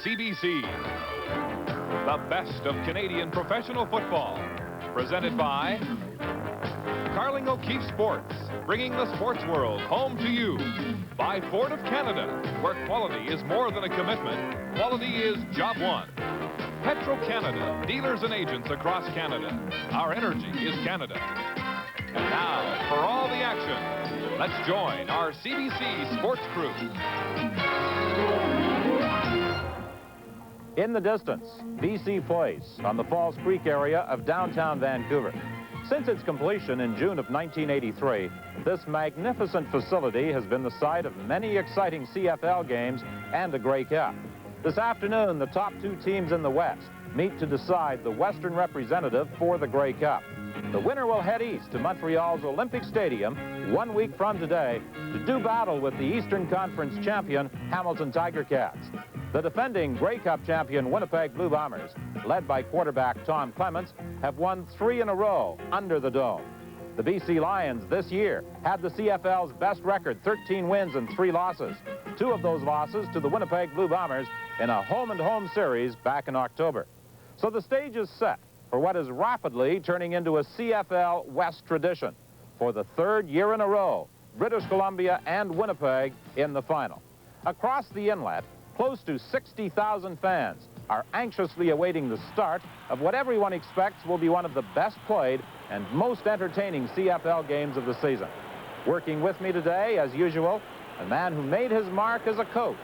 CBC. The best of Canadian professional football. Presented by Carling O'Keefe Sports, bringing the sports world home to you. By Ford of Canada, where quality is more than a commitment, quality is job one. Petro-Canada, dealers and agents across Canada. Our energy is Canada. And now, for all the action, let's join our CBC sports crew. In the distance, BC Place on the Falls Creek area of downtown Vancouver. Since its completion in June of 1983, this magnificent facility has been the site of many exciting CFL games and a Grey Cup. This afternoon, the top two teams in the West meet to decide the Western representative for the Grey Cup. The winner will head east to Montreal's Olympic Stadium 1 week from today to do battle with the Eastern Conference champion Hamilton Tiger Cats. The defending Grey Cup champion Winnipeg Blue Bombers, led by quarterback Tom Clements, have won 3 in a row under the dome. The BC Lions this year had the CFL's best record, 13 wins and 3 losses. 2 of those losses to the Winnipeg Blue Bombers in a home-and-home series back in October. So the stage is set for what is rapidly turning into a CFL West tradition. For the 3rd year in a row, British Columbia and Winnipeg in the final. Across the inlet, close to 60,000 fans are anxiously awaiting the start of what everyone expects will be one of the best played and most entertaining CFL games of the season. Working with me today, as usual, a man who made his mark as a coach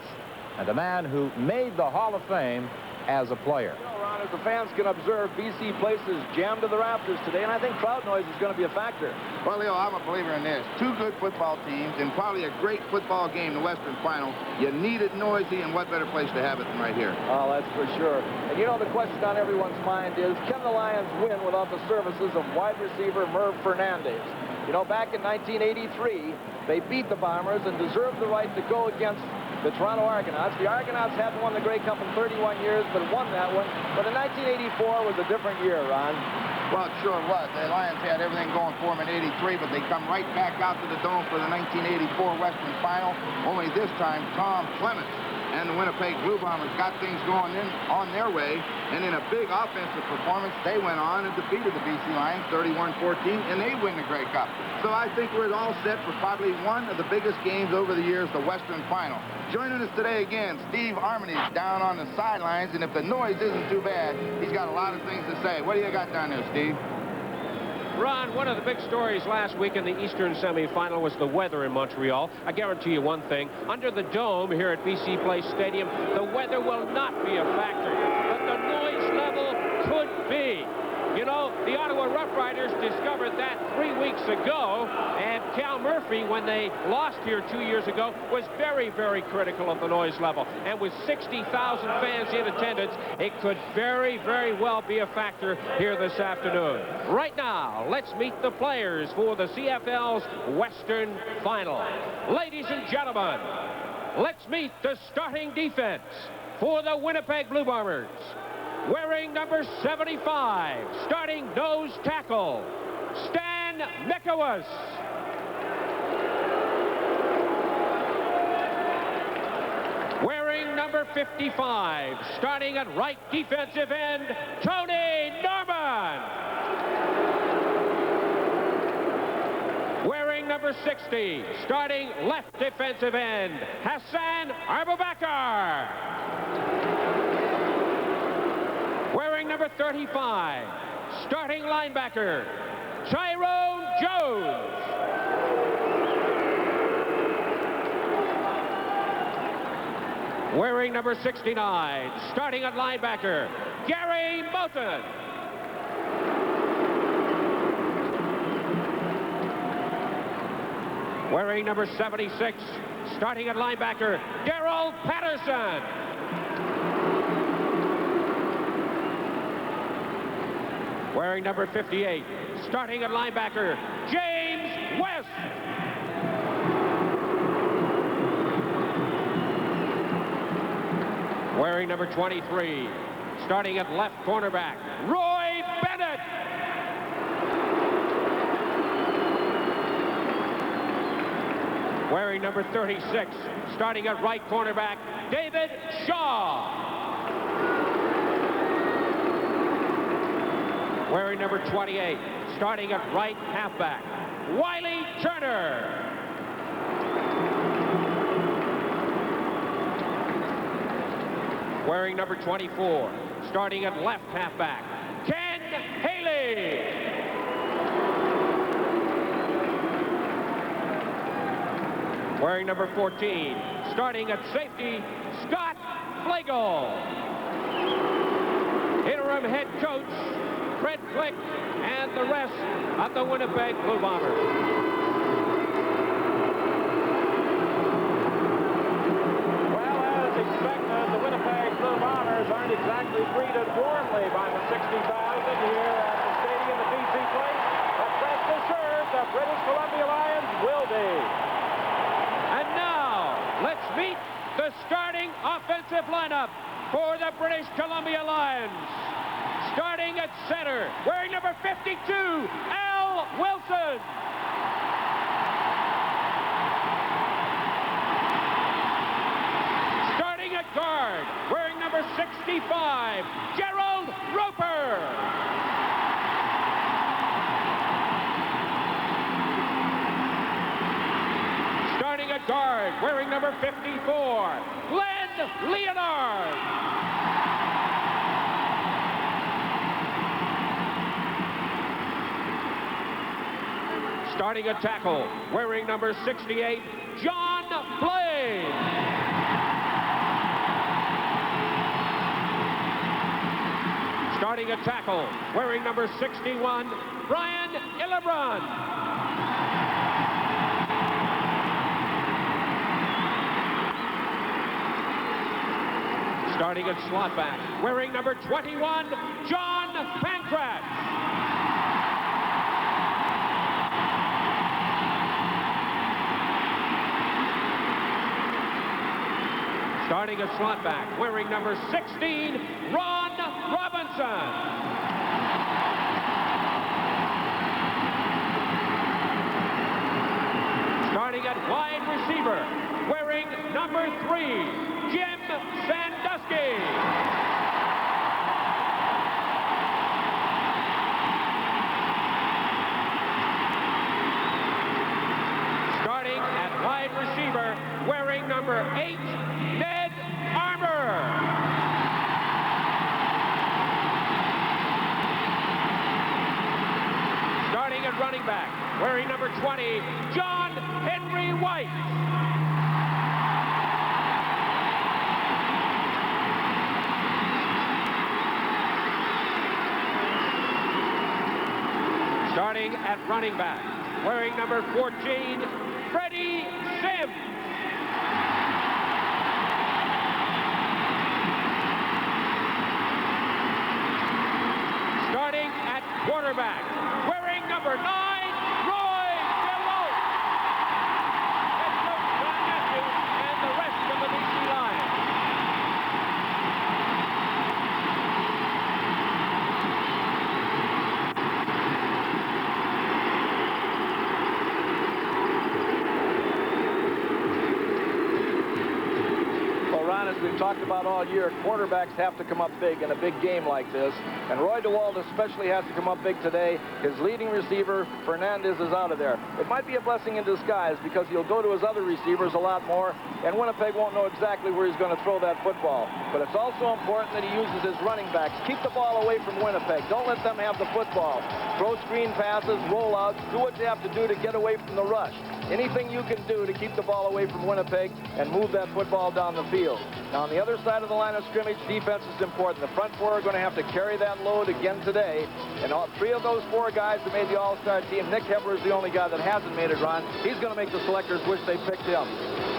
and a man who made the Hall of Fame as a player. You know, Ron, as the fans can observe, BC Place is jammed to the rafters today, and I think crowd noise is going to be a factor. Well, Leo, I'm a believer in this. 2 good football teams and probably a great football game, the Western Final. You need it noisy, and what better place to have it than right here? Oh, that's for sure. And you know, the question on everyone's mind is, can the Lions win without the services of wide receiver Merv Fernandez? You know, back in 1983, they beat the Bombers and deserved the right to go against the Toronto Argonauts. The Argonauts hadn't won the Grey Cup in 31 years, but won that one. But in 1984 was a different year, Ron. Well, it sure was. The Lions had everything going for them in '83, but they come right back out to the Dome for the 1984 Western Final. Only this time, Tom Clements and the Winnipeg Blue Bombers got things going on their way, and in a big offensive performance, they went on and defeated the BC Lions 31-14, and they win the Grey Cup. So I think we're all set for probably one of the biggest games over the years, the Western Final. Joining us today again, Steve Armitage down on the sidelines, and if the noise isn't too bad, he's got a lot of things to say. What do you got down there, Steve? Ron, one of the big stories last week in the Eastern semifinal was the weather in Montreal. I guarantee you one thing, under the dome here at BC Place Stadium, the weather will not be a factor, but the noise level could be. You know, the Ottawa Rough Riders discovered that 3 weeks ago, and Cal Murphy, when they lost here 2 years ago, was very, very critical of the noise level. And with 60,000 fans in attendance, it could very, very well be a factor here this afternoon. Right now, let's meet the players for the CFL's Western Final. Ladies and gentlemen, let's meet the starting defense for the Winnipeg Blue Bombers. Wearing number 75, starting nose tackle, Stan Mikawas. Wearing number 55, starting at right defensive end, Tony Norman. Wearing number 60, starting left defensive end, Hassan Abubakar. Wearing number 35, starting linebacker, Tyrone Jones. Wearing number 69, starting at linebacker, Gary Moulton. Wearing number 76, starting at linebacker, Darrell Patterson. Wearing number 58, starting at linebacker, James West. Wearing number 23, starting at left cornerback, Roy Bennett. Wearing number 36, starting at right cornerback, David Shaw. wearing number 28, starting at right halfback, Wiley Turner. Wearing number 24, starting at left halfback, Ken Haley. Wearing number 14, starting at safety, Scott Flagel. Interim head coach, Fred Flick, and the rest of the Winnipeg Blue Bombers. Aren't exactly greeted warmly by the 60,000 here at the stadium at BC Place, but rest assured the British Columbia Lions will be. And now, let's meet the starting offensive lineup for the British Columbia Lions. Starting at center, wearing number 52, Al Wilson. Starting at guard, wearing number 65, Gerald Roper. Starting at guard, wearing number 54, Glenn Leonard. Starting at tackle, wearing number 68, John Blaine. Starting at tackle, wearing number 61, Brian Illebrun. Starting at slot back, wearing number 21, John Pankratz. Starting at slot back, wearing number 16, Ron Robinson. Starting at wide receiver, wearing number 3, Jim Sandusky. Starting at wide receiver, wearing number 8, Ned Armour. Starting at running back, wearing number 20, John Henry White. Starting at running back, wearing number 14, Freddie Sims. Starting at quarterback, wearing number 9, Roy Deloach. Head coach John Matthews and the rest of the BC Lions. As we've talked about all year, quarterbacks have to come up big in a big game like this, and Roy DeWalt especially has to come up big today. His leading receiver, Fernandez, is out of there. It might be a blessing in disguise because he'll go to his other receivers a lot more, and Winnipeg won't know exactly where he's going to throw that football. But it's also important that he uses his running backs. Keep the ball away from Winnipeg. Don't let them have the football. Throw screen passes, rollouts, do what you have to do to get away from the rush. Anything you can do to keep the ball away from Winnipeg and move that football down the field. Now, on the other side of the line of scrimmage, defense is important. The front four are going to have to carry that load again today. And all 3 of those 4 guys that made the All-Star team, Nick Hebler is the only guy that hasn't made it, Ron. He's going to make the selectors wish they picked him.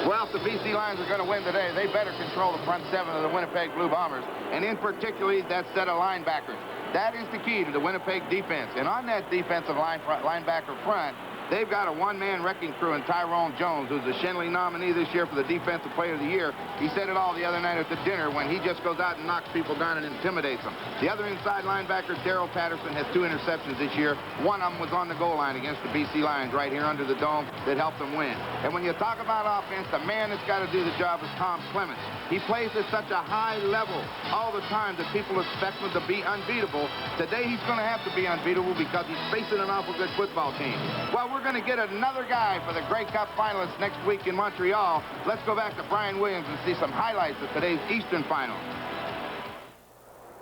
Well, if the BC Lions are going to win today, they better control the front 7 of the Winnipeg Blue Bombers, and in particular that set of linebackers. That is the key to the Winnipeg defense. And on that defensive linebacker front, They've got a one-man wrecking crew in Tyrone Jones, who's the Shenley nominee this year for the Defensive Player of the Year. He said it all the other night at the dinner when he just goes out and knocks people down and intimidates them. The other inside linebacker, Darrell Patterson, has 2 interceptions this year. One of them was on the goal line against the BC Lions right here under the dome that helped them win. And when you talk about offense, the man that's got to do the job is Tom Clements. He plays at such a high level all the time that people expect him to be unbeatable. Today he's going to have to be unbeatable because he's facing an awful good football team. Well, we're going to get another guy for the Grey Cup finalists next week in Montreal. Let's go back to Brian Williams and see some highlights of today's Eastern Final.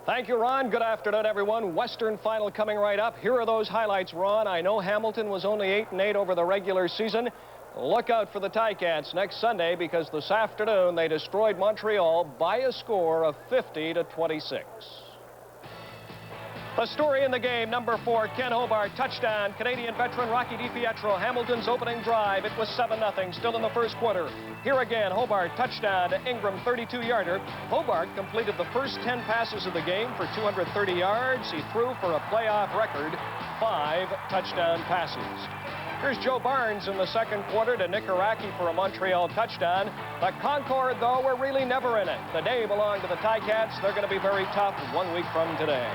Thank you, Ron. Good afternoon, everyone. Western Final coming right up. Here are those highlights, Ron. I know Hamilton was only 8-8 over the regular season. Look out for the Ticats next Sunday because this afternoon they destroyed Montreal by a score of 50-26. The story in the game, number 4, Ken Hobart, touchdown. Canadian veteran Rocky DiPietro, Hamilton's opening drive. It was 7-0, still in the first quarter. Here again, Hobart, touchdown to Ingram, 32-yarder. Hobart completed the first 10 passes of the game for 230 yards. He threw for a playoff record 5 touchdown passes. Here's Joe Barnes in the second quarter to Nick Araki for a Montreal touchdown. The Concord, though, were really never in it. The day belonged to the Ticats. They're going to be very tough 1 week from today.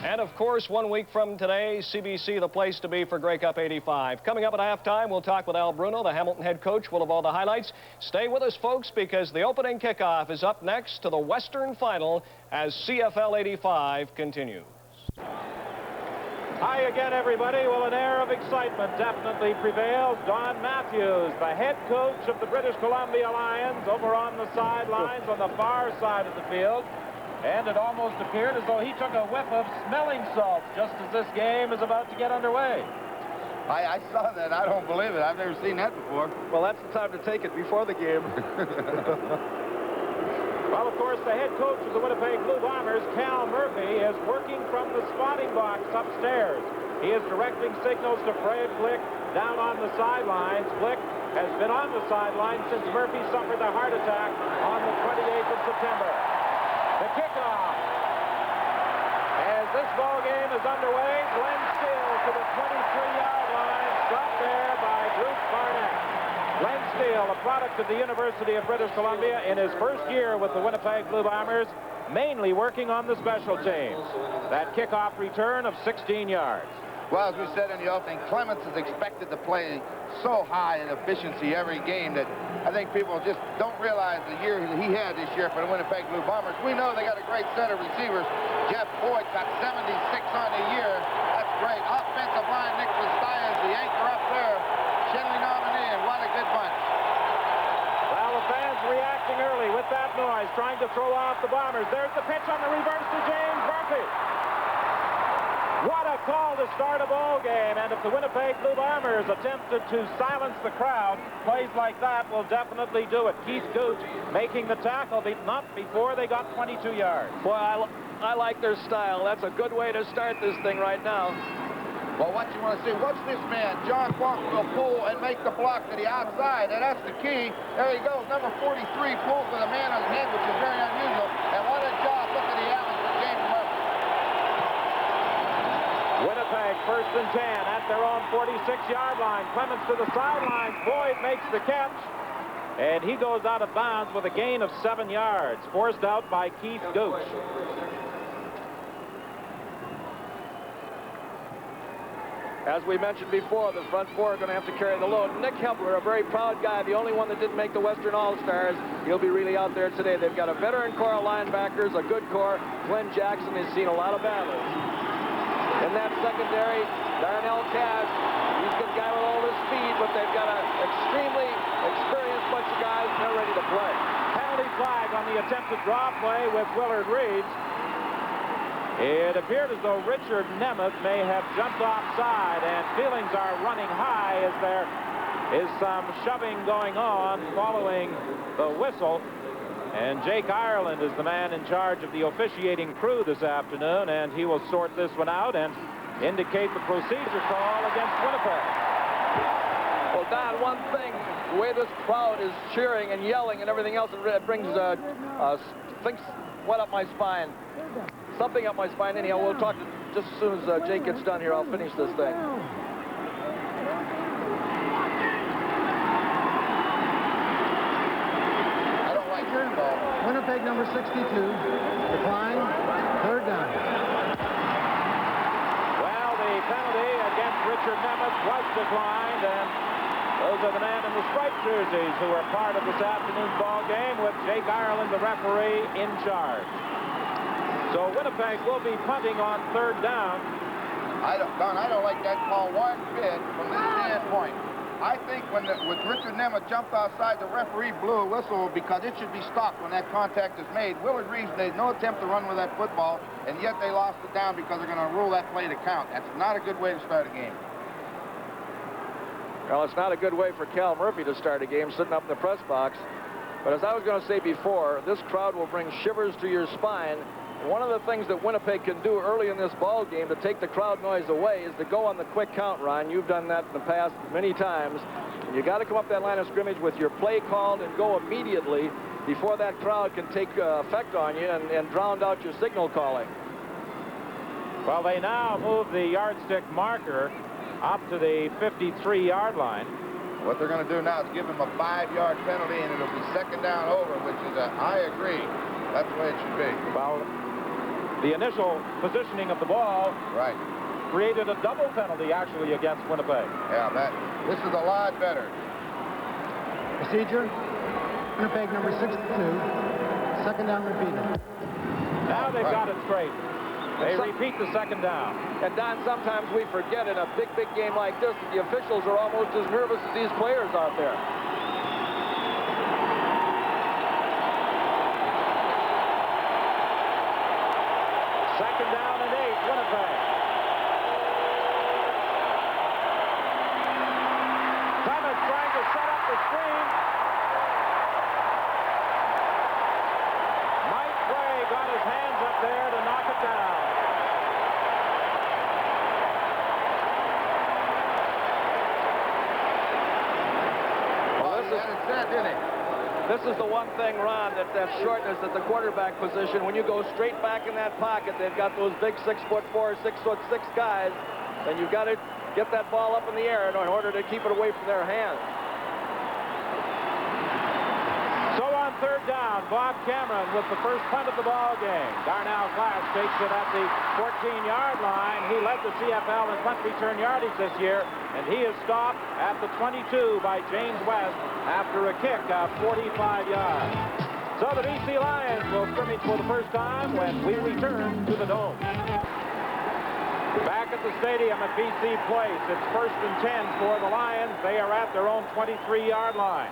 And, of course, 1 week from today, CBC, the place to be for Grey Cup 85. Coming up at halftime, we'll talk with Al Bruno, the Hamilton head coach. We'll have all the highlights. Stay with us, folks, because the opening kickoff is up next to the Western Final as CFL 85 continues. Hi again, everybody. Well, an air of excitement definitely prevails. Don Matthews, the head coach of the British Columbia Lions, over on the sidelines on the far side of the field. And it almost appeared as though he took a whiff of smelling salts just as this game is about to get underway. I saw that. I don't believe it. I've never seen that before. Well, that's the time to take it before the game. Well, of course, the head coach of the Winnipeg Blue Bombers, Cal Murphy, is working from the spotting box upstairs. He is directing signals to Fred Glick down on the sidelines. Glick has been on the sideline since Murphy suffered a heart attack on the 28th of September. The kickoff. As this ball game is underway, Glenn Steele to the 23-yard line, stopped there by Bruce Barnett. Glenn Steele, a product of the University of British Columbia, in his first year with the Winnipeg Blue Bombers, mainly working on the special teams. That kickoff return of 16 yards. Well, as we said in the opening, Clements is expected to play so high in efficiency every game that I think people just don't realize the year that he had this year for the Winnipeg Blue Bombers. We know they got a great set of receivers. Jeff Boyd got 76 on the year. That's great. Offensive line, Nick Vestaya is the anchor up there. Shenley nominee, and what a good bunch. Well, the fans reacting early with that noise, trying to throw off the Bombers. There's the pitch on the reverse to James Murphy. What a call to start a ball game, and if the Winnipeg Blue Bombers attempted to silence the crowd, plays like that will definitely do it. Keith Gooch making the tackle, not before they got 22 yards. Boy, I like their style. That's a good way to start this thing right now. Well, what you want to see, watch this man, John Funk, will pull and make the block to the outside, and that's the key. There he goes, number 43 pulls with a man on his head, which is very unusual, and what a job. Look at the alley for James Murphy. Winnipeg first and 10 at their own 46-yard line. Clements to the sidelines. Boyd makes the catch, and he goes out of bounds with a gain of 7 yards, forced out by Keith Gooch. As we mentioned before, the front four are going to have to carry the load. Nick Hepler, a very proud guy, the only one that didn't make the Western All-Stars. He'll be really out there today. They've got a veteran core of linebackers, a good core. Glenn Jackson has seen a lot of battles. In that secondary, Darnell Cash, he's a guy with all this speed, but they've got an extremely experienced bunch of guys, and they're ready to play. Penalty flag on the attempted draw play with Willard Reeves. It appeared as though Richard Nemeth may have jumped offside, and feelings are running high as there is some shoving going on following the whistle. And Jake Ireland is the man in charge of the officiating crew this afternoon, and he will sort this one out and indicate the procedure call against Winnipeg. Well, Don, one thing, the way this crowd is cheering and yelling and everything else, it brings what up my spine? Something up my spine. Anyhow, we'll talk just as soon as Jake gets done here. I'll finish this thing. I don't like your ball. Winnipeg number 62. Decline. Third down. Well, the penalty against Richard Nemeth was declined, and those are the men in the striped jerseys who are part of this afternoon's ball game with Jake Ireland, the referee, in charge. So Winnipeg will be punting on third down. Don, I don't like that call one bit from this standpoint. I think when Richard Nemeth jumped outside, the referee blew a whistle because it should be stopped when that contact is made. Willard Reeves made no attempt to run with that football, and yet they lost it down because they're going to rule that play to count. That's not a good way to start a game. Well, it's not a good way for Cal Murphy to start a game sitting up in the press box. But as I was going to say before, this crowd will bring shivers to your spine. One of the things that Winnipeg can do early in this ball game to take the crowd noise away is to go on the quick count, Ron. You've done that in the past many times. And you got to come up that line of scrimmage with your play called and go immediately before that crowd can take effect on you and drown out your signal calling. Well, they now move the yardstick marker up to the 53-yard line. What they're going to do now is give him a 5-yard penalty, and it'll be second down over, which is I agree. That's the way it should be. Well, the initial positioning of the ball created a double penalty, actually, against Winnipeg. Yeah, this is a lot better. Procedure. Winnipeg number 62. Second down repeated. Now they've got it straight. They repeat the second down. And Don, sometimes we forget in a big game like this that the officials are almost as nervous as these players out there. Second down and 8, Winnipeg. Thomas trying to set up the screen. Mike Way got his hands up there to knock it down. This is the one thing, Ron, that shortness at the quarterback position. When you go straight back in that pocket, they've got those big 6'4", 6'6" guys, and you've got to get that ball up in the air in order to keep it away from their hands. So on third down, Bob Cameron with the first punt of the ball game. Darnell Glass takes it at the 14-yard line. He led the CFL in punt return yardage this year, and he is stopped at the 22 by James West after a kick of 45 yards. So the BC Lions will scrimmage for the first time when we return to the Dome. Back at the stadium at BC Place, it's 1st and 10 for the Lions. They are at their own 23-yard line.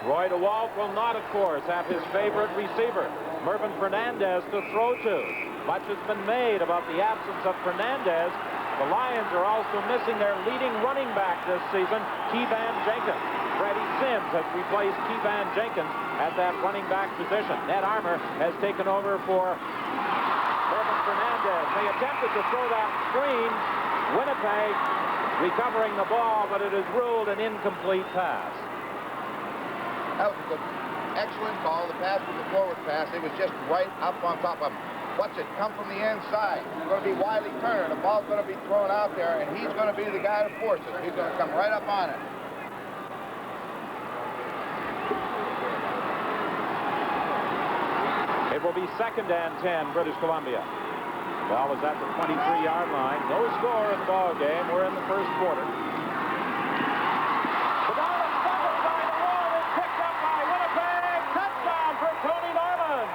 Roy DeWalt will not, of course, have his favorite receiver, Mervyn Fernandez, to throw to. Much has been made about the absence of Fernandez. The Lions are also missing their leading running back this season, Kevan Jenkins. Freddie Sims has replaced Kevan Jenkins at that running back position. Ned Armour has taken over for Mervyn Fernandez. They attempted to throw that screen. Winnipeg recovering the ball, but it is ruled an incomplete pass. That was an excellent call. The pass was a forward pass. It was just right up on top of him. Watch it come from the inside. It's going to be Wiley Turner. The ball's going to be thrown out there, and he's going to be the guy to force it. He's going to come right up on it. It will be 2nd and 10, British Columbia. Ball is at the 23-yard line. No score in the ball game. We're in the first quarter. The ball is fumbled by the wall. It's picked up by Winnipeg. Touchdown for Tony Norman.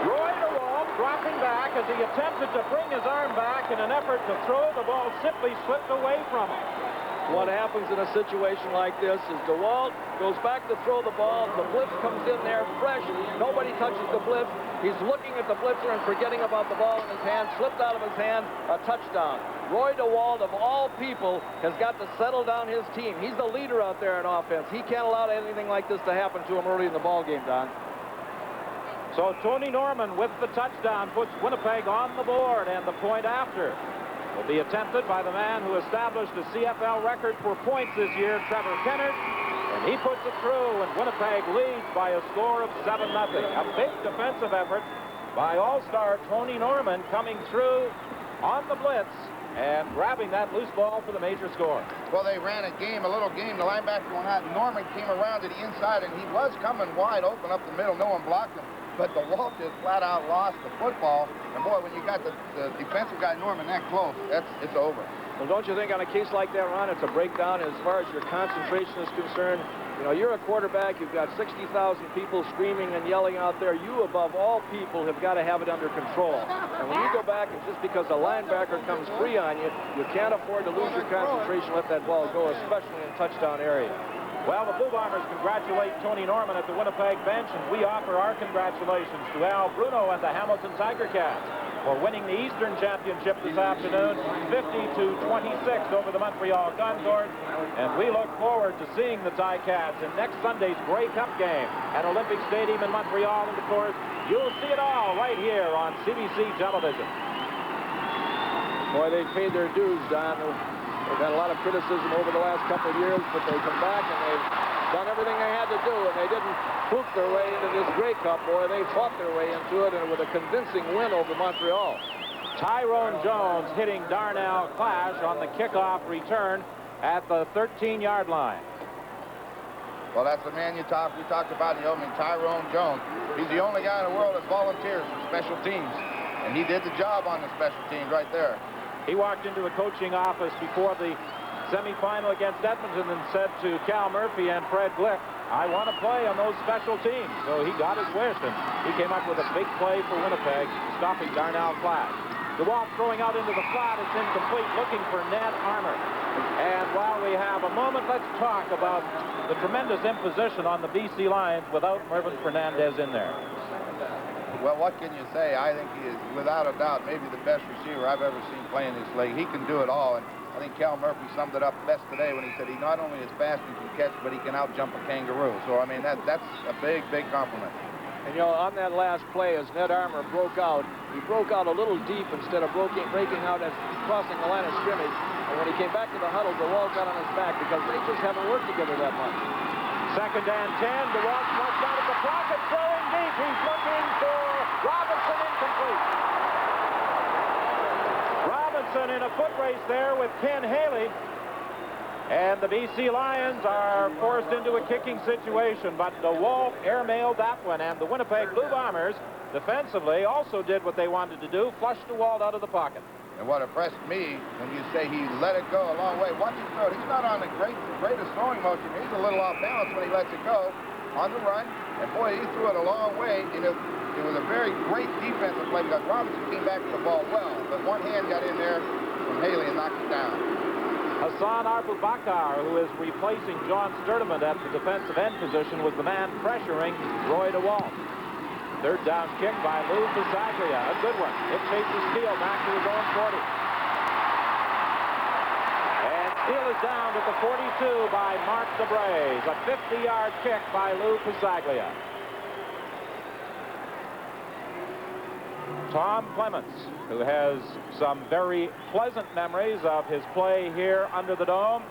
Roy DeWalt dropping back as he attempted to bring his arm back in an effort to throw. The ball simply slipped away from him. What happens in a situation like this is DeWalt goes back to throw the ball. The blitz comes in there fresh. Nobody touches the blitz. He's looking at the blitzer and forgetting about the ball in his hand. Slipped out of his hand. A touchdown. Roy DeWalt, of all people, has got to settle down his team. He's the leader out there in offense. He can't allow anything like this to happen to him early in the ball game, Don. So Tony Norman with the touchdown puts Winnipeg on the board, and the point after will be attempted by the man who established the CFL record for points this year, Trevor Kennard, and He puts it through, and Winnipeg leads by a score of 7-0. A big defensive effort by All-Star Tony Norman coming through on the blitz and grabbing that loose ball for the major score. Well, they ran a little game. The linebacker went out. Norman came around to the inside, and he was coming wide open up the middle. No one blocked him. But the Walt just flat out lost the football. And boy, when you got the defensive guy Norman that close, it's over. Well, don't you think on a case like that, Ron, it's a breakdown as far as your concentration is concerned? You know, you're a quarterback. You've got 60,000 people screaming and yelling out there. You, above all people, have got to have it under control. And when you go back and just because a linebacker comes free on you, you can't afford to lose your concentration, let that ball go, especially in touchdown area. Well, the Blue Bombers congratulate Tony Norman at the Winnipeg bench, and we offer our congratulations to Al Bruno and the Hamilton Tiger Cats for winning the Eastern Championship this afternoon, 50-26 over the Montreal Condors. And we look forward to seeing the Ticats in next Sunday's Grey Cup game at Olympic Stadium in Montreal. And, of course, you'll see it all right here on CBC television. Boy, they paid their dues, Don. They've had a lot of criticism over the last couple of years, but they come back and they've done everything they had to do, and they didn't fluke their way into this Grey Cup. Boy, they fought their way into it, and with a convincing win over Montreal. Tyrone Jones hitting Darnell Clash on the kickoff return at the 13-yard line. Well, that's the man we talked about in the opening, Tyrone Jones. He's the only guy in the world that volunteers for special teams, and he did the job on the special teams right there. He walked into a coaching office before the semifinal against Edmonton and said to Cal Murphy and Fred Glick, I want to play on those special teams. So he got his wish, and he came up with a big play for Winnipeg, stopping Darnell Clash. DeWalt throwing out into the flat. It's incomplete, looking for Ned Armour. And while we have a moment, let's talk about the tremendous imposition on the BC Lions without Mervyn Fernandez in there. Well, what can you say? I think he is, without a doubt, maybe the best receiver I've ever seen play in this league. He can do it all, and I think Cal Murphy summed it up best today when he said he not only is fast and can catch, but he can out-jump a kangaroo. So, I mean, that's a big, big compliment. And, you know, on that last play, as Ned Armour broke out, he broke out a little deep instead of breaking out as crossing the line of scrimmage. And when he came back to the huddle, DeWalt got on his back because they just haven't worked together that much. 2nd and 10. DeWalt snuffs out of the pocket, throwing deep. He's looking for Robinson, incomplete. Robinson in a foot race there with Ken Haley. And the BC Lions are forced into a kicking situation, but DeWalt airmailed that one, and the Winnipeg Blue Bombers defensively also did what they wanted to do, flushed DeWalt out of the pocket. And what impressed me when you say he let it go a long way, watch him throw it. He's not on the greatest throwing motion. He's a little off balance when he lets it go on the run. And boy, he threw it a long way. And it was a very great defensive play because Robinson came back to the ball well, but one hand got in there from Haley and knocked it down. Hassan Abubakar, who is replacing John Sturdivant at the defensive end position, was the man pressuring Roy DeWalt. 3rd down kick by Lou Bisaglia, a good one. It chases Steele back to his own 40. And Steele is down at the 42 by Mark DeBrays. A 50-yard kick by Lou Bisaglia. Tom Clements, who has some very pleasant memories of his play here under the dome,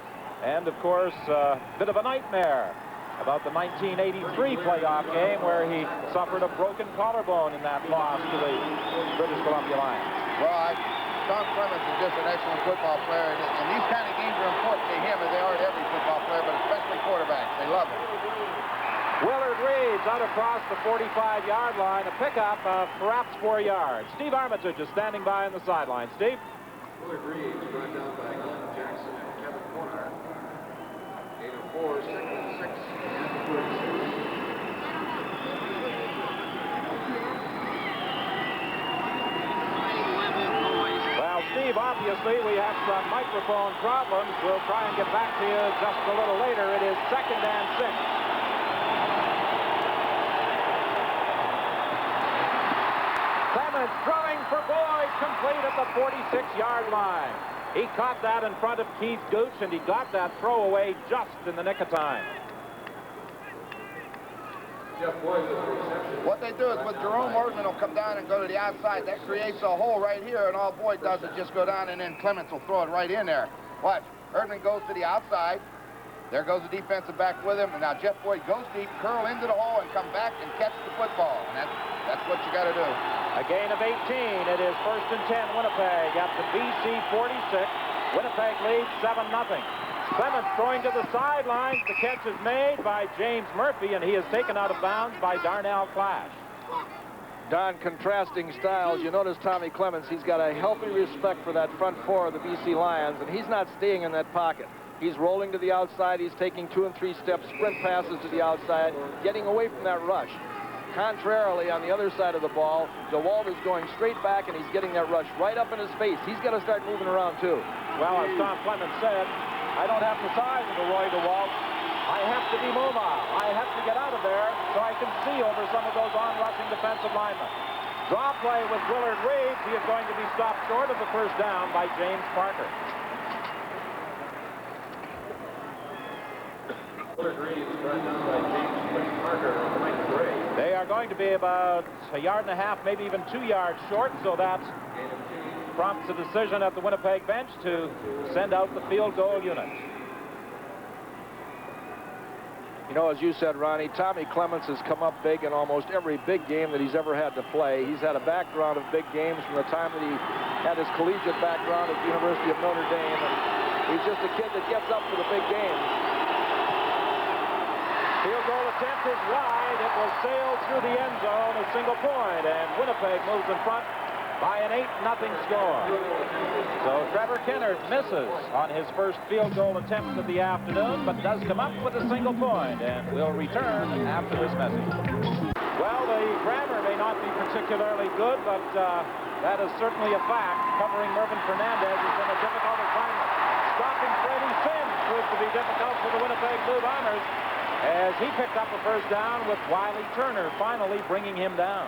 and of course a bit of a nightmare about the 1983 playoff game where he suffered a broken collarbone in that loss to the British Columbia Lions. Well, Tom Clements is just an excellent football player, and these kind of games are important to him as they are to every football player, but especially quarterbacks. They love him. Willard Reeves out across the 45-yard line, a pickup of perhaps 4 yards. Steve Armitage is standing by on the sideline. Steve? Willard Reeves brought down by Glenn Jackson and Kevin Corner. 8 of 4, 2nd and 6, and 46. Well, Steve, obviously we have some microphone problems. We'll try and get back to you just a little later. It is 2nd and 6. Clements throwing for Boyd, complete at the 46-yard line. He caught that in front of Keith Gooch, and he got that throwaway just in the nick of time. What they do is with Jerome Erdman will come down and go to the outside. That creates a hole right here, and all Boyd does is just go down, and then Clements will throw it right in there. Watch. Erdman goes to the outside, There goes the defensive back with him, and now Jeff Boyd goes deep, curl into the hole, and come back and catch the football. And that's what you got to do. A gain of 18. It is 1st and 10, Winnipeg at the BC 46. Winnipeg leads 7-0. Clements throwing to the sidelines. The catch is made by James Murphy, and he is taken out of bounds by Darnell Clash. Don, contrasting styles. You notice Tommy Clements, he's got a healthy respect for that front four of the BC Lions, and he's not staying in that pocket. He's rolling to the outside. He's taking 2 and 3 steps, sprint passes to the outside, getting away from that rush. Contrarily, on the other side of the ball, DeWalt is going straight back, and he's getting that rush right up in his face. He's got to start moving around, too. Well, as Tom Clements said, I don't have the size of a Roy DeWalt. I have to be mobile. I have to get out of there so I can see over some of those on-rushing defensive linemen. Draw play with Willard Reed. He is going to be stopped short of the first down by James Parker. They are going to be about 1.5 yards, maybe even 2 yards short, so that prompts a decision at the Winnipeg bench to send out the field goal unit. You know, as you said, Ronnie, Tommy Clements has come up big in almost every big game that he's ever had to play. He's had a background of big games from the time that he had his collegiate background at the University of Notre Dame, and he's just a kid that gets up for the big games. Field goal attempt is wide. It will sail through the end zone, a single point, and Winnipeg moves in front by an 8-0 score. So Trevor Kennard misses on his first field goal attempt of the afternoon, but does come up with a single point, and will return after this message. Well, the grammar may not be particularly good, but that is certainly a fact. Covering Mervyn Fernandez has been a difficult assignment. Stopping Freddie Sims proved to be difficult for the Winnipeg Blue Bombers, as he picked up a first down with Wiley Turner finally bringing him down.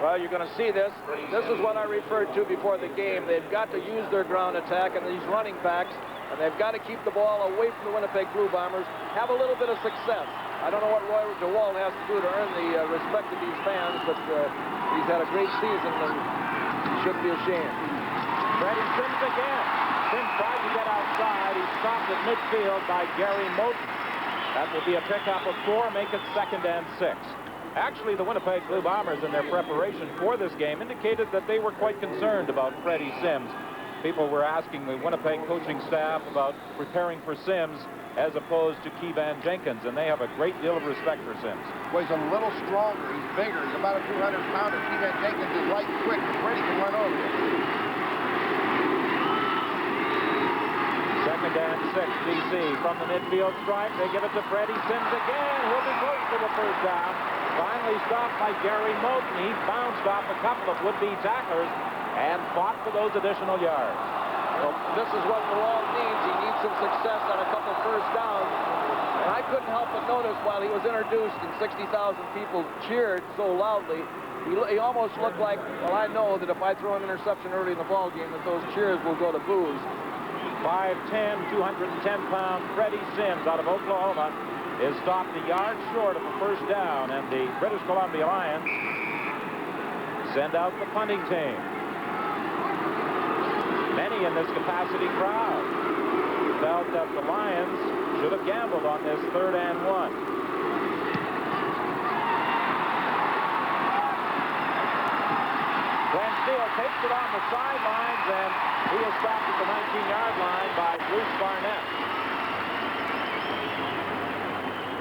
Well, you're going to see this. This is what I referred to before the game. They've got to use their ground attack and these running backs, and they've got to keep the ball away from the Winnipeg Blue Bombers, have a little bit of success. I don't know what Roy DeWalt has to do to earn the respect of these fans, but he's had a great season, and he shouldn't be ashamed. Freddie Sims again. Sims tried to get outside. He's stopped at midfield by Gary Moten. That will be a pickup of 4, make it 2nd and 6. Actually, the Winnipeg Blue Bombers, in their preparation for this game, indicated that they were quite concerned about Freddie Sims. People were asking the Winnipeg coaching staff about preparing for Sims as opposed to Keevan Jenkins, and they have a great deal of respect for Sims. Well, he's a little stronger. He's bigger. He's about a 200-pounder. Keevan Jenkins is light and quick, but Freddie can run over him. 2nd and 6, BC from the midfield stripe. They give it to Freddie Sims again. He'll be close to the first down. Finally stopped by Gary Moten. He bounced off a couple of would-be tacklers and fought for those additional yards. Well, this is what DeWalt needs. He needs some success on a couple first downs. And I couldn't help but notice while he was introduced and 60,000 people cheered so loudly, he almost looked like, well, I know that if I throw an interception early in the ball game, that those cheers will go to boos. 5'10", 210-pound Freddie Sims out of Oklahoma is stopped a yard short of the first down, and the British Columbia Lions send out the punting team. Many in this capacity crowd felt that the Lions should have gambled on this 3rd and 1. Glenn Steele takes it on the sidelines, and he is stopped at the 19-yard line by Bruce Barnett.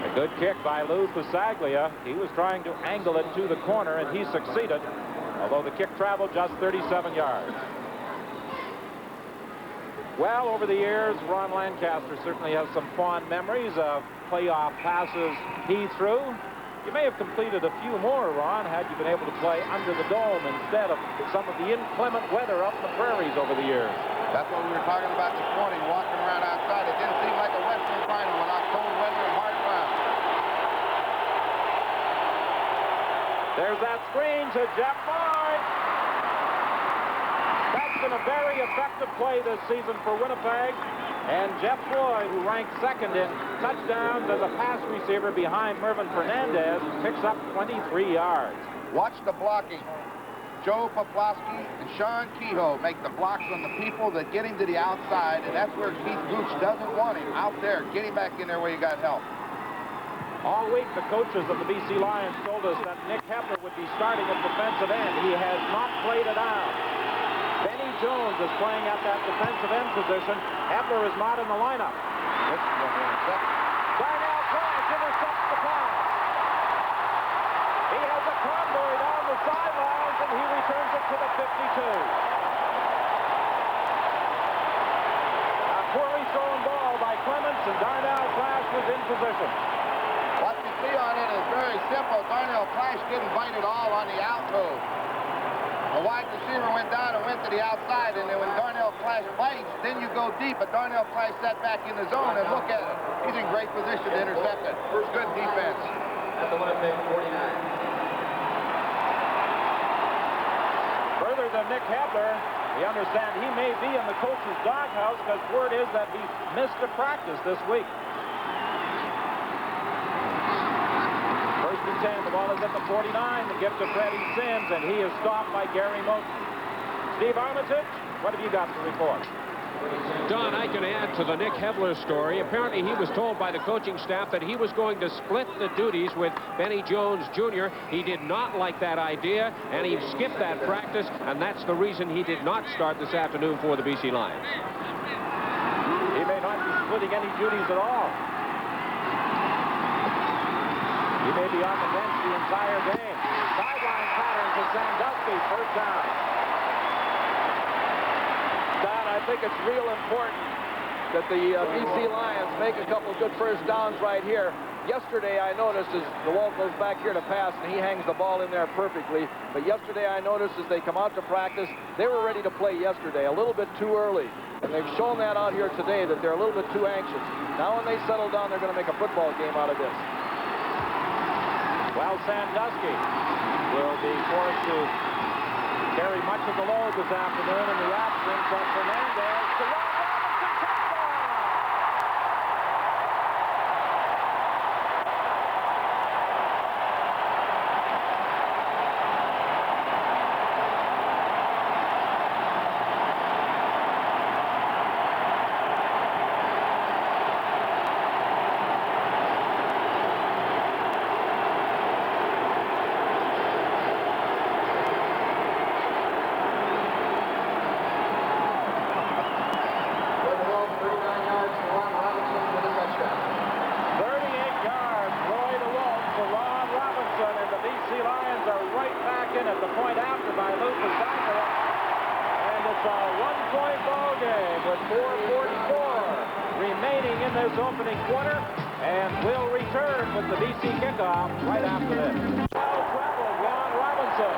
A good kick by Lou Pasaglia. He was trying to angle it to the corner, and he succeeded, although the kick traveled just 37 yards. Well, over the years, Ron Lancaster certainly has some fond memories of playoff passes he threw. You may have completed a few more, Ron, had you been able to play under the dome instead of some of the inclement weather up the prairies over the years. That's what we were talking about this morning, walking around outside. It didn't seem like a Western Final without cold weather and hard ground. There's that screen to Jeff Boyd. That's been a very effective play this season for Winnipeg. And Jeff Boyd, who ranked 2nd in touchdowns as a pass receiver behind Mervyn Fernandez, picks up 23 yards. Watch the blocking. Joe Poplawski and Sean Kehoe make the blocks on the people that get him to the outside, and that's where Keith Gooch doesn't want him, out there. Get him back in there where you got help. All week, the coaches of the BC Lions told us that Nick Hebler would be starting at defensive end. He has not played it out. Benny Jones is playing at that defensive end position. Hebler is not in the lineup. Darnell Clash intercepts the pass. He has a convoy down the sidelines, and he returns it to the 52. A poorly thrown ball by Clements, and Darnell Clash was in position. What you see on it is very simple. Darnell Clash didn't bite it all on the out toe. The wide receiver went down and went to the outside, and then when Darnell Clash bites, then you go deep, but Darnell Clash sat back in the zone, and look at it. He's in great position to intercept it. First good defense. At the Winnipeg 49. Further than Nick Hebler, we understand he may be in the coach's doghouse because word is that he missed a practice this week. First and 10, the ball is at the 49, the gift to Freddie Sims, and he is stopped by Gary Moten. Steve Armitage, what have you got to report? Don, I can add to the Nick Hebler story. Apparently, he was told by the coaching staff that he was going to split the duties with Benny Jones Jr. He did not like that idea, and he skipped that practice, and that's the reason he did not start this afternoon for the BC Lions. He may not be splitting any duties at all. He may be on the bench the entire game. Sideline pattern to Sandusky, first down. Don, I think it's real important that the BC Lions make a couple good first downs right here. Yesterday, I noticed as DeWalt goes back here to pass, and he hangs the ball in there perfectly. But yesterday, I noticed as they come out to practice, they were ready to play yesterday, a little bit too early. And they've shown that out here today, that they're a little bit too anxious. Now when they settle down, they're going to make a football game out of this. Well, Sandusky will be forced to carry much of the load this afternoon in the absence of Fernandez. To Ron Robinson, touchdown! Opening quarter, and we'll return with the BC kickoff right after this. Well traveled, Ron Robinson,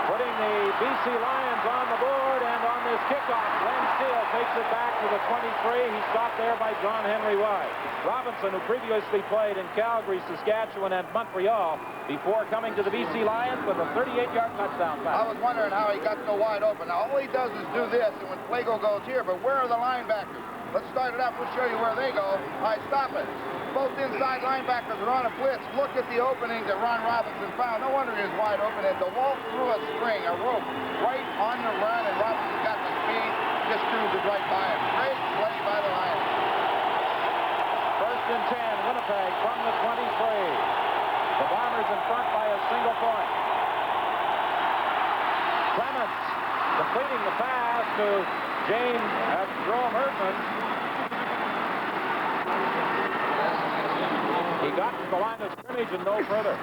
putting the BC Lions on the board, and on this kickoff, Glenn Steele takes it back to the 23. He's stopped there by John Henry White. Robinson, who previously played in Calgary, Saskatchewan, and Montreal, before coming to the BC Lions with a 38-yard touchdown pass. I was wondering how he got so wide open. Now, all he does is do this, and when Plago goes here, but where are the linebackers? Let's start it up. We'll show you where they go. All right, stop it. Both inside linebackers are on a blitz. Look at the opening that Ron Robinson found. No wonder he was wide open. And DeWalt threw a string, a rope, right on the run, and Robinson got the speed, just cruises right by him. Great play by the Lions. First and 10, Winnipeg from the 23. The Bombers in front by a single point. Clements completing the pass to James Jerome Erdman. He got to the line of scrimmage and no further.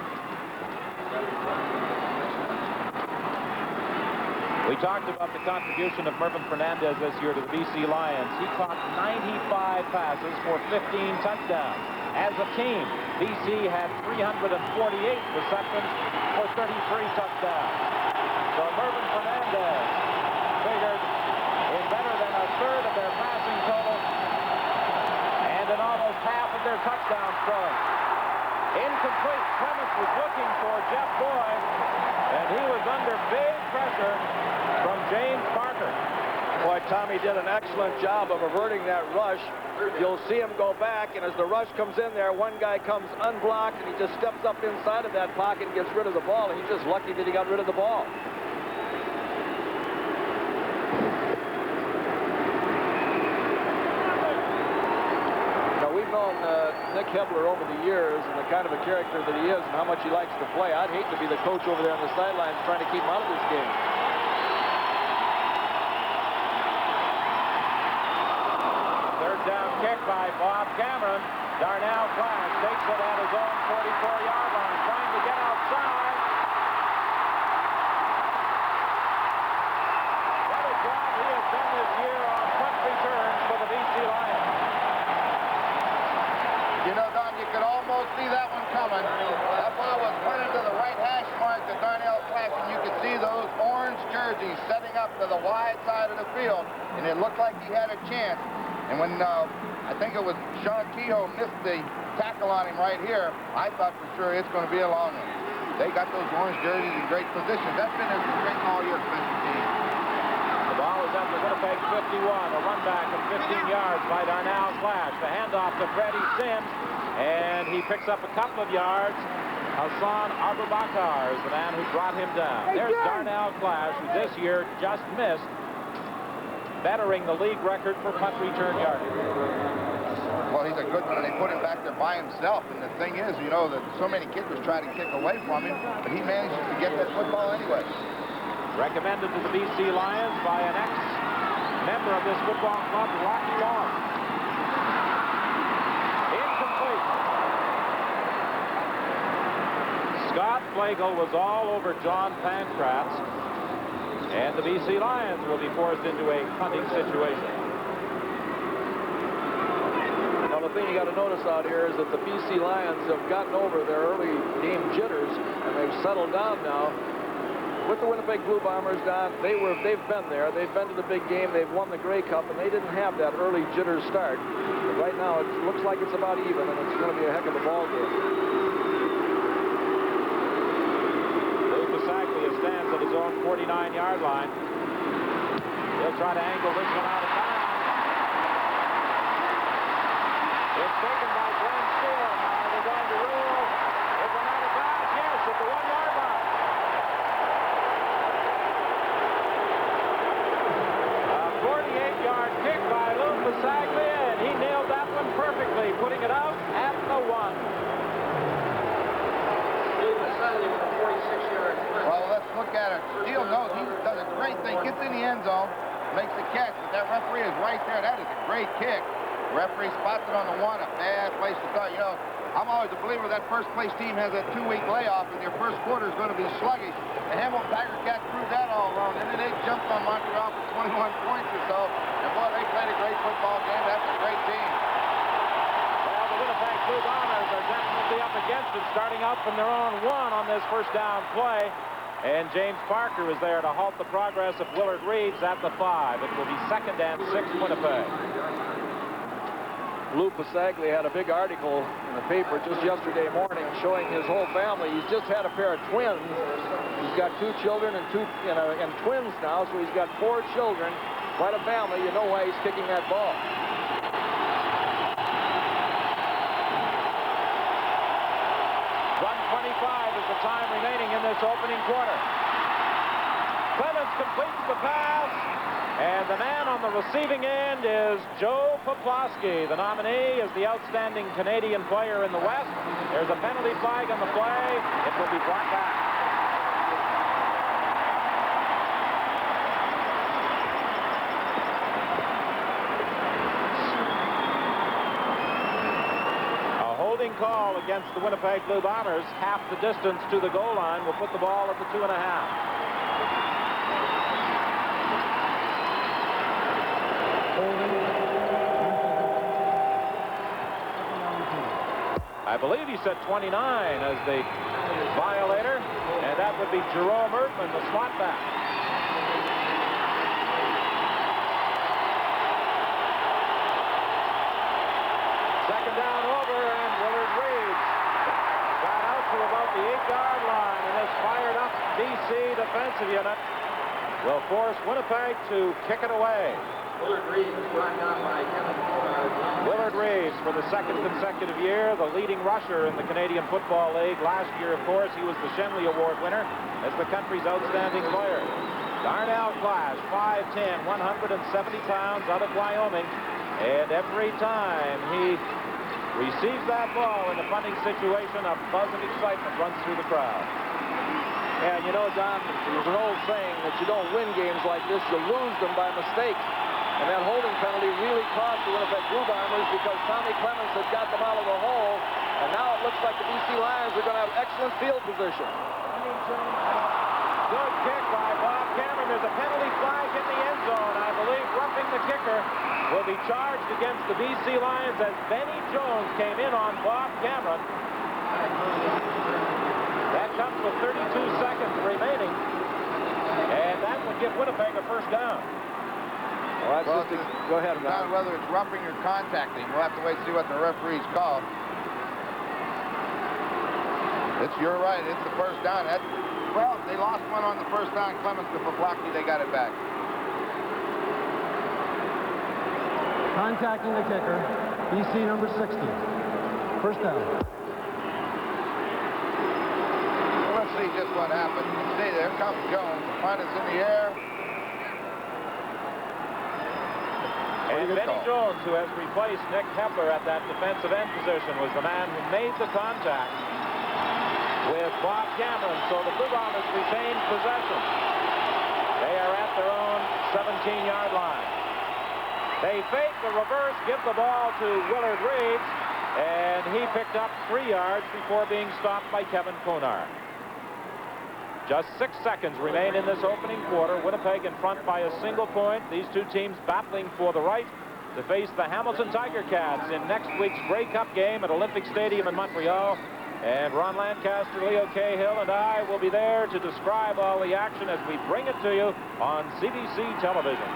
We talked about the contribution of Mervyn Fernandez this year to the BC Lions. He caught 95 passes for 15 touchdowns. As a team, BC had 348 receptions for 33 touchdowns. So Mervyn Fernandez figured in better than a third of their passing total and in almost half of their touchdowns throwing. Incomplete. Clements was looking for Jeff Boyd, and he was under big pressure from James Parker. Boy, Tommy did an excellent job of averting that rush. You'll see him go back, and as the rush comes in there, one guy comes unblocked, and he just steps up inside of that pocket and gets rid of the ball, and he's just lucky that he got rid of the ball. Now, we've known Nick Hebler over the years and the kind of a character that he is and how much he likes to play. I'd hate to be the coach over there on the sidelines trying to keep him out of this game. Down kick by Bob Cameron. Darnell Clash takes it at his own 44-yard line, trying to get outside. What a job he has done this year on punt returns for the BC Lions. You know, Don, you could almost see that one coming. That ball was pointed to the right hash mark to Darnell Clash, and you could see those orange jerseys setting up to the wide side of the field, and it looked like he had a chance. And when I think it was Sean Kehoe missed the tackle on him right here, I thought for sure it's going to be a long one. They got those orange jerseys in great positions. That's been their strength all year, special team. The ball is at the Winnipeg 51. A run back of 15 yards by Darnell Clash. The handoff to Freddie Sims, and he picks up a couple of yards. Hassan Abubakar is the man who brought him down. There's Darnell Clash, who this year just missed, bettering the league record for punt return yardage. Well, he's a good one, and they put him back there by himself. And the thing is, you know, that so many kids was trying to kick away from him, but he manages to get that football anyway. Recommended to the BC Lions by an ex-member of this football club, Rocky Long. Incomplete. Scott Flagel was all over John Pancratz, and the BC Lions will be forced into a punting situation. Now, the thing you got to notice out here is that the BC Lions have gotten over their early game jitters, and they've settled down now. With the Winnipeg Blue Bombers, Don, they've been there. They've been to the big game. They've won the Grey Cup, and they didn't have that early jitter start. But right now, it looks like it's about even, and it's going to be a heck of a ball game. Stands at his own 49-yard line. He'll try to angle this one out of bounds. It's taken by Glenn Steele. Now they're going to rule. Is it out of bounds? Yes, at the 1-yard line. A 48-yard kick by Lou Pasaglia, and he nailed that one perfectly, putting it out at the 1. Well, let's look at it. Steele knows he does a great thing. Gets in the end zone, makes the catch, but that referee is right there. That is a great kick. The referee spots it on the 1, a bad place to start. You know, I'm always a believer that first-place team has a 2-week layoff, and their first quarter is going to be sluggish. The Hamilton Tiger Cats proved that all wrong, and then they jumped on Montreal for 21 points or so. And, boy, they played a great football game. That's a great team. Well, the Winnipeg Blue Bombers are definitely up against it, starting out from their own 1 on this first down play. And James Parker is there to halt the progress of Willard Reeves at the 5. It will be 2nd and 6 Winnipeg. Lou Pasaglia had a big article in the paper just yesterday morning showing his whole family. He's just had a pair of twins. He's got 2 children and twins now, so he's got 4 children. Quite a family. You know why he's kicking that ball. 1:25 is the time remaining in this opening quarter. Clements completes the pass, and the man on the receiving end is Joe Poplawski. The nominee is the outstanding Canadian player in the West. There's a penalty flag on the play. It will be brought back. Call against the Winnipeg Blue Bombers, half the distance to the goal line, will put the ball at the 2.5. I believe he said 29 as the violator, and that would be Jerome Erdman, the slot back. Second down over, and Willard Reeves at the 8-yard line, and this fired up BC defensive unit will force Winnipeg to kick it away. Willard Reeves brought down by Kevin Conard. Willard Reeves, for the second consecutive year, the leading rusher in the Canadian Football League. Last year, of course, he was the Shenley Award winner as the country's outstanding player. Darnell Clash, 5'10", 170 pounds, out of Wyoming. And every time he receives that ball in a punting situation, a buzz of excitement runs through the crowd. And you know, Don, there's an old saying that you don't win games like this, you lose them by mistake. And that holding penalty really cost the Winnipeg Blue Bombers because Tommy Clements had got them out of the hole. And now it looks like the BC Lions are going to have excellent field position. Good kick by Bob Cameron. There's a penalty flag in the end zone. I believe roughing the kicker will be charged against the BC Lions as Benny Jones came in on Bob Cameron. That comes with 32 seconds remaining. And that would give Winnipeg a first down. Well, go ahead, Don. Whether it's roughing or contacting, we'll have to wait and see what the referees call. You're right. It's the first down. Well, they lost one on the first down. Clements to Paplaki, they got it back. Contacting the kicker, BC number 60. First down. Well, let's see just what happened. See, there comes Jones. The punt is in the air. And Benny Jones, who has replaced Nick Hepler at that defensive end position, was the man who made the contact with Bob Cameron. So the Blue Bombers retain possession. They are at their own 17-yard line. They fake the reverse, give the ball to Willard Reeves, and he picked up 3 yards before being stopped by Kevin Conard. Just 6 seconds remain in this opening quarter. Winnipeg in front by a single point. These two teams battling for the right to face the Hamilton Tiger Cats in next week's Grey Cup game at Olympic Stadium in Montreal. And Ron Lancaster, Leo Cahill, and I will be there to describe all the action as we bring it to you on CBC television.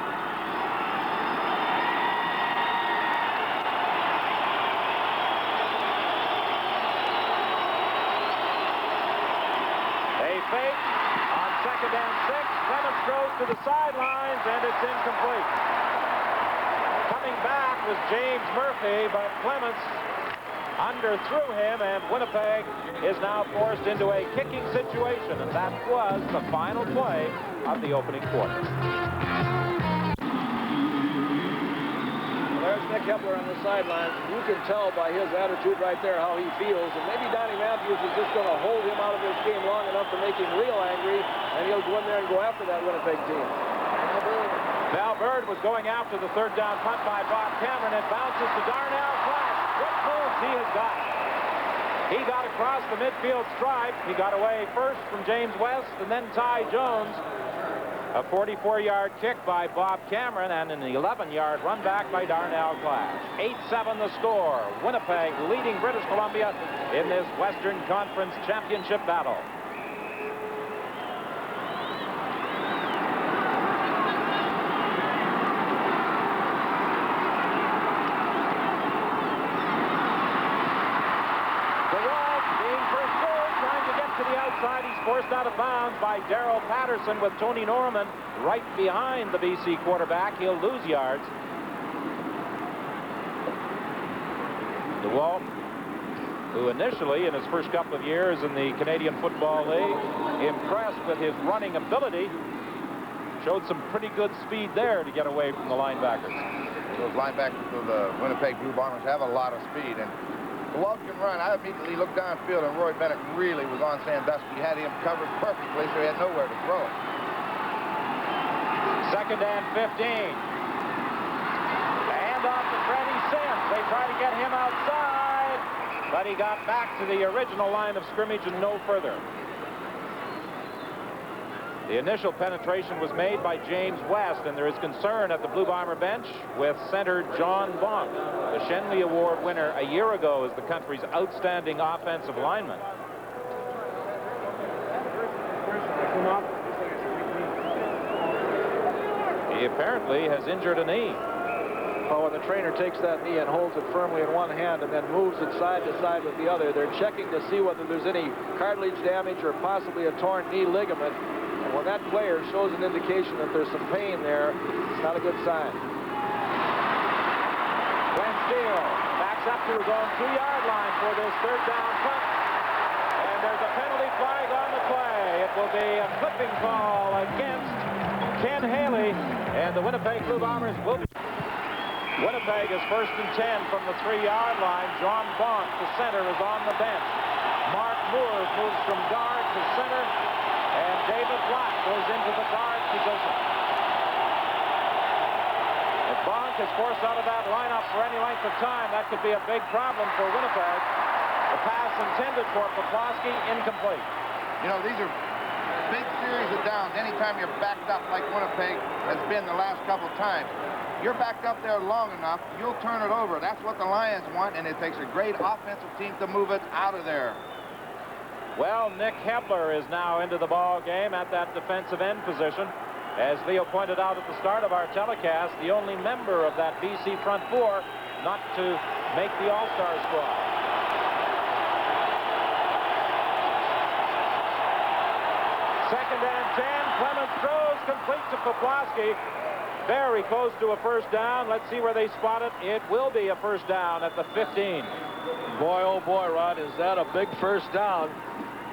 Fake on 2nd and 6. Clements goes to the sidelines, and it's incomplete. Coming back was James Murphy, but Clements underthrew him, and Winnipeg is now forced into a kicking situation, and that was the final play of the opening quarter. There's Nick Hepler on the sidelines. You can tell by his attitude right there how he feels. And maybe Donnie Matthews is just going to hold him out of this game long enough to make him real angry, and he'll go in there and go after that Winnipeg team. Val Bird was going after the third down punt by Bob Cameron. It bounces to Darnell Clash. What moves he has got. He got across the midfield stripe. He got away first from James West and then Ty Jones. A 44-yard kick by Bob Cameron and an 11-yard run back by Darnell Clash. 8-7 the score. Winnipeg leading British Columbia in this Western Conference Championship battle. He's forced out of bounds by Darrell Patterson with Tony Norman right behind the BC quarterback. He'll lose yards. DeWalt, who initially in his first couple of years in the Canadian Football League, impressed with his running ability, showed some pretty good speed there to get away from the linebackers. Those linebackers of the Winnipeg Blue Bombers have a lot of speed, and DeWalt can run. I immediately looked downfield, and Roy Bennett really was on Sandusky. He had him covered perfectly, so he had nowhere to throw it. 2nd and 15. Hand off to Freddie Sims. They try to get him outside, but he got back to the original line of scrimmage and no further. The initial penetration was made by James West, and there is concern at the Blue Bomber bench with center John Bonk, the Shenley Award winner a year ago as the country's outstanding offensive lineman. He apparently has injured a knee. When the trainer takes that knee and holds it firmly in one hand and then moves it side to side with the other, they're checking to see whether there's any cartilage damage or possibly a torn knee ligament. And when that player shows an indication that there's some pain there, it's not a good sign. Glenn Steele backs up to his own 2-yard line for this third down punt. And there's a penalty flag on the play. It will be a clipping call against Ken Haley, and the Winnipeg Blue Bombers will be. Winnipeg is 1st and 10 from the 3-yard line. John Bonk, the center, is on the bench. Mark Moore moves from guard to center, and David Black goes into the guard position. If Bonk is forced out of that lineup for any length of time, that could be a big problem for Winnipeg. The pass intended for Poplawski, incomplete. You know, these are big series of downs. Anytime you're backed up like Winnipeg has been the last couple times, you're backed up there long enough, you'll turn it over. That's what the Lions want, and it takes a great offensive team to move it out of there. Well, Nick Hebler is now into the ball game at that defensive end position. As Leo pointed out at the start of our telecast, the only member of that BC front four not to make the All-Star squad. Second and 10. Clemens throws complete to Poplawski. Very close to a first down. Let's see where they spot it. It will be a first down at the 15. Boy, oh boy, Rod, is that a big first down.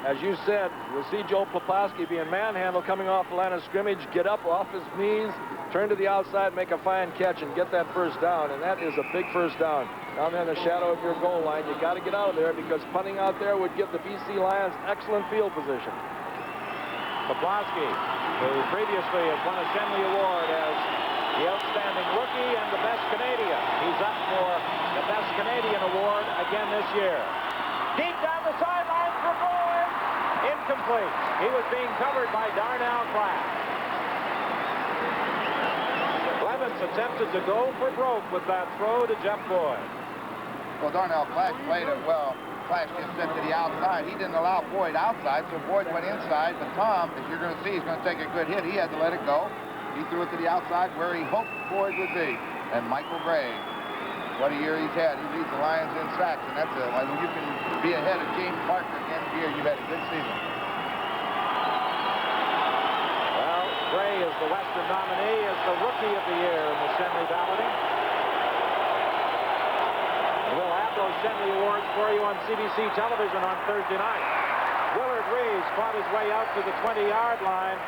As you said, you'll see Joe Poplawski being manhandled coming off the line of scrimmage, get up off his knees, turn to the outside, make a fine catch, and get that first down. And that is a big first down. Down there in the shadow of your goal line, you got to get out of there because punting out there would give the BC Lions excellent field position. Poplawski, who previously has won a Shenley Award as the outstanding rookie and the best Canadian. He's up for the best Canadian award again this year. Deep down the sideline for Boyd. Incomplete. He was being covered by Darnell Clash. Clemens attempted to go for broke with that throw to Jeff Boyd. Well, Darnell Clash played it well. Clash gets sent to the outside. He didn't allow Boyd outside, so Boyd went inside. But Tom, as you're going to see, he's going to take a good hit. He had to let it go. He threw it to the outside where he hoped Boyd would be. And Michael Gray, what a year he's had. He leads the Lions in sacks, and that's when you can be ahead of James Parker at the end of the year, you've had a good season. Well, Gray is the Western nominee as the Rookie of the Year in the Shenley balloting. We'll have those Shenley Awards for you on CBC television on Thursday night. Willard Reeves fought his way out to the 20-yard line,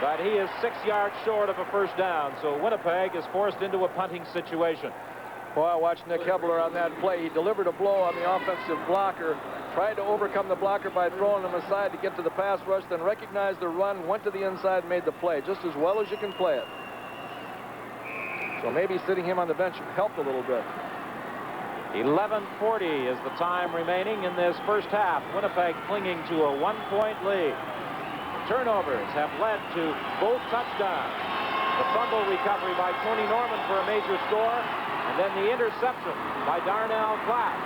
but he is 6 yards short of a first down, so Winnipeg is forced into a punting situation. Boy, I watched Nick Hebler on that play. He delivered a blow on the offensive blocker, tried to overcome the blocker by throwing him aside to get to the pass rush, then recognized the run, went to the inside, and made the play, just as well as you can play it. So maybe sitting him on the bench helped a little bit. 11:40 is the time remaining in this first half. Winnipeg clinging to a 1-point lead. Turnovers have led to both touchdowns. The fumble recovery by Tony Norman for a major score, and then the interception by Darnell Clash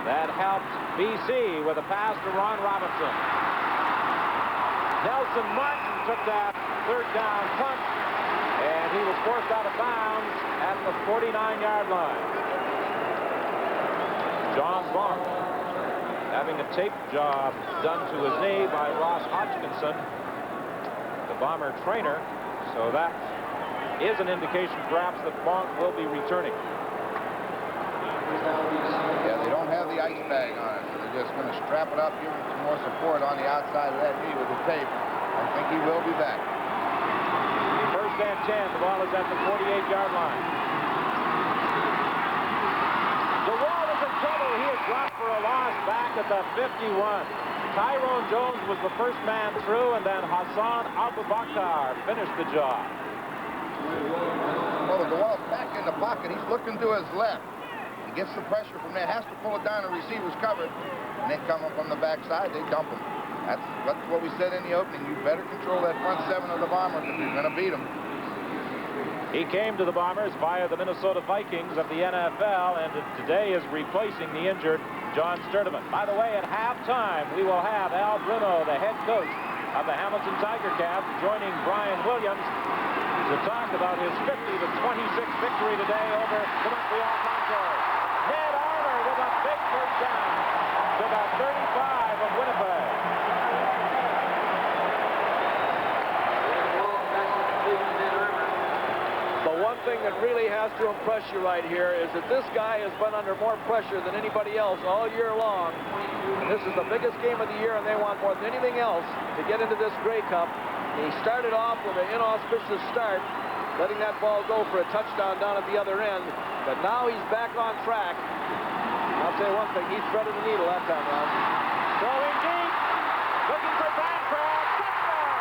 that helped BC with a pass to Ron Robinson. Nelson Martin took that third down punt, and he was forced out of bounds at the 49-yard line. John Bonk having a tape job done to his knee by Ross Hodgkinson, the Bomber trainer, so that is an indication perhaps that Bonk will be returning. Yeah, they don't have the ice bag on it, so they're just going to strap it up, give him some more support on the outside of that knee with the tape. I think he will be back. First and 10, the ball is at the 48-yard line. Trouble. He is dropped for a loss back at the 51. Tyrone Jones was the first man through, and then Hassan Abubakar finished the job. Well, the ball's back in the pocket. He's looking to his left. He gets the pressure from there, has to pull it down, the receiver's covered, and they come up from the backside, they dump him. That's what we said in the opening. You better control that front seven of the Bombers if you're going to beat them. He came to the Bombers via the Minnesota Vikings of the NFL, and today is replacing the injured John Sturdivant. By the way, at halftime, we will have Al Bruno, the head coach of the Hamilton Tiger Cats, joining Brian Williams to talk about his 50-26 victory today over the Montreal Contours. Ned Armour with a big first down to the 35 of Winnipeg. The one thing that really has to impress you right here is that this guy has been under more pressure than anybody else all year long. And this is the biggest game of the year, and they want more than anything else to get into this Grey Cup. He started off with an inauspicious start, letting that ball go for a touchdown down at the other end. But now he's back on track. I'll say one thing, he threaded the needle that time around. Throwing deep, looking for Bancroft, touchdown!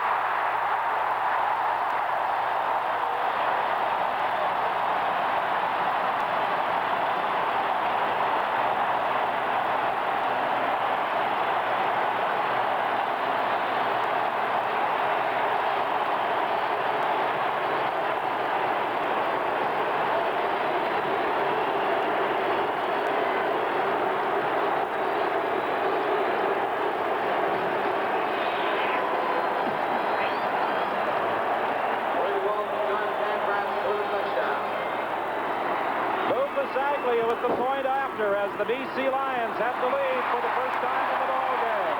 With the point after, as the BC Lions have the lead for the first time in the ball game.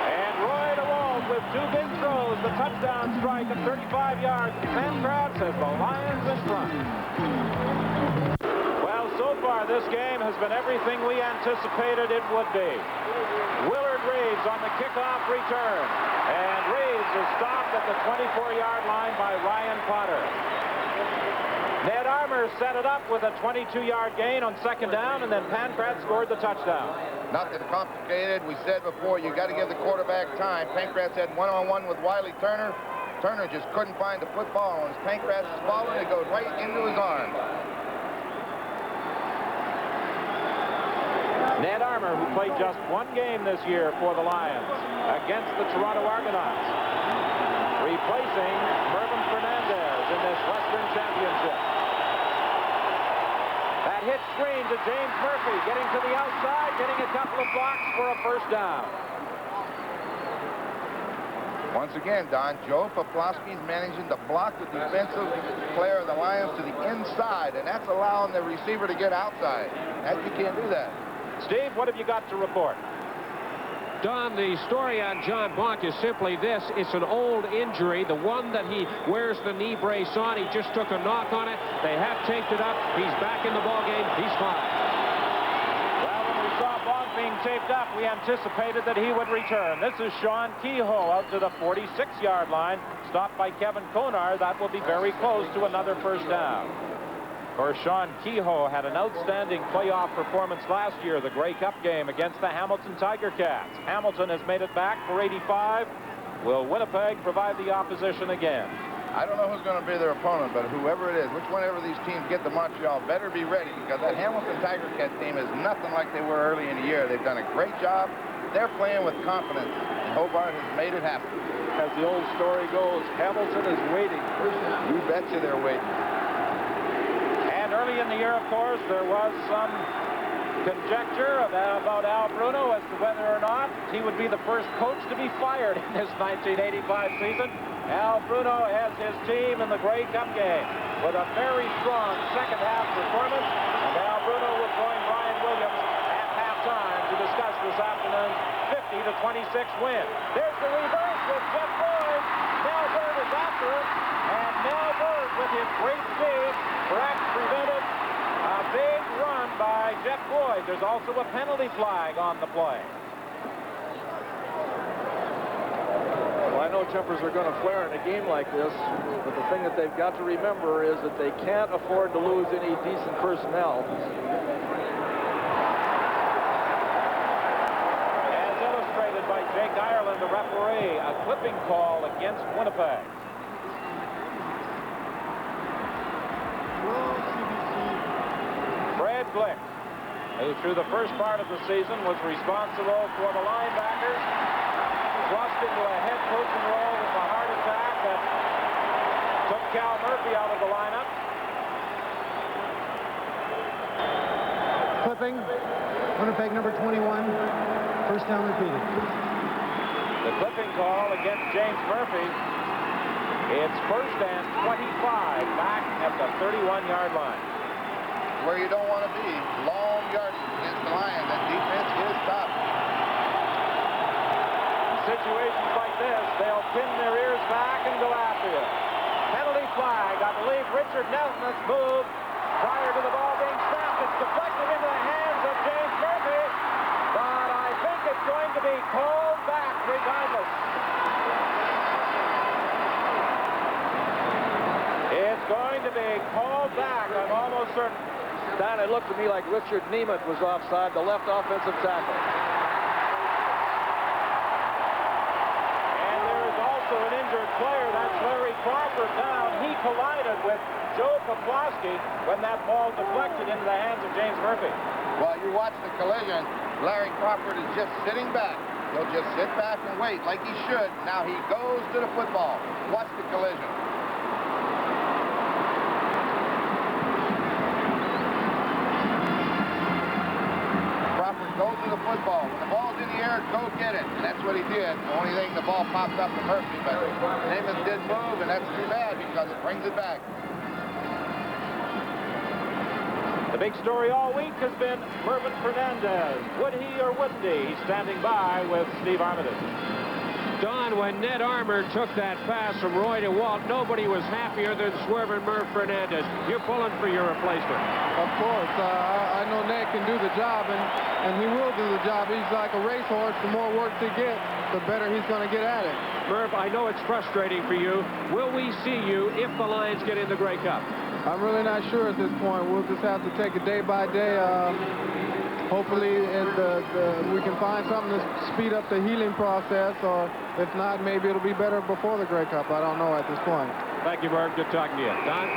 And Roy DeWalt with two big throws, the touchdown strike at 35 yards. Pancratz has the Lions in front. Well, so far this game has been everything we anticipated it would be. Willard Reeves on the kickoff return, and Reeves is stopped at the 24-yard line by Ryan Potter. Ned Armour set it up with a 22-yard gain on second down, and then Pancratz scored the touchdown. Nothing complicated. We said before, you got to give the quarterback time. Pancratz had one-on-one with Wiley Turner. Turner just couldn't find the football. And as Pancratz is following, it goes right into his arm. Ned Armour, who played just one game this year for the Lions against the Toronto Argonauts, replacing Mervyn Fernandez in this Western Championship. That hit screen to James Murphy, getting to the outside, getting a couple of blocks for a first down. Once again, Don, Joe Poplawski's managing to block the defensive player of the Lions to the inside, and that's allowing the receiver to get outside. You can't do that. Steve, what have you got to report? Don, the story on John Bonk is simply this. It's an old injury, the one that he wears the knee brace on. He just took a knock on it. They have taped it up. He's back in the ballgame. He's fine. Well, when we saw Bonk being taped up, we anticipated that he would return. This is Sean Kehoe out to the 46-yard line, stopped by Kevin Konar. That will be very close to another first down. Of course, Sean Kehoe had an outstanding playoff performance last year, the Grey Cup game against the Hamilton Tiger Cats. Hamilton has made it back for 85. Will Winnipeg provide the opposition again? I don't know who's going to be their opponent, but whoever it is, whichever these teams get to Montreal, better be ready, because that Hamilton Tiger Cat team is nothing like they were early in the year. They've done a great job. They're playing with confidence, and Hobart has made it happen. As the old story goes, Hamilton is waiting. You betcha they're waiting. Early in the year, of course, there was some conjecture about Al Bruno as to whether or not he would be the first coach to be fired in this 1985 season. Al Bruno has his team in the Grey Cup game with a very strong second-half performance, and Al Bruno will join Brian Williams at halftime to discuss this afternoon's 50-26 win. There's the reverse with Jeff Boyd. Mel Bird is after him, and Mel Bird, with his great speed, prevented a big run by Jeff Boyd. There's also a penalty flag on the play. Well, I know tempers are going to flare in a game like this, but the thing that they've got to remember is that they can't afford to lose any decent personnel. As illustrated by Jake Ireland, the referee, a clipping call against Winnipeg. Fred Glick, who through the first part of the season was responsible for the linebackers, thrust into a head coaching role with a heart attack that took Cal Murphy out of the lineup. Clipping, Winnipeg number 21, first down repeated. The clipping call against James Murphy. It's 1st and 25 back at the 31-yard line. Where you don't want to be. Long yardage against the Lions. That defense is tough. In situations like this, they'll pin their ears back and go after you. Penalty flag. I believe Richard Nesmith's move prior to the ball being snapped. It's deflected into the hands of James Murphy, but I think it's going to be called back regardless. It's going to be called back, I'm almost certain. Don, it looked to me like Richard Nemeth was offside, the left offensive tackle. And there is also an injured player. That's Larry Crawford down. He collided with Joe Poplawski when that ball deflected into the hands of James Murphy. While you watch the collision, Larry Crawford is just sitting back. He'll just sit back and wait like he should. Now he goes to the football. Watch the collision. Go to the football. When the ball's in the air, go get it. And that's what he did. The only thing, the ball popped up to Murphy, but Nemeth did move, and that's too bad because it brings it back. The big story all week has been Mervyn Fernandez. Would he or wouldn't he? He's standing by with Steve Armitage. Don, when Ned Armour took that pass from Roy to Walt, nobody was happier than Swervin Merv Fernandez. You're pulling for your replacement. Of course. I know Ned can do the job, and he will do the job. He's like a racehorse. The more work to get, the better he's going to get at it. Merv, I know it's frustrating for you. Will we see you if the Lions get in the Grey Cup? I'm really not sure at this point. We'll just have to take it day by day. Hopefully we can find something to speed up the healing process, or if not, maybe it'll be better before the Grey Cup. I don't know at this point. Thank you, Merv. Good talking to you. Don?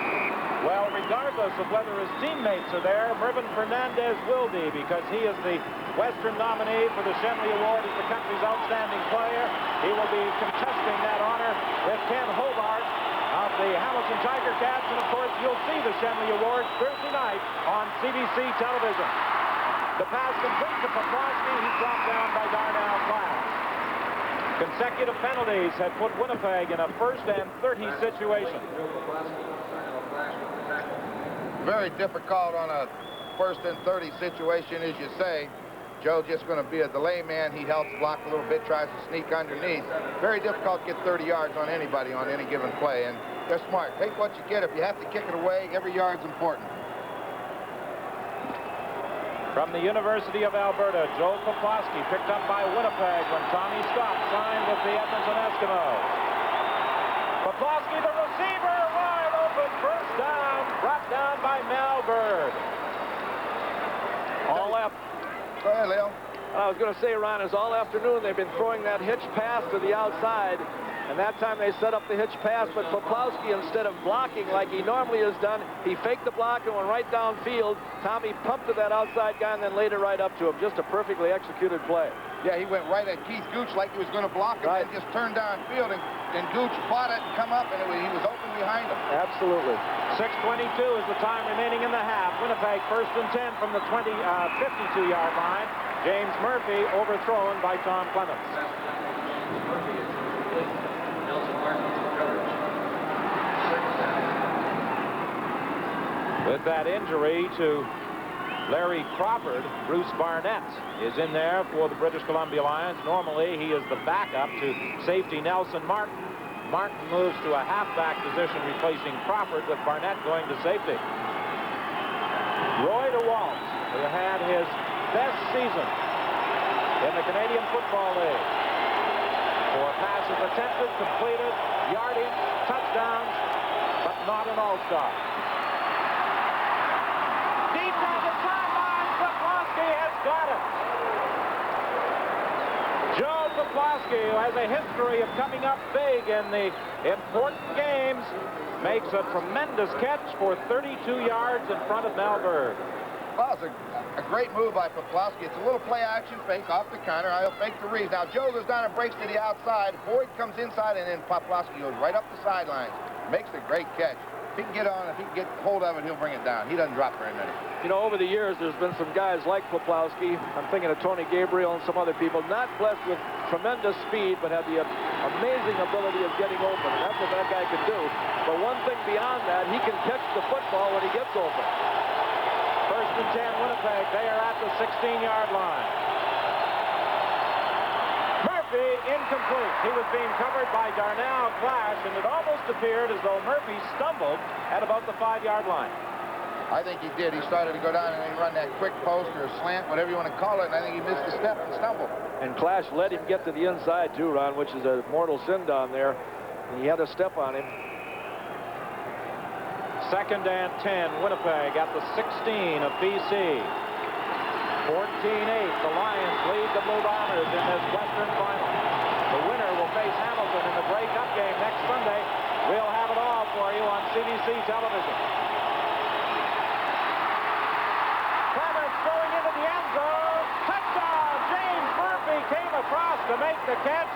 Well, regardless of whether his teammates are there, Mervyn Fernandez will be, because he is the Western nominee for the Shenley Award as the country's outstanding player. He will be contesting that honor with Ken Hobart of the Hamilton Tiger Cats, and of course you'll see the Shenley Award Thursday night on CBC television. The pass complete to Poplawski. He's dropped down by Darnell Class. Consecutive penalties had put Winnipeg in a 1st and 30 situation. Very difficult on a 1st and 30 situation, as you say. Joe's just going to be a delay man. He helps block a little bit, tries to sneak underneath. Very difficult to get 30 yards on anybody on any given play, and they're smart. Take what you get. If you have to kick it away, every yard's important. From the University of Alberta, Joe Poplawski picked up by Winnipeg when Tommy Scott signed with the Edmonton Eskimos. Poplawski, the receiver, wide open, 1st down, brought down by Mel Bird. All left. Go ahead, Leo. I was going to say, Ron, is all afternoon they've been throwing that hitch pass to the outside. And that time they set up the hitch pass, but Poplawski, instead of blocking like he normally has done, he faked the block and went right downfield. Tommy pumped to that outside guy and then laid it right up to him. Just a perfectly executed play. Yeah, he went right at Keith Gooch like he was going to block him, and just turned downfield, and Gooch fought it and come up, and he was open behind him. Absolutely. 6:22 is the time remaining in the half. Winnipeg 1st and 10 from the 52-yard line. James Murphy overthrown by Tom Clements. With that injury to Larry Crawford, Bruce Barnett is in there for the British Columbia Lions. Normally, he is the backup to safety Nelson Martin. Martin moves to a halfback position, replacing Crawford, with Barnett going to safety. Roy DeWalt, who had his best season in the Canadian Football League. 4 passes attempted, completed, yardage, touchdowns, but not an all-star. Deep down the sideline, Poplawski has got it. Joe Poplawski, who has a history of coming up big in the important games, makes a tremendous catch for 32 yards in front of Mel Bird. Well, it's a great move by Poplawski. It's a little play-action fake off the counter. He'll fake the Reeves. Now, Joe goes down and breaks to the outside. Boyd comes inside, and then Poplawski goes right up the sidelines. Makes a great catch. If he can get on, if he can get hold of it, he'll bring it down. He doesn't drop very many. You know, over the years, there's been some guys like Poplawski. I'm thinking of Tony Gabriel and some other people, not blessed with tremendous speed, but had the amazing ability of getting open. And that's what that guy can do. But one thing beyond that, he can catch the football when he gets open. First and 10, Winnipeg. They are at the 16-yard line. Murphy incomplete. He was being covered by Darnell Clash, and it almost appeared as though Murphy stumbled at about the 5-yard line. I think he did. He started to go down and he run that quick post or a slant, whatever you want to call it, and I think he missed a step and stumbled. And Clash let him get to the inside too, Ron, which is a mortal sin down there. And he had a step on him. Second and 10, Winnipeg at the 16 of BC. 14-8, the Lions lead the Blue Bombers in this Western Final. The winner will face Hamilton in the breakup game next Sunday. We'll have it all for you on CBC television. Clements going into the end zone. Touchdown! James Murphy came across to make the catch.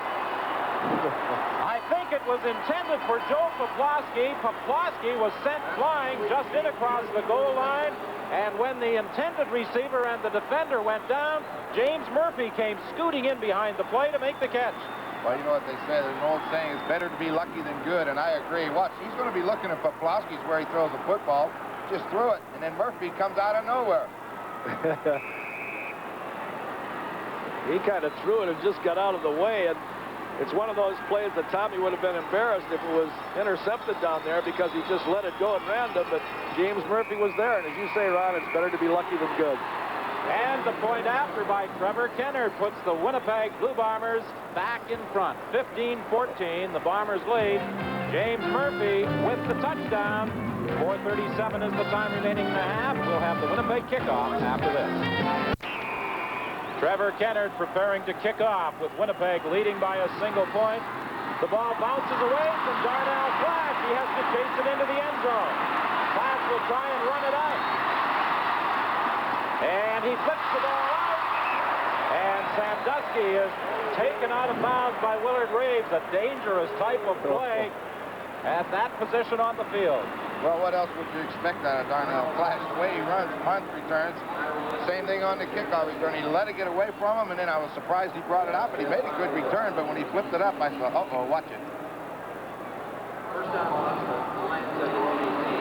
I think it was intended for Joe Poplawski. Poplawski was sent flying just in across the goal line. And when the intended receiver and the defender went down, James Murphy came scooting in behind the play to make the catch. Well, you know what they say. There's an old saying, it's better to be lucky than good, and I agree. Watch, he's going to be looking at Poplawski's where he throws the football. Just threw it, and then Murphy comes out of nowhere. He kind of threw it and just got out of the way. And it's one of those plays that Tommy would have been embarrassed if it was intercepted down there because he just let it go at random. But James Murphy was there. And as you say, Ron, it's better to be lucky than good. And the point after by Trevor Kennard puts the Winnipeg Blue Bombers back in front. 15-14, the Bombers lead. James Murphy with the touchdown. 4:37 is the time remaining in the half. We'll have the Winnipeg kickoff after this. Trevor Kennard preparing to kick off with Winnipeg leading by a single point. The ball bounces away from Darnell Clash. He has to chase it into the end zone. Clash will try and run it out. And he flips the ball out. And Sandusky is taken out of bounds by Willard Reeves. A dangerous type of play at that position on the field. Well, what else would you expect out of Darnell Clash? The way he runs, punt returns. Same thing on the kickoff return. He let it get away from him, and then I was surprised he brought it out, but he made a good return. But when he flipped it up, I thought, uh-oh, watch it.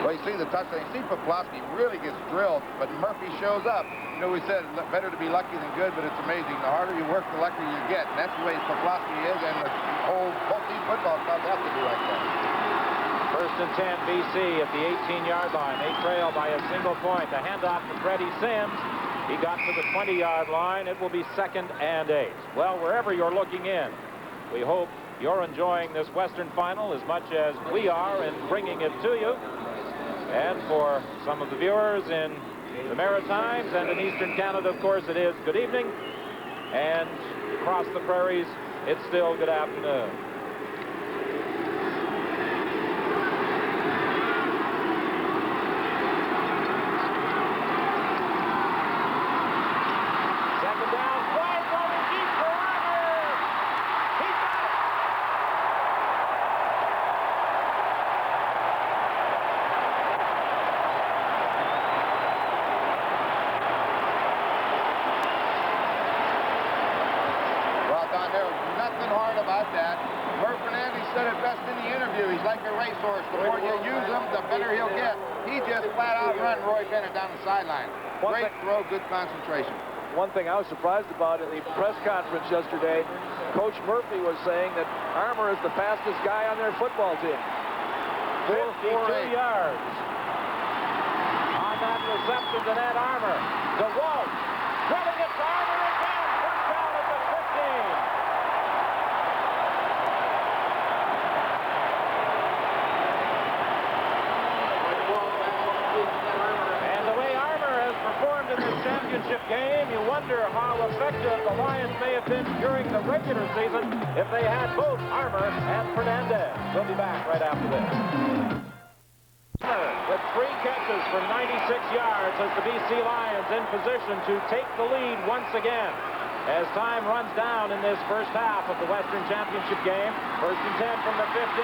Well, you see the touchdown. You see Poplawski really gets drilled, but Murphy shows up. You know, we said better to be lucky than good, but it's amazing. The harder you work, the luckier you get. And that's the way Poplawski is, and the whole team football club has to be like that. First and 10, BC at the 18-yard line. They trail by a single point. The handoff to Freddie Sims. He got to the 20-yard line. It will be 2nd and 8. Well, wherever you're looking in, we hope you're enjoying this Western Final as much as we are in bringing it to you. And for some of the viewers in the Maritimes and in Eastern Canada, of course, it is good evening. And across the prairies, it's still good afternoon. Great throw, good concentration. One thing I was surprised about in the press conference yesterday, Coach Murphy was saying that Armour is the fastest guy on their football team. 52 yards on that reception to Ned Armour. DeWalt drilling it to Armour again. First down at the 15. In this championship game, you wonder how effective the Lions may have been during the regular season if they had both Armour and Fernandez. We'll be back right after this. With 3 catches for 96 yards as the BC Lions in position to take the lead once again. As time runs down in this first half of the Western Championship game, 1st and 10 from the 15.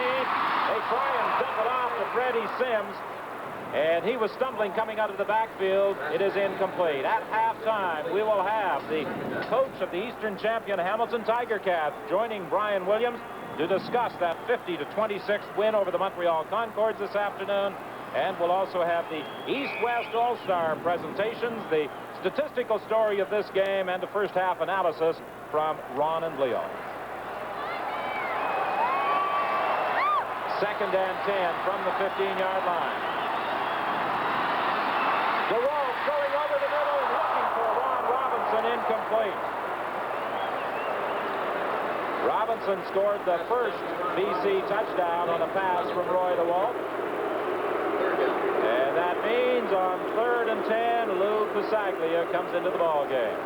They try and dump it off to Freddie Sims. And he was stumbling coming out of the backfield. It is incomplete. At halftime, we will have the coach of the Eastern champion Hamilton Tiger Cats joining Brian Williams to discuss that 50-26 win over the Montreal Concords this afternoon. And we'll also have the East-West All-Star presentations, the statistical story of this game, and the first half analysis from Ron and Leo. 2nd and 10 from the 15-yard line. DeWalt going over the middle, looking for Ron Robinson, incomplete. Robinson scored the first BC touchdown on a pass from Roy DeWalt. And that means on 3rd and 10, Lou Pasaglia comes into the ball game.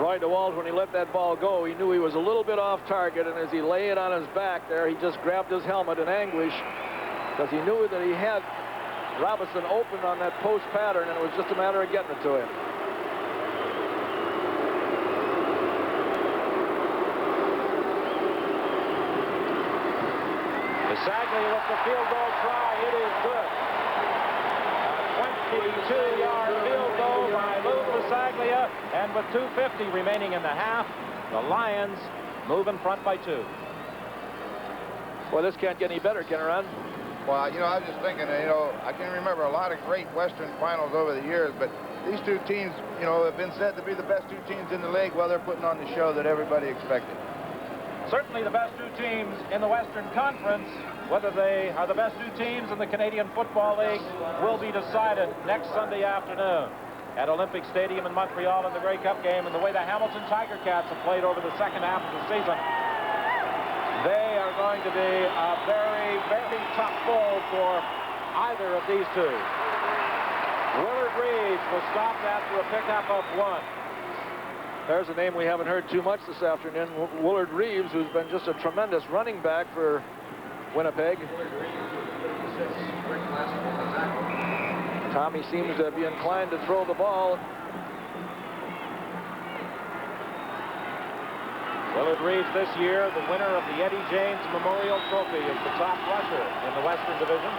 Roy DeWalt, when he let that ball go, he knew he was a little bit off target, and as he lay it on his back there, he just grabbed his helmet in anguish because he knew that he had Robinson open on that post pattern, and it was just a matter of getting it to him. Pasaglia with the field goal try. It is good. A 22-yard field goal by Lou Pasaglia, and with 2:50 remaining in the half, the Lions move in front by 2. Well, this can't get any better, can it, Ron? Well, I was just thinking, I can remember a lot of great Western finals over the years, but these two teams, have been said to be the best two teams in the league. Well, they're putting on the show that everybody expected. Certainly the best two teams in the Western Conference. Whether they are the best two teams in the Canadian Football League will be decided next Sunday afternoon at Olympic Stadium in Montreal in the Grey Cup game. And the way the Hamilton Tiger Cats have played over the second half of the season, they are going to be a very, very tough foe for either of these two. Willard Reeves was stopped after a pickup of 1. There's a name we haven't heard too much this afternoon, Willard Reeves, who's been just a tremendous running back for Winnipeg. Tommy seems to be inclined to throw the ball. Willard Reeves this year, the winner of the Eddie James Memorial Trophy, is the top rusher in the Western Division.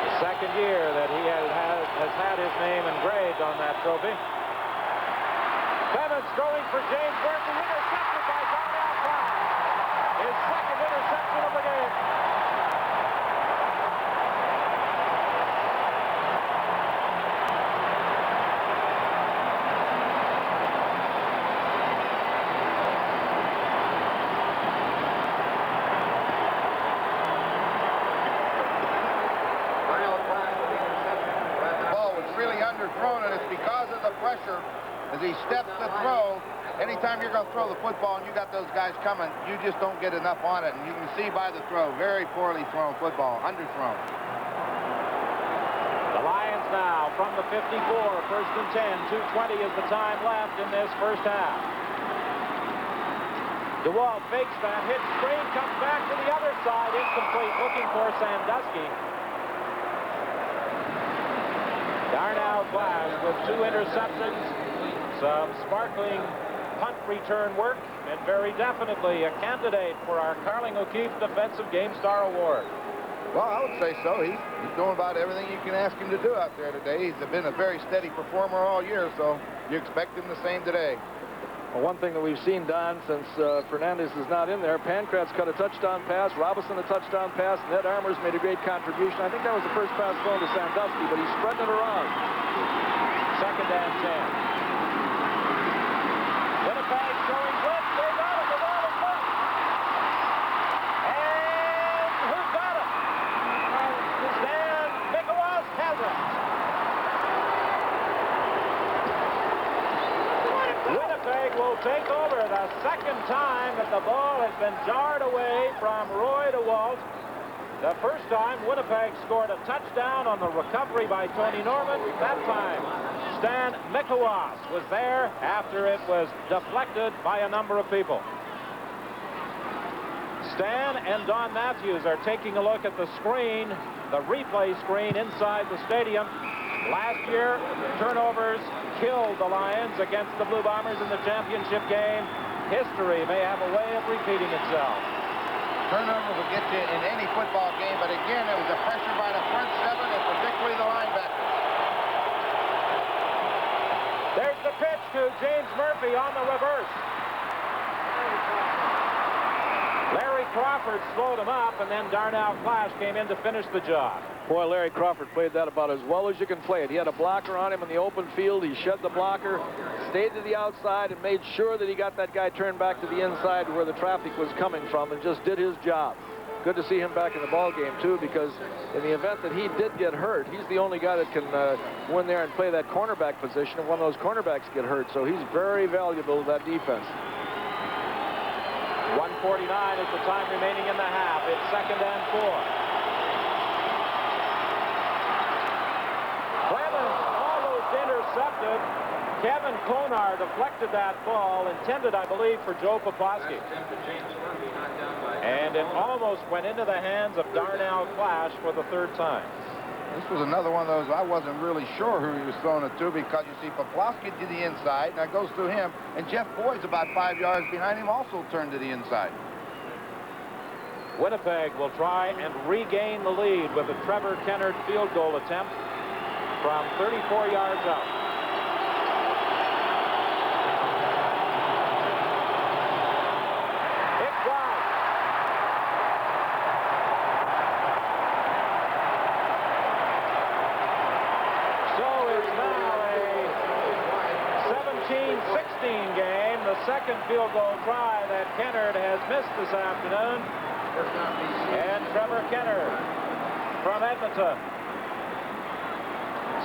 The second year that he has had his name engraved on that trophy. Clemens going for James Berkeley, intercepted by Darnell Clark. His second interception of the game. The ball was really underthrown, and it's because of the pressure. As he steps to throw, anytime you're going to throw the football and you got those guys coming, you just don't get enough on it. And you can see by the throw, very poorly thrown football, underthrown. The Lions now from the 54, 1st and 10, 2:20 is the time left in this first half. DeWalt fakes that, hits screen, comes back to the other side, incomplete, looking for Sandusky. Darnell Glass with 2 interceptions. Some sparkling punt return work, and very definitely a candidate for our Carling O'Keefe Defensive Game Star Award. Well, I would say so. He's doing about everything you can ask him to do out there today. He's been a very steady performer all year, so you expect him the same today. Well, one thing that we've seen, Don, since Fernandez is not in there, Pancratz cut a touchdown pass, Robinson a touchdown pass, Ned Armour's made a great contribution. I think that was the first pass thrown to Sandusky, but he's spreading it around. 2nd and 10. Winnipeg going good. They got it. The ball is good. And who got it? Stan Mikowas has it. Winnipeg will take over the second time that the ball has been jarred away from Roy DeWalt. The first time Winnipeg scored a touchdown on the recovery by Tony Norman. That time Stan Mikowas was there after it was deflected by a number of people. Stan and Don Matthews are taking a look at the screen, the replay screen inside the stadium. Last year, turnovers killed the Lions against the Blue Bombers in the championship game. History may have a way of repeating itself. Turnover will get you in any football game, but again, it was a pressure by the front seven and particularly the linebackers. There's the pitch to James Murphy on the reverse. Larry Crawford slowed him up, and then Darnell Clash came in to finish the job. Boy, Larry Crawford played that about as well as you can play it. He had a blocker on him in the open field. He shed the blocker, stayed to the outside, and made sure that he got that guy turned back to the inside where the traffic was coming from, and just did his job. Good to see him back in the ball game, too, because in the event that he did get hurt, he's the only guy that can go in there and play that cornerback position if one of those cornerbacks get hurt. So he's very valuable to that defense. 1:49 is the time remaining in the half. It's 2nd and 4. Clemens almost intercepted. Kevin Konar deflected that ball, intended, I believe, for Joe Poposky. And it almost went into the hands of Darnell Clash for the 3rd time. This was another one of those I wasn't really sure who he was throwing it to, because you see Poplawski to the inside, and that goes through him, and Jeff Boyd's about 5 yards behind him, also turned to the inside. Winnipeg will try and regain the lead with a Trevor Kennard field goal attempt from 34 yards out. Second field goal try that Kennard has missed this afternoon. And Trevor Kennard from Edmonton.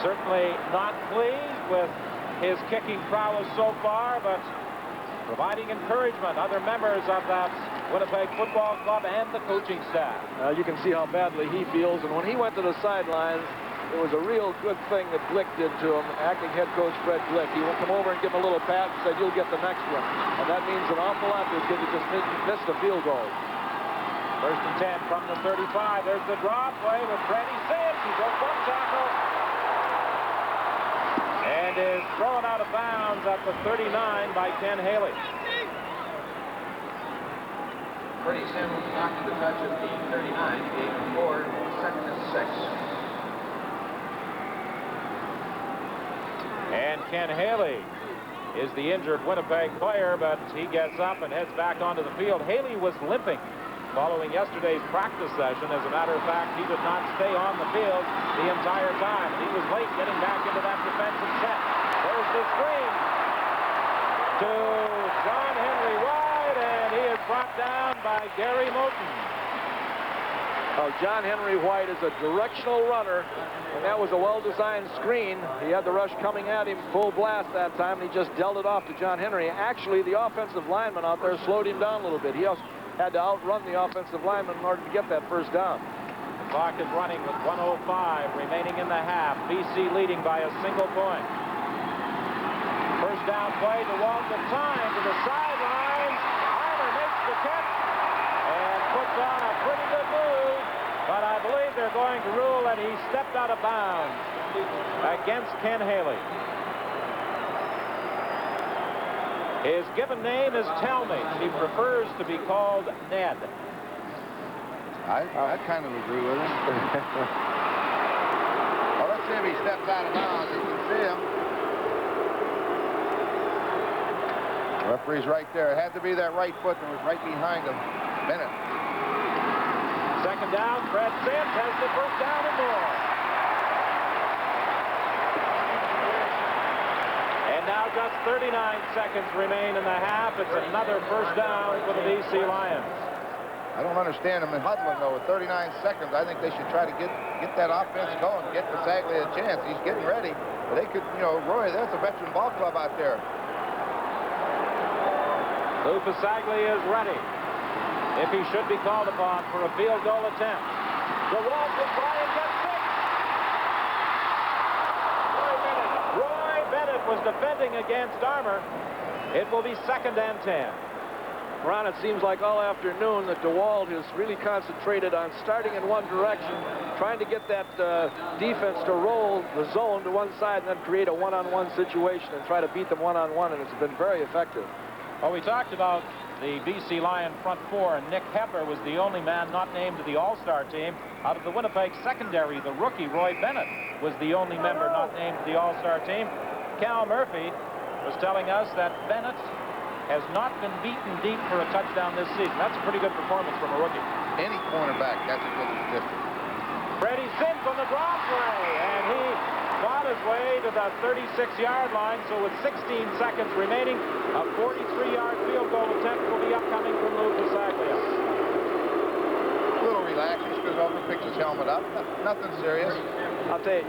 Certainly not pleased with his kicking prowess so far, but providing encouragement. Other members of that Winnipeg Football Club and the coaching staff. You can see how badly he feels, and when he went to the sidelines, it was a real good thing that Glick did to him, acting head coach Fred Glick. He went come over and give him a little pat and said, "You'll get the next one." And that means an awful lot to a kid who just missed a field goal. 1st and 10 from the 35. There's the draw play with Freddie Sims. He broke one tackle and is thrown out of bounds at the 39 by Ken Haley. Freddie Sims knocked the touch at the 39, gain of 4, 2nd and 6. And Ken Haley is the injured Winnipeg player, but he gets up and heads back onto the field. Haley was limping following yesterday's practice session. As a matter of fact, he did not stay on the field the entire time. He was late getting back into that defensive set. There's the screen to John Henry White, and he is brought down by Gary Moten. John Henry White is a directional runner, and that was a well-designed screen. He had the rush coming at him full blast that time, and he just dealt it off to John Henry. Actually, the offensive lineman out there slowed him down a little bit. He also had to outrun the offensive lineman in order to get that first down. The clock is running with 1:05 remaining in the half. BC leading by a single point. First down play to Walton Time to the sidelines. Armour makes the catch and puts on a pretty good move, but I believe they're going to rule that he stepped out of bounds against Ken Haley. His given name is Talmadge. He prefers to be called Ned. I kind of agree with him. Well, let's see if he steps out of bounds. You can see him. The referee's right there. It had to be that right foot that was right behind him. Bennett. 2nd down. Fred Sims has the first down and more. And now just 39 seconds remain in the half. It's another first down for the BC Lions. I don't understand them in huddling, though. With 39 seconds, I think they should try to get that offense going, get Fasaglia a chance. He's getting ready. But they could, Roy, that's a veteran ball club out there. Lou Fasaglia is ready, if he should be called upon for a field goal attempt. DeWalt will try and get 6. Roy Bennett was defending against Armour. It will be 2nd and 10. Ron, it seems like all afternoon that DeWalt has really concentrated on starting in one direction, trying to get that defense to roll the zone to one side and then create a one-on-one situation and try to beat them one-on-one, and it's been very effective. Well, we talked about the BC Lion front four, and Nick Hepper was the only man not named to the All-Star team. Out of the Winnipeg secondary, the rookie Roy Bennett was the only member not named to the All-Star team. Cal Murphy was telling us that Bennett has not been beaten deep for a touchdown this season. That's a pretty good performance from a rookie. Any cornerback, that's a good statistic. Freddie Sims on the drop play, and he fought his way to the 36-yard line. So with 16 seconds remaining, a 43-yard field goal attempt will be upcoming from Lou Pasaglia. A little relaxed. He screws over, picks his helmet up. Nothing serious. I'll tell you,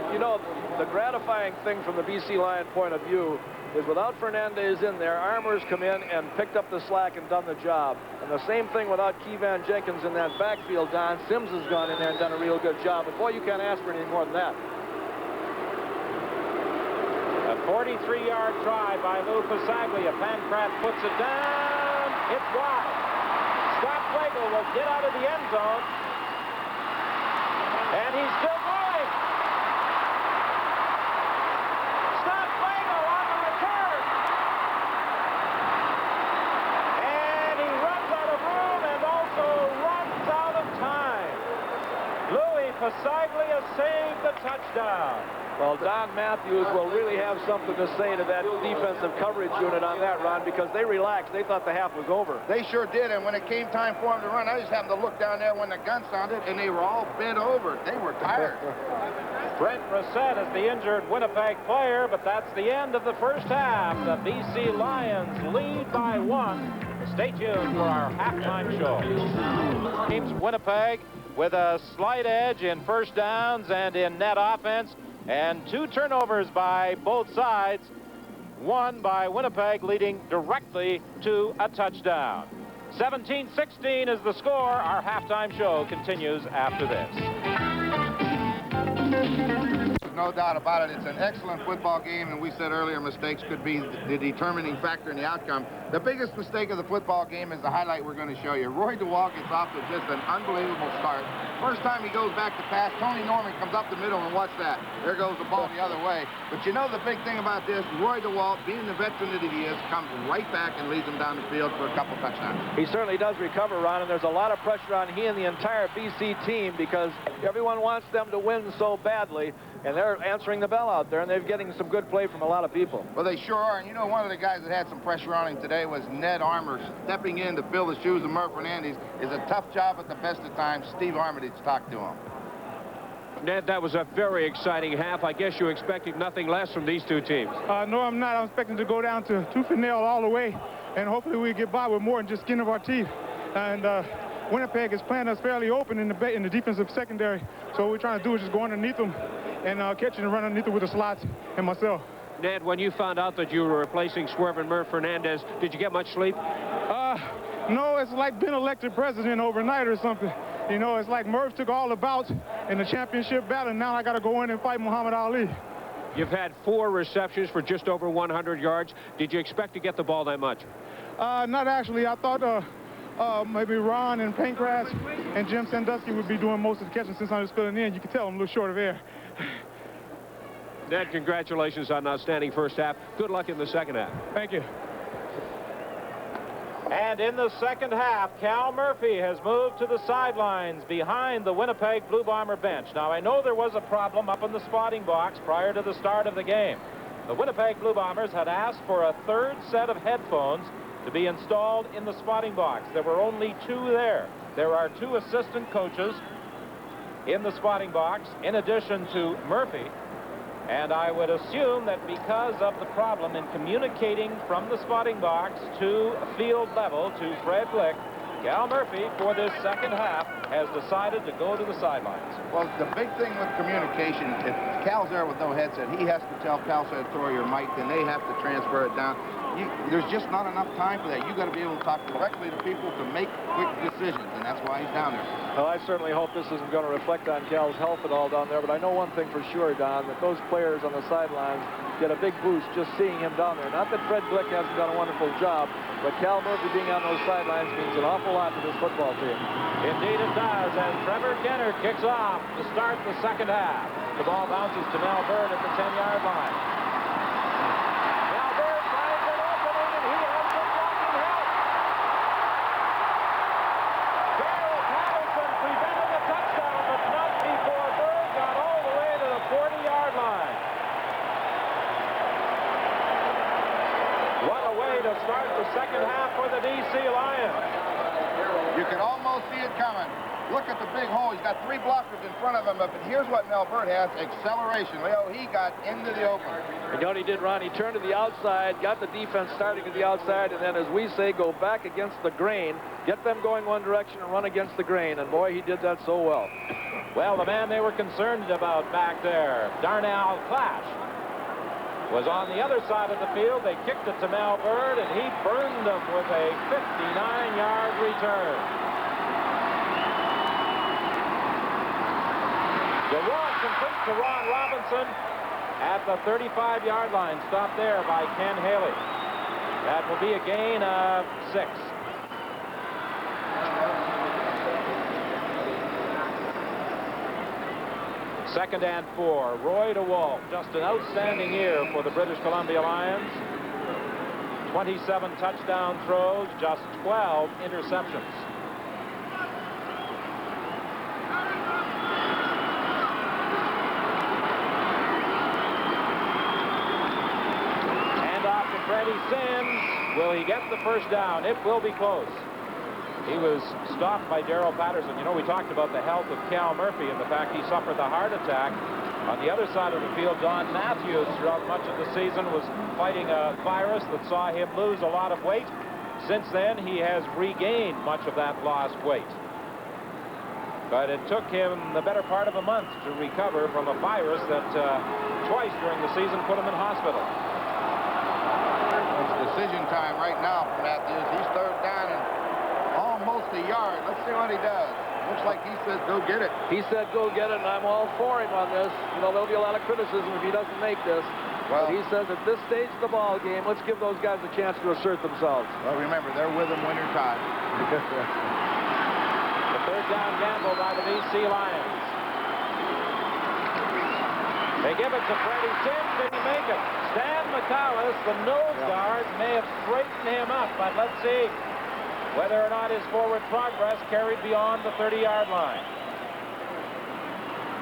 the gratifying thing from the BC Lion point of view is without Fernandez in there, Armour's come in and picked up the slack and done the job. And the same thing without Keevan Jenkins in that backfield, Don. Sims has gone in there and done a real good job. But boy, you can't ask for anything more than that. A 43-yard try by Lou Pasaglia. Pancrat puts it down. It's wide. Scott Flagel will get out of the end zone. And he's still going. Scott Flagel on the return. And he runs out of room and also runs out of time. Louis Pasaglia saved the touchdown. Well, Don Matthews will really have something to say to that defensive coverage unit on that, Ron, because they relaxed. They thought the half was over. They sure did, and when it came time for them to run, I just happened to look down there when the gun sounded, and they were all bent over. They were tired. Brent Brissett is the injured Winnipeg player, but that's the end of the first half. The BC Lions lead by 1. Stay tuned for our halftime show. Teams Winnipeg with a slight edge in first downs and in net offense, and 2 turnovers by both sides. 1 by Winnipeg, leading directly to a touchdown. 17-16 is the score. Our halftime show continues after this. There's no doubt about it. It's an excellent football game, and we said earlier mistakes could be the determining factor in the outcome. The biggest mistake of the football game is the highlight we're going to show you. Roy DeWalt gets off to just an unbelievable start. First time he goes back to pass, Tony Norman comes up the middle, and watch that. There goes the ball the other way. But you know the big thing about this, Roy DeWalt, being the veteran that he is, comes right back and leads him down the field for a couple touchdowns. He certainly does recover, Ron, and there's a lot of pressure on he and the entire BC team because everyone wants them to win so badly, and they're answering the bell out there, and they're getting some good play from a lot of people. Well, they sure are, and you know one of the guys that had some pressure on him today was Ned Armour. Stepping in to fill the shoes of Murph Fernandez is a tough job at the best of times. Steve Armitage talked to him. Ned, that was a very exciting half. I guess you expected nothing less from these two teams. No, I'm not. I'm expecting to go down to tooth and nail all the way, and hopefully we get by with more than just skin of our teeth. And Winnipeg is playing us fairly open in the defensive secondary, so what we're trying to do is just go underneath them and catch and run underneath them with the slots and myself. Ned, when you found out that you were replacing Swerve and Murph Fernandez, did you get much sleep? No, it's like being elected president overnight or something. You know, it's like Murph took all the bouts in the championship battle, and now I got to go in and fight Muhammad Ali. You've had 4 receptions for just over 100 yards. Did you expect to get the ball that much? Not actually. I thought maybe Ron and Pancras and Jim Sandusky would be doing most of the catching since I was filling in. You can tell I'm a little short of air. Ned, congratulations on an outstanding first half. Good luck in the second half. Thank you. And in the second half, Cal Murphy has moved to the sidelines behind the Winnipeg Blue Bomber bench. Now, I know there was a problem up in the spotting box prior to the start of the game. The Winnipeg Blue Bombers had asked for a 3rd set of headphones to be installed in the spotting box. There were only 2 there. There are 2 assistant coaches in the spotting box, in addition to Murphy. And I would assume that because of the problem in communicating from the spotting box to field level to Fred Blick, Cal Murphy, for this second half, has decided to go to the sidelines. Well, the big thing with communication, if Cal's there with no headset, he has to tell Cal Sartori or Mike, then they have to transfer it down. There's just not enough time for that. You got to be able to talk directly to people to make quick decisions, and that's why he's down there. Well, I certainly hope this isn't going to reflect on Cal's health at all down there, but I know one thing for sure, Don, that those players on the sidelines get a big boost just seeing him down there. Not that Fred Blick hasn't done a wonderful job, but Cal Murphy being on those sidelines means an awful lot to this football team. Indeed it does, and Trevor Kenner kicks off to start the second half. The ball bounces to Mel Bird at the 10-yard line. Mel Bird finds an opening, and he has some blocking help. second half for the DC Lions. You can almost see it coming. Look at the big hole. He's got 3 blockers in front of him, but here's what Melbert has, acceleration. Leo, he got into the open. You know what he did, Ron? He turned to the outside, got the defense starting at the outside, and then, as we say, go back against the grain, get them going one direction and run against the grain, and boy, he did that so well. Well, the man they were concerned about back there, Darnell Clash, was on the other side of the field. They kicked it to Melbert, and he burned them with a 59-yard return. DeWalt complete to Ron Robinson at the 35-yard line. Stopped there by Ken Haley. That will be a gain of 6. Second and 4. Roy DeWalt. Just an outstanding year for the British Columbia Lions. 27 touchdown throws, just 12 interceptions. Freddie Sims. Will he get the first down? It will be close. He was stopped by Darrell Patterson. You know, we talked about the health of Cal Murphy and the fact he suffered the heart attack. On the other side of the field, Don Matthews, throughout much of the season, was fighting a virus that saw him lose a lot of weight. Since then, he has regained much of that lost weight. But it took him the better part of a month to recover from a virus that twice during the season put him in hospital. Decision time right now for Matthews. He's third down and almost a yard. Let's see what he does. Looks like he says go get it. He said go get it, and I'm all for him on this. You know, there'll be a lot of criticism if he doesn't make this. Well, but he says at this stage of the ball game, let's give those guys a chance to assert themselves. Well, remember, they're with him winter time. The third down gamble by the BC Lions. They give it to Freddie Sims. Did he make it? Stan McCallus, the nose guard, may have straightened him up, but let's see whether or not his forward progress carried beyond the 30-yard line.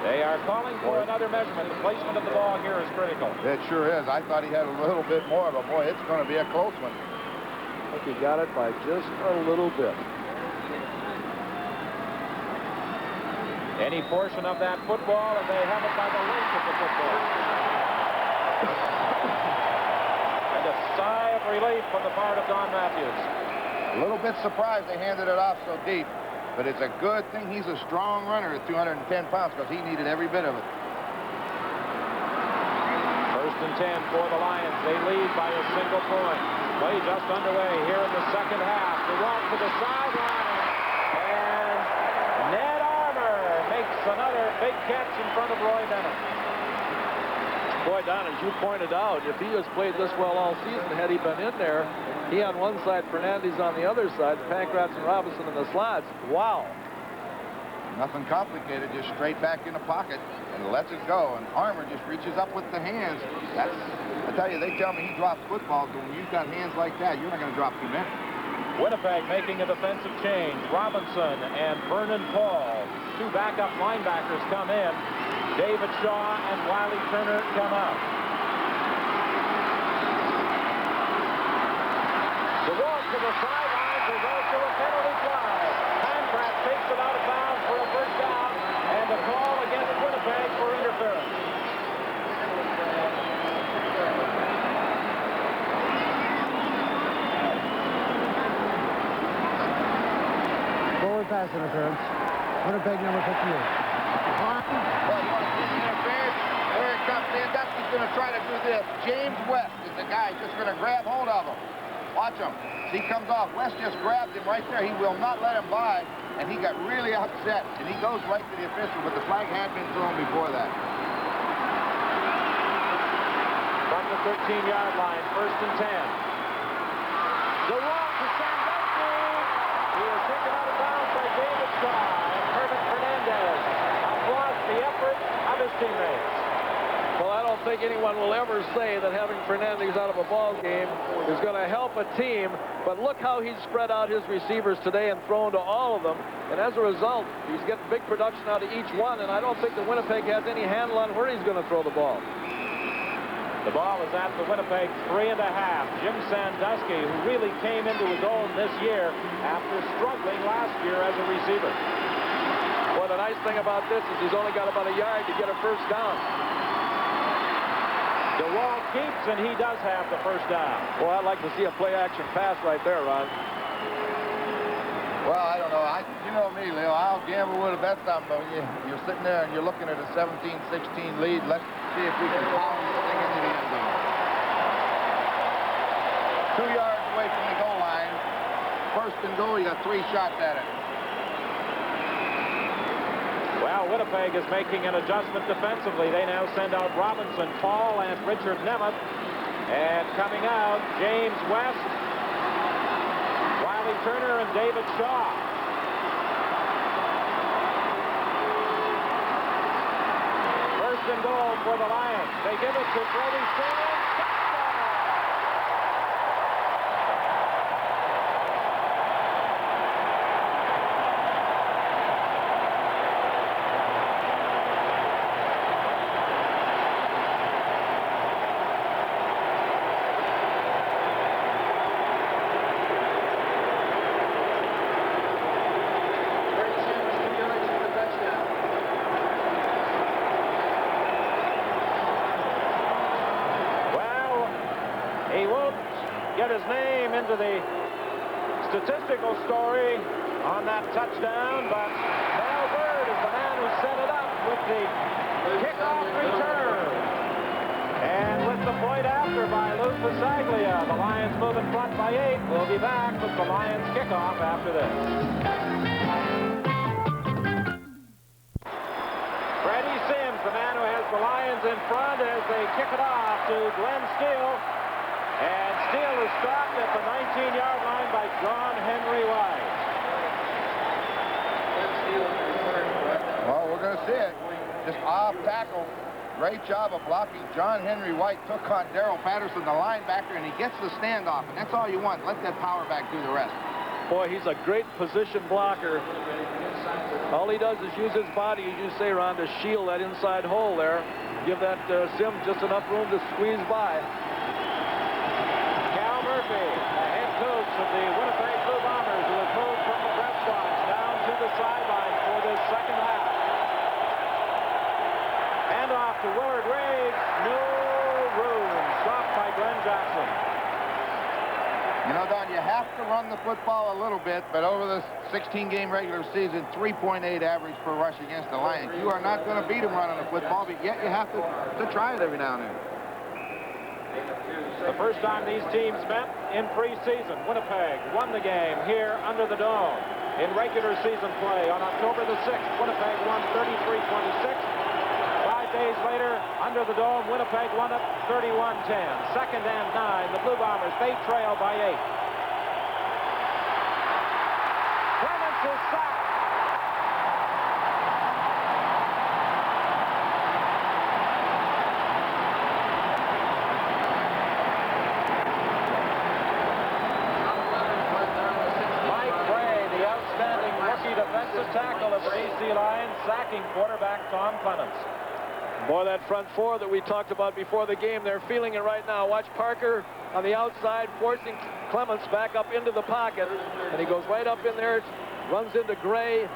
They are calling for another measurement. The placement of the ball here is critical. It sure is. I thought he had a little bit more, but boy, it's going to be a close one. I think he got it by just a little bit. Any portion of that football, and they have it by the length of the football. And a sigh of relief on the part of Don Matthews. A little bit surprised they handed it off so deep, but it's a good thing he's a strong runner at 210 pounds because he needed every bit of it. First and 10 for the Lions. They lead by a single point. Play just underway here in the second half. DeWalt to the sideline, and Ned Armour makes another big catch in front of Roy Bennett. Boy, Don, as you pointed out, if he has played this well all season, had he been in there, he on one side, Fernandez on the other side, Pankratz and Robinson in the slots. Wow. Nothing complicated, just straight back in the pocket and lets it go. And Armour just reaches up with the hands. That's, I tell you, they tell me he drops footballs, but when you've got hands like that, you're not going to drop too many. Winnipeg making a defensive change. Robinson and Vernon Paul, 2 backup linebackers, come in. David Shaw and Wiley Turner come out. DeWalt to the sidelines. There's also a penalty flag. Pankratz takes it out of bounds for a first down, and a call against Winnipeg for interference. Forward pass interference. Winnipeg number 58. Well, you want to see the interference? There it comes. Sandusky's going to try to do this. James West is the guy just going to grab hold of him. Watch him. He comes off. West just grabbed him right there. He will not let him by, and he got really upset, and he goes right to the official, but the flag had been thrown before that. From the 13-yard line, first and 10. DeWalt to Sandusky. He is taken out of bounds by David Shaw, and Herman Fernandez applauds the effort of his teammates. Well, I don't think anyone will ever say that having Fernandez out of a ball game is going to help a team, but look how he's spread out his receivers today and thrown to all of them, and as a result, he's getting big production out of each one, and I don't think that Winnipeg has any handle on where he's going to throw the ball. The ball is at the Winnipeg 3.5. Jim Sandusky, who really came into his own this year after struggling last year as a receiver. Well, the nice thing about this is he's only got about a yard to get a first down. DeWalt keeps, and he does have the first down. Well, I'd like to see a play-action pass right there, Ron. Well, I don't know. You know me, Leo. I'll gamble with a bet something, but you're sitting there and you're looking at a 17-16 lead. Let's see if we can pound this thing into the end zone. 2 yards away from the goal line. First and goal, you got 3 shots at it. Well, Winnipeg is making an adjustment defensively. They now send out Robinson, Paul, and Richard Nemeth. And coming out, James West, Wiley Turner, and David Shaw. First and goal for the Lions. They give it to Brody Sims. His name into the statistical story on that touchdown, but Mel Bird is the man who set it up with the kickoff return. And with the point after by Lou Pasaglia, the Lions move in front by 8. We'll be back with the Lions kickoff after this. Freddie Sims, the man who has the Lions in front as they kick it off to Glenn Steele. And Steele is stopped at the 19-yard line by John Henry White. Well, we're going to see it. Just off tackle. Great job of blocking. John Henry White took on Darrell Patterson, the linebacker, and he gets the standoff. And that's all you want. Let that power back do the rest. Boy, he's a great position blocker. All he does is use his body, as you say, Ron, to shield that inside hole there. Give that Sims just enough room to squeeze by. The head coach of the Winnipeg Blue Bombers, who has moved from the press box down to the sideline for this second half. Hand off to Willard Riggs. No room. Stopped by Glenn Jackson. You know, Don, you have to run the football a little bit, but over the 16-game regular season, 3.8 average per rush against the Lions. You are not going to beat them running the football, but yet you have to try it every now and then. The first time these teams met in preseason, Winnipeg won the game here under the dome. In regular season play on October the 6th, Winnipeg won 33-26. 5 days later, under the dome, Winnipeg won it 31-10. Second and 9, the Blue Bombers, they trail by 8. Clements is sacked. Defensive tackle of the BC Lions, sacking quarterback Tom Clements. Boy, that front four that we talked about before the game, they're feeling it right now. Watch Parker on the outside, forcing Clements back up into the pocket, and he goes right up in there, runs into Gray,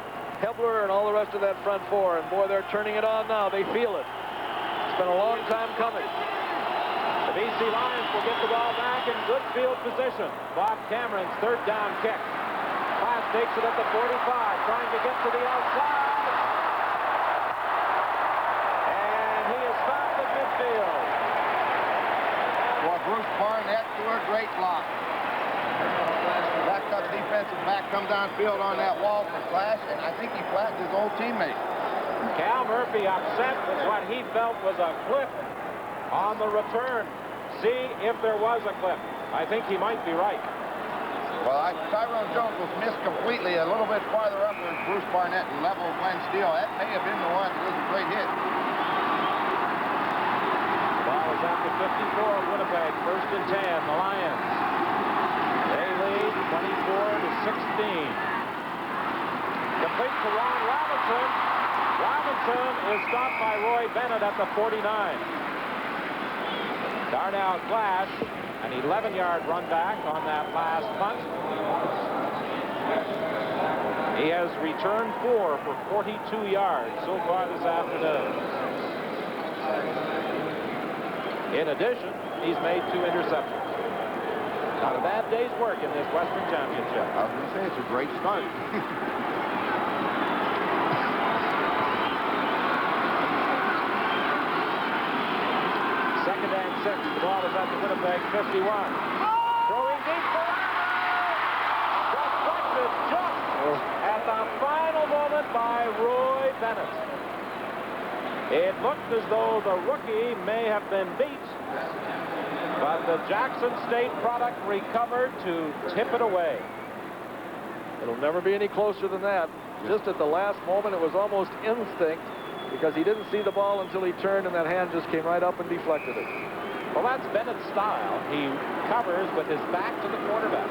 Hebler, and all the rest of that front four. And boy, they're turning it on now. They feel it. It's been a long time coming. The BC Lions will get the ball back in good field position. Bob Cameron's third down kick. Class takes it at the 45, trying to get to the outside. And he is stopped at midfield. Boy, Bruce Barnett to a great block. Backed up defensive back, come downfield on that wall for Class, and I think he flattened his old teammate. Cal Murphy upset with what he felt was a clip on the return. See if there was a clip. I think he might be right. Well, Tyrone Jones was missed completely a little bit farther up than Bruce Barnett and leveled Glenn Steele. That may have been the one. It was a great hit. The ball is at the 54 of Winnipeg. First and 10, the Lions. They lead 24-16. Complete to Ron Robinson. Robinson is stopped by Roy Bennett at the 49. Darnell Clash, an 11-yard run back on that last punt. He has returned 4 for 42 yards so far this afternoon. In addition, he's made 2 interceptions. Not a bad day's work in this Western Championship. I was going to say, it's a great start. Second and 6. The ball is at the Winnipeg 51. Throwing deep for deflected just at the final moment by Roy Bennett. It looked as though the rookie may have been beat, but the Jackson State product recovered to tip it away. It'll never be any closer than that. Just at the last moment, it was almost instinct because he didn't see the ball until he turned, and that hand just came right up and deflected it. Well, that's Bennett's style. He covers with his back to the quarterback.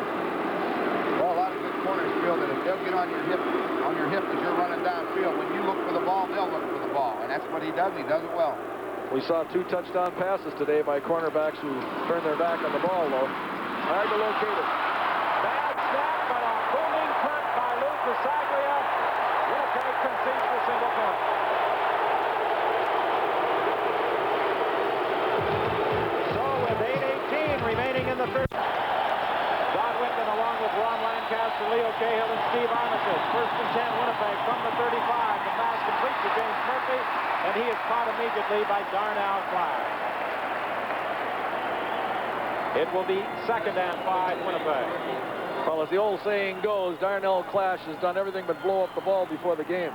Well, a lot of good corners feel that if they'll get on your hip as you're running downfield, when you look for the ball, they'll look for the ball. And that's what he does. He does it well. We saw 2 touchdown passes today by cornerbacks who turned their back on the ball, though. Hard to locate it. Bad snap, but a booming punt by Lou Pasaglia. Winnipeg concedes the single point. So with 8:18 remaining in the third. Don Whitman along with Ron Lancaster, Leo Cahill, and Steve Armitage. First and 10 Winnipeg from the 35. The pass complete to James Murphy, and he is caught immediately by Darnell Clash. It will be second and 5 Winnipeg. Well, as the old saying goes, Darnell Clash has done everything but blow up the ball before the game.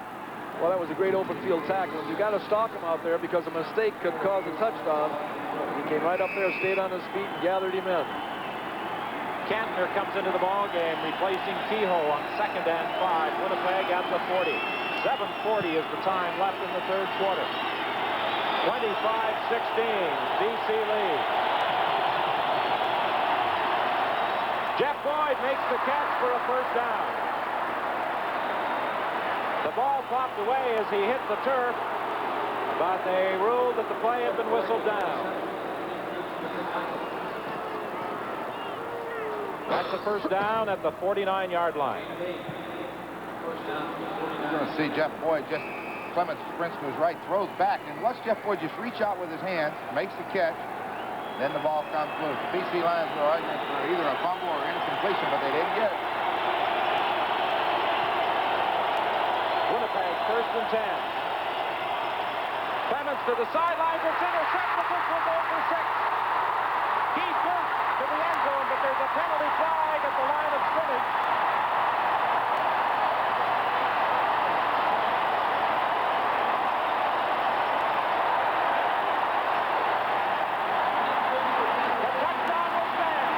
Well, that was a great open field tackle. You got to stalk him out there because a mistake could cause a touchdown. He came right up there, stayed on his feet, and gathered him in. Kantner comes into the ball game, replacing Kehoe on second and 5. Winnipeg at the 40. 7:40 is the time left in the third quarter. 25-16, BC lead. Jeff Boyd makes the catch for a first down. The ball popped away as he hit the turf, but they ruled that the play had been whistled down. That's the first down at the 49-yard line. You're going to see Jeff Boyd just, Clements sprints to his right, throws back, and watch Jeff Boyd just reach out with his hands, makes the catch, then the ball comes loose. The BC Lions were arguing for either a fumble or incompletion, but they didn't get it. Winnipeg, first and 10. Clements to the sidelines, it's intercepted, this will go for 6. Keith Gooch to the end zone, but there's a penalty flag at the line of scrimmage. The touchdown will stand.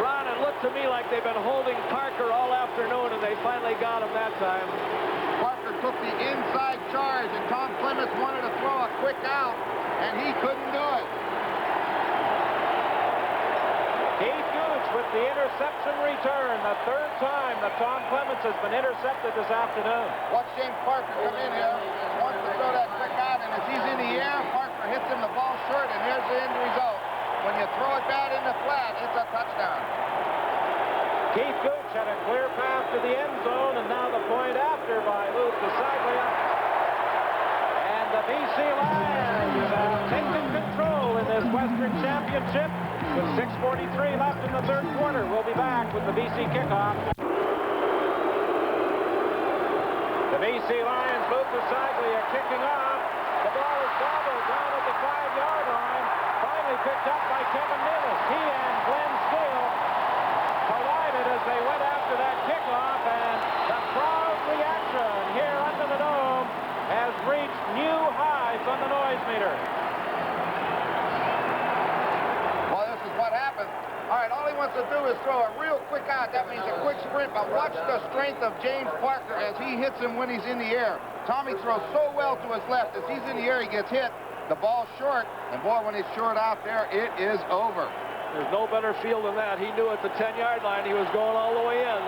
Ron, it looked to me like they've been holding Parker all afternoon, and they finally got him that time. Parker took the inside charge, and Tom Clements wanted to throw a quick out, and he couldn't do it. Keith Gooch with the interception return, the third time that Tom Clements has been intercepted this afternoon. Watch James Parker come in here, wants to throw that quick out, and as he's in the air, Parker hits him the ball short, and here's the end result. When you throw it bad in the flat, it's a touchdown. Keith Gooch had a clear path to the end zone, and now the point after by Lou Pasaglia. And the BC Lions have taken control in this Western Championship with 6:43 left in the third quarter. We'll be back with the BC kickoff. The BC Lions, Lou Pasaglia kicking off. The ball is bobbled down at the 5-yard line. Finally picked up by Kevin Nealon. He and Glenn Steele collided as they went after that kickoff, and the crowd reaction here under the dome has reached new highs on the noise meter. Well, this is what happens. All right, all he wants to do is throw a real quick out. That means a quick sprint, but watch the strength of James Parker as he hits him when he's in the air. Tommy throws so well to his left. As he's in the air, he gets hit. The ball's short, and boy, when it's short out there, it is over. There's no better field than that. He knew at the 10-yard line he was going all the way in.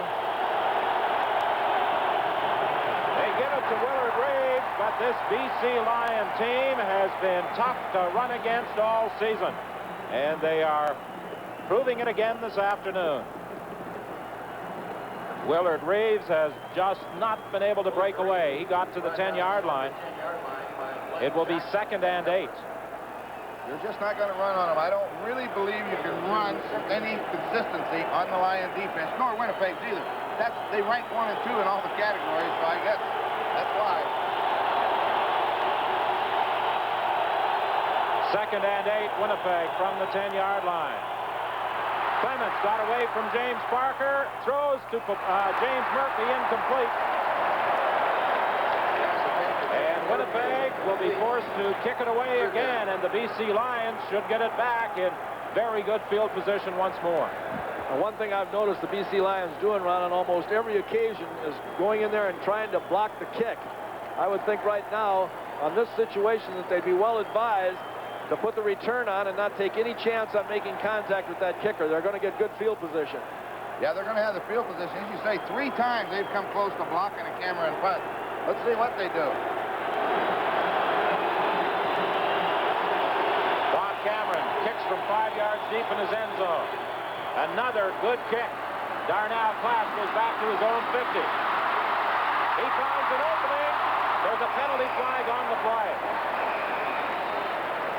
They give it to Willard Reeves, but this BC Lion team has been tough to run against all season. And they are proving it again this afternoon. Willard Reeves has just not been able to break away. He got to the 10-yard line. It will be 2nd and 8. You're just not going to run on them. I don't really believe you can run with any consistency on the Lion defense, nor Winnipeg's either. They rank 1 and 2 in all the categories, so I guess that's why. 2nd and 8, Winnipeg from the 10-yard line. Clements got away from James Parker, throws to James Murphy, incomplete. And Winnipeg will be forced to kick it away again, and the BC Lions should get it back in very good field position once more. And one thing I've noticed the BC Lions doing, Ron, on almost every occasion is going in there and trying to block the kick. I would think right now, on this situation, that they'd be well advised to put the return on and not take any chance on making contact with that kicker. They're going to get good field position. Yeah, they're going to have the field position. As you say, 3 times they've come close to blocking a Cameron punt. Let's see what they do. Bob Cameron kicks from 5 yards deep in his end zone. Another good kick. Darnell Class goes back to his own 50. He finds an opening. There's a penalty flag on the play.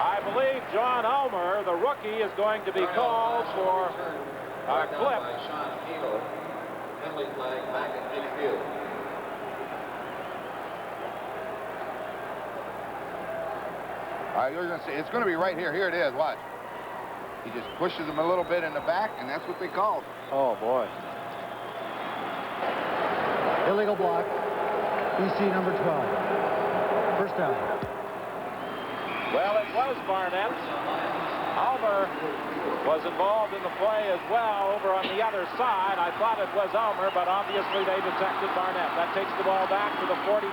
I believe John Ulmer, the rookie, is going to be called for a clip. Penalty flag back at midfield. You're going to see, it's going to be right here. Here it is. Watch. He just pushes him a little bit in the back, and that's what they called. Oh, boy. Illegal block. BC number 12. First down. Well, it was Barnett. Ulmer was involved in the play as well over on the other side. I thought it was Ulmer, but obviously they detected Barnett. That takes the ball back to the 43.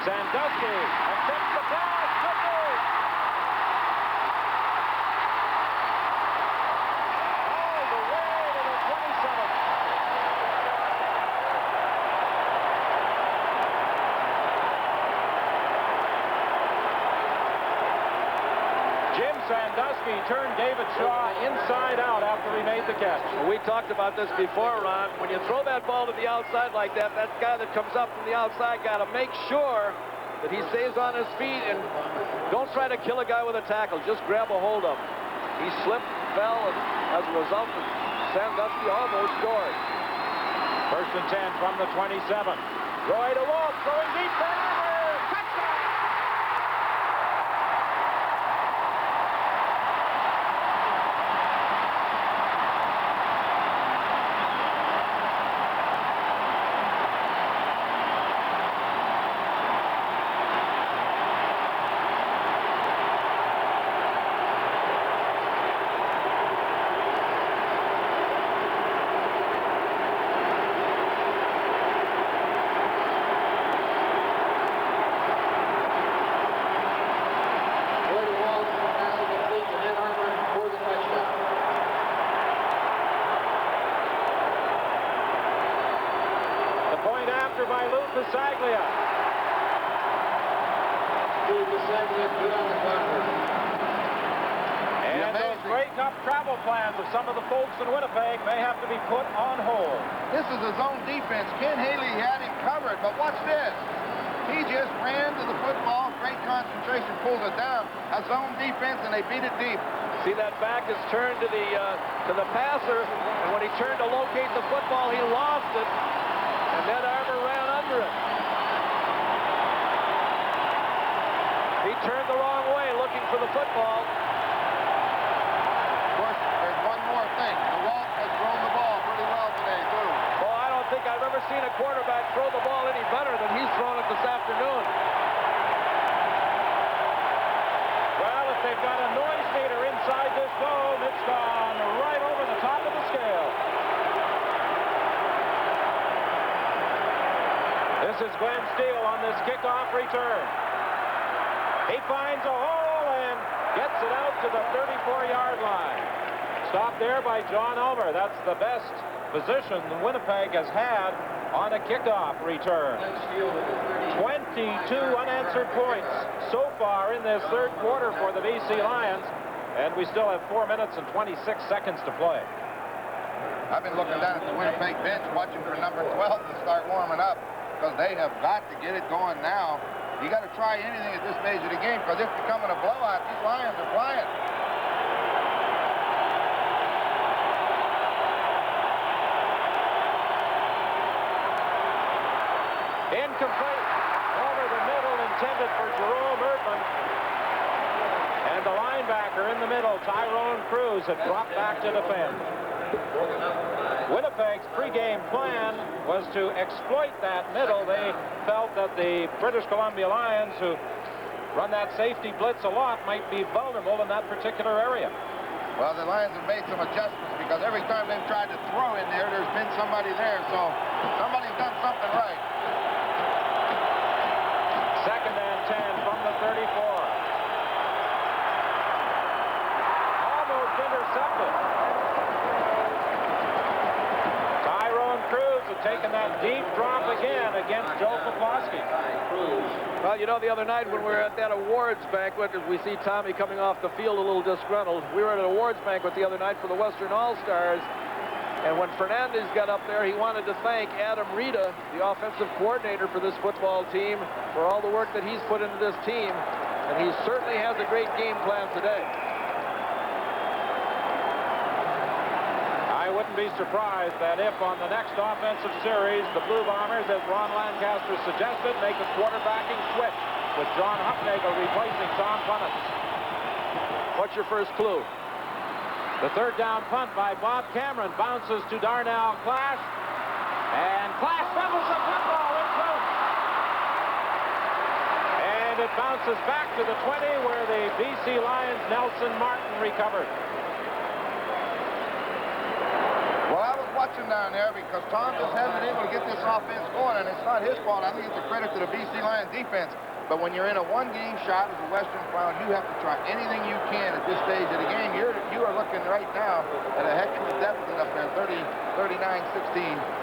Sandusky attempts the pass. Good move. All the way to the 27. Jim Sandusky turned David Shaw inside out after he made the catch. We talked about this before, Ron. When you throw that ball to the outside like that, that guy that comes up from the outside got to make sure that he stays on his feet and don't try to kill a guy with a tackle. Just grab a hold of him. He slipped, fell, and as a result, Sandusky almost scored. 1st and 10 from the 27. Roy DeWolf throwing deep for Ulmer. Touchdown! By Lou Pasaglia. And those break up travel plans of some of the folks in Winnipeg may have to be put on hold. This is his own defense. Ken Haley had him covered, but watch this. He just ran to the football, great concentration, pulls it down. A zone defense, and they beat it deep. See, that back is turned to the passer, and when he turned to locate the football, he lost it, and then Armour ran under it. He turned the wrong way looking for the football. Of course, there's one more thing. DeWalt has thrown the ball pretty well today, too. Oh, I don't think I've ever seen a quarterback throw the ball any better than he's thrown it this afternoon. Well, if they've got a noise meter inside this dome, it's gone right over the top of the scale. This is Glenn Steele on this kickoff return. He finds a hole and gets it out to the 34-yard line. Stop there by John Elmer. That's the best position Winnipeg has had on a kickoff return. 22 unanswered points so far in this third quarter for the BC Lions, and we still have 4 minutes and 26 seconds to play. I've been looking down at the Winnipeg bench watching for number 12 to start warming up, because they have got to get it going now. You got to try anything at this stage of the game, because it's becoming a blowout. These Lions are flying. Incomplete. Over the middle, intended for Jerome Erdman. And the linebacker in the middle, Tyrone Cruz, had dropped back to defend. Winnipeg's pregame plan was to exploit that middle. They felt that the British Columbia Lions, who run that safety blitz a lot, might be vulnerable in that particular area. Well, the Lions have made some adjustments, because every time they've tried to throw in there, there's been somebody there, so somebody's done something right. Second and 10 from the 34. Almost intercepted. Tyrone Cruz had taken that deep drop again against Joe Poplawski. Well, you know, the other night when we were at that awards banquet, we see Tommy coming off the field a little disgruntled. We were at an awards banquet the other night for the Western All-Stars, and when Fernandez got up there, he wanted to thank Adam Rita, the offensive coordinator for this football team, for all the work that he's put into this team, and he certainly has a great game plan today. I wouldn't be surprised that if on the next offensive series, the Blue Bombers, as Ron Lancaster suggested, make a quarterbacking switch with John Hufnagel replacing Tom Clements. What's your first clue? The third down punt by Bob Cameron bounces to Darnell Clash, and Clash fumbles the football in front. And it bounces back to the 20, where the BC Lions' Nelson Martin recovered. Well, I was watching down there because Tom just hasn't been able to get this offense going, and it's not his fault. I think it's a credit to the BC Lions defense. But when you're in a one-game shot as a Western Final, you have to try anything you can at this stage of the game. You are looking right now at a heck of a deficit up there, 39-16.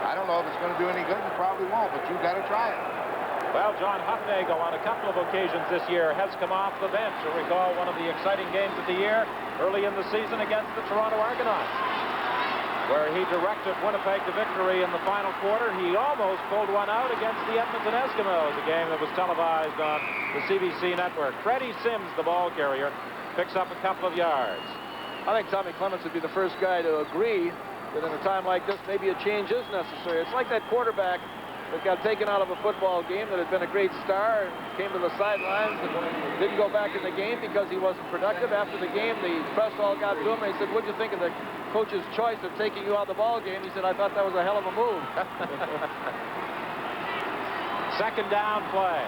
I don't know if it's going to do any good. It probably won't, but you've got to try it. Well, John Hufnagel on a couple of occasions this year has come off the bench. You'll recall one of the exciting games of the year early in the season against the Toronto Argonauts, where he directed Winnipeg to victory in the final quarter. He almost pulled one out against the Edmonton Eskimos, a game that was televised on the CBC network. Freddie Sims, the ball carrier, picks up a couple of yards. I think Tommy Clements would be the first guy to agree that in a time like this, maybe a change is necessary. It's like that quarterback that got taken out of a football game that had been a great star and came to the sidelines and didn't go back in the game because he wasn't productive. After the game, the press all got to him and they said, "What'd you think of the coach's choice of taking you out of the ball game?" He said, "I thought that was a hell of a move." Second down play.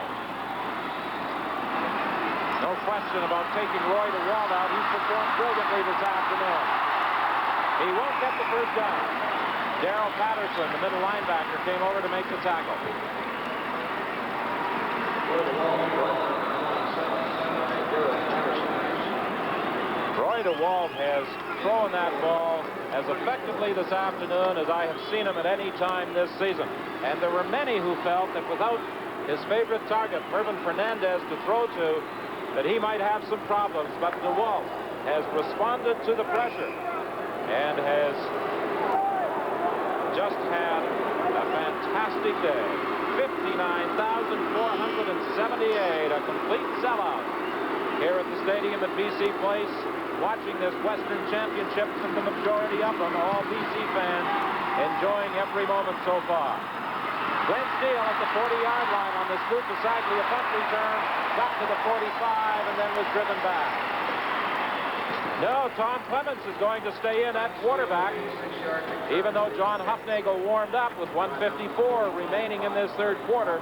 No question about taking Roy DeWalt out. He's performed brilliantly this afternoon. He won't get the first down. Darrell Patterson, the middle linebacker, came over to make the tackle. Roy DeWalt has thrown that ball as effectively this afternoon as I have seen him at any time this season. And there were many who felt that without his favorite target, Mervyn Fernandez, to throw to, that he might have some problems. But DeWalt has responded to the pressure and has just had a fantastic day. 59,478, a complete sellout here at the stadium at BC Place, watching this Western Championship, and the majority of them, all BC fans, enjoying every moment so far. Glenn Steele at the 40-yard line on this Lou Pasaglia punt return, got to the 45 and then was driven back. No, Tom Clements is going to stay in at quarterback, even though John Hufnagel warmed up with 1:54 remaining in this third quarter.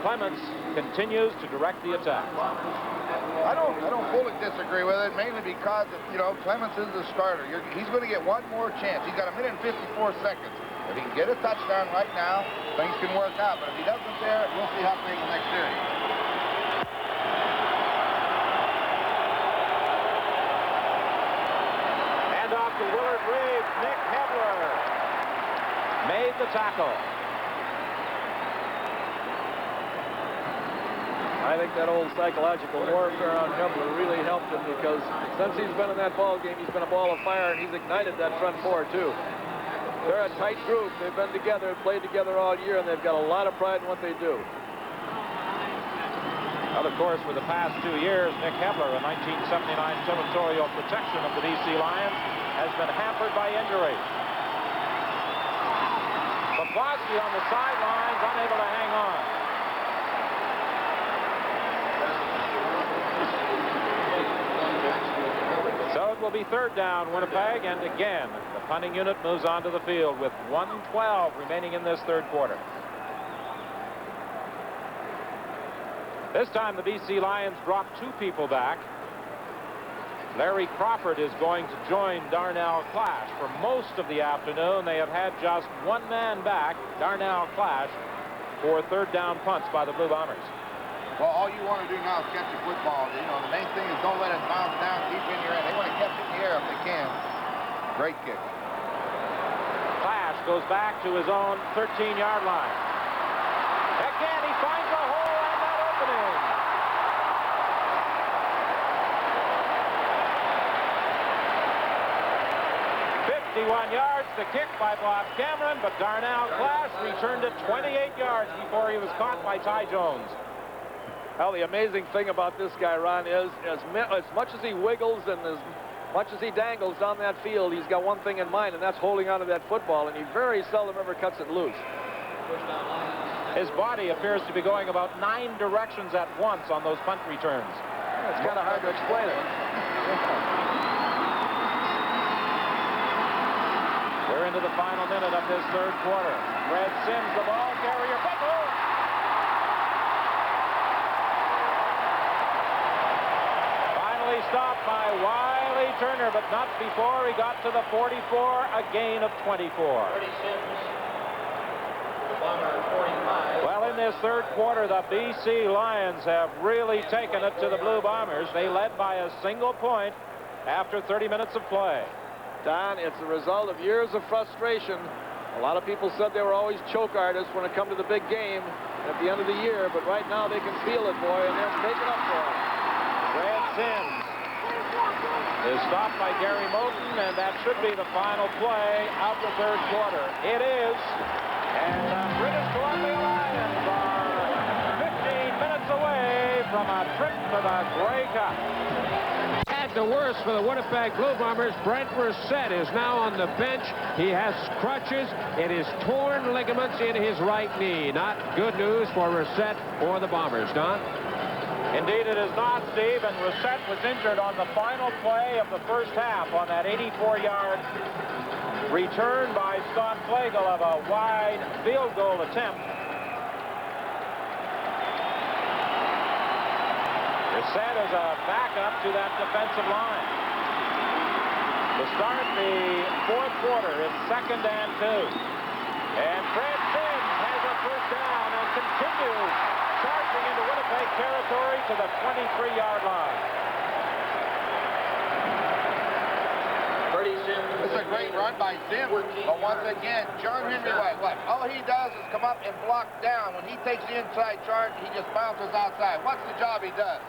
Clements continues to direct the attack. I don't fully disagree with it, mainly because, you know, Clements is the starter. He's going to get one more chance. He's got 1 minute and 54 seconds. If he can get a touchdown right now, things can work out. But if he doesn't there, we'll see Hufnagel next series. Willard made the tackle. I think that old psychological warfare on Kepler really helped him, because since he's been in that ball game, he's been a ball of fire, and he's ignited that front four too. They're a tight group. They've been together, played together all year, and they've got a lot of pride in what they do. Well, of course, for the past 2 years, Nick Hebler, a 1979 territorial protection of the BC Lions, has been hampered by injury. Poplawski on the sidelines, unable to hang on. So it will be third down, Winnipeg, and again, the punting unit moves onto the field with 1:12 remaining in this third quarter. This time the BC Lions drop 2 people back. Larry Crawford is going to join Darnell Clash. For most of the afternoon, they have had just 1 man back, Darnell Clash, for third down punts by the Blue Bombers. Well, all you want to do now is catch the football. You know, the main thing is don't let it bounce down, keep in your head. They want to catch it in the air if they can. Great kick. Clash goes back to his own 13-yard line. Again, he finds a hole and that opening. Yards, the kick by Bob Cameron, but Darnell Clash returned it 28 yards before he was caught by Ty Jones. Well, the amazing thing about this guy, Ron, is as much as he wiggles and as much as he dangles down that field, he's got one thing in mind, and that's holding onto that football, and he very seldom ever cuts it loose. His body appears to be going about 9 directions at once on those punt returns. It's kind of hard to explain it. We're into the final minute of this third quarter. Red Sims, the ball carrier. Finally stopped by Wiley Turner, but not before he got to the 44, a gain of 24. Well, in this third quarter, the BC Lions have really taken it to the Blue Bombers. They led by a single point after 30 minutes of play. Don, it's a result of years of frustration. A lot of people said they were always choke artists when it come to the big game at the end of the year, but right now they can feel it, boy, and they're taking up for it. Red Sims is stopped by Gary Moulton, and that should be the final play of the third quarter. It is, and the British Columbia Lions are 15 minutes away from a trip to the Grey Cup. The worst for the Winnipeg Blue Bombers. Brent Reset is now on the bench. He has crutches. It is torn ligaments in his right knee. Not good news for Reset or the Bombers, Don? Indeed, it is not, Steve. And Reset was injured on the final play of the first half on that 84-yard return by Scott Flagel of a wide field goal attempt. Reset is a backup to that defensive line. To start the fourth quarter, it's 2nd and 2. And Fred Sims has a first down and continues charging into Winnipeg territory to the 23-yard line. It's a great run by Sims, but once again, John Henry White, all he does is come up and block down. When he takes the inside charge, he just bounces outside. What's the job he does?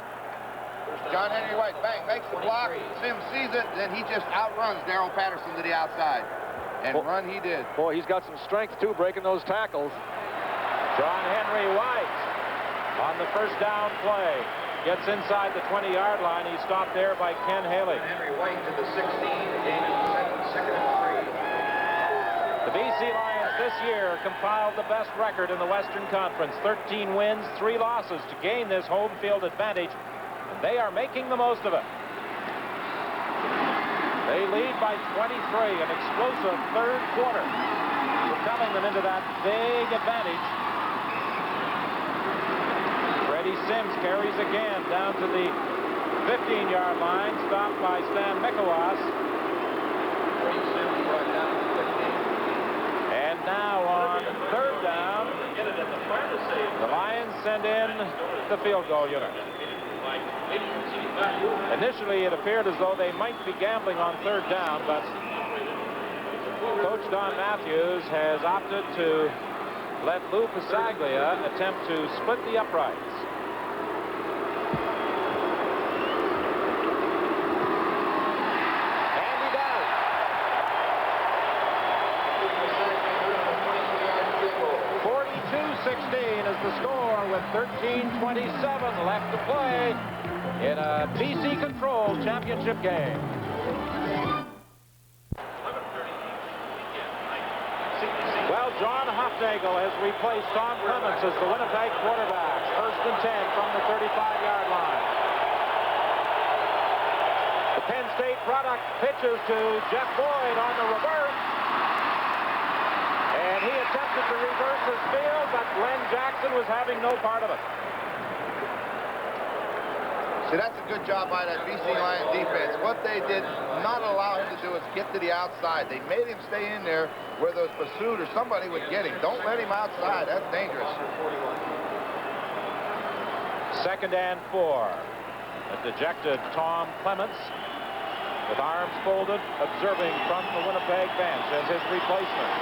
John Henry White, bang, makes the block. Sims sees it, then he just outruns Darrell Patterson to the outside. And run he did. Boy, he's got some strength, too, breaking those tackles. John Henry White on the first down play. Gets inside the 20-yard line. He's stopped there by Ken Haley. Henry White to the 16, gain of 2nd and 3. The BC Lions this year compiled the best record in the Western Conference. 13 wins, 3 losses to gain this home field advantage. And they are making the most of it. They lead by 23, an explosive third quarter, propelling them into that big advantage. Freddie Sims carries again down to the 15-yard line, stopped by Stan Mikowas. And now on third down, the Lions send in the field goal unit. Initially, it appeared as though they might be gambling on third down, but Coach Don Matthews has opted to let Lou Pasaglia attempt to split the uprights. And he does. 42-16 is the score with 13:27 left to play in a BC-controlled championship game. Well, John Hufnagel has replaced Tom Clements as the Winnipeg quarterback. 1st and 10 from the 35-yard line. The Penn State product pitches to Jeff Boyd on the reverse. And he attempted to reverse his field, but Glenn Jackson was having no part of it. See, that's a good job by that BC Lion defense. What they did not allow him to do is get to the outside. They made him stay in there where there was pursuit or somebody would get him. Don't let him outside. That's dangerous. 2nd and 4. A dejected Tom Clements, with arms folded, observing from the Winnipeg bench as his replacement.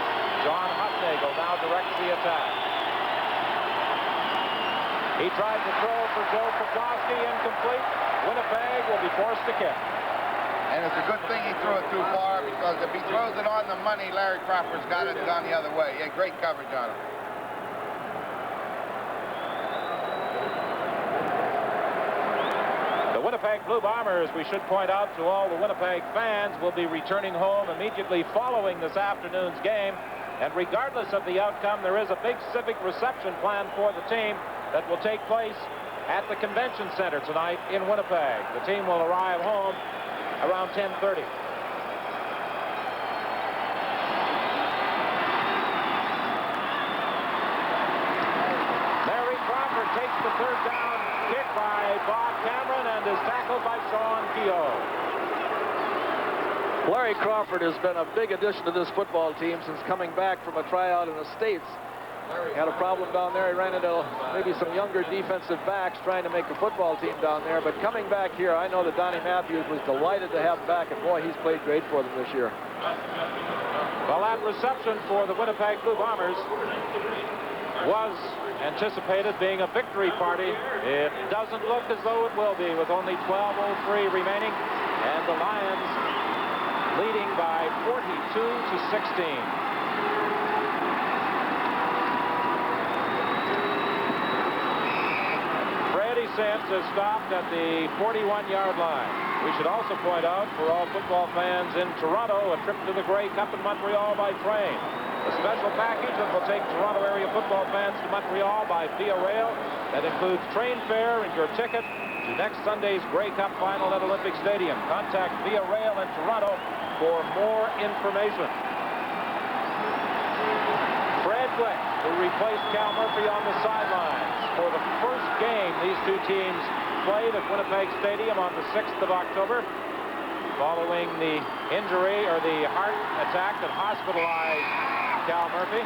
John Hufnagel now directs the attack. He tried to throw for Joe Poplawski, incomplete. Winnipeg will be forced to kick. And it's a good thing he threw it too far, because if he throws it on the money, Larry Crawford's got it gone the other way. He had great coverage on him. The Winnipeg Blue Bombers, we should point out to all the Winnipeg fans, will be returning home immediately following this afternoon's game. And regardless of the outcome, there is a big civic reception planned for the team that will take place at the convention center tonight in Winnipeg. The team will arrive home around 10:30. Larry Crawford takes the 3rd down kick by Bob Cameron and is tackled by Sean Keogh. Larry Crawford has been a big addition to this football team since coming back from a tryout in the States. Had a problem down there. He ran into maybe some younger defensive backs trying to make a football team down there. But coming back here, I know that Donnie Matthews was delighted to have him back. And boy, he's played great for them this year. Well, that reception for the Winnipeg Blue Bombers was anticipated being a victory party. It doesn't look as though it will be, with only 12:03 remaining. And the Lions leading by 42-16. Sims has stopped at the 41-yard line. We should also point out, for all football fans in Toronto, a trip to the Grey Cup in Montreal by train. A special package that will take Toronto area football fans to Montreal by via rail. That includes train fare and your ticket to next Sunday's Grey Cup final at Olympic Stadium. Contact Via Rail in Toronto for more information. Fred Glick, who replaced Cal Murphy on the sidelines for the first game these two teams played at Winnipeg Stadium on the 6th of October, following the injury or the heart attack that hospitalized Cal Murphy.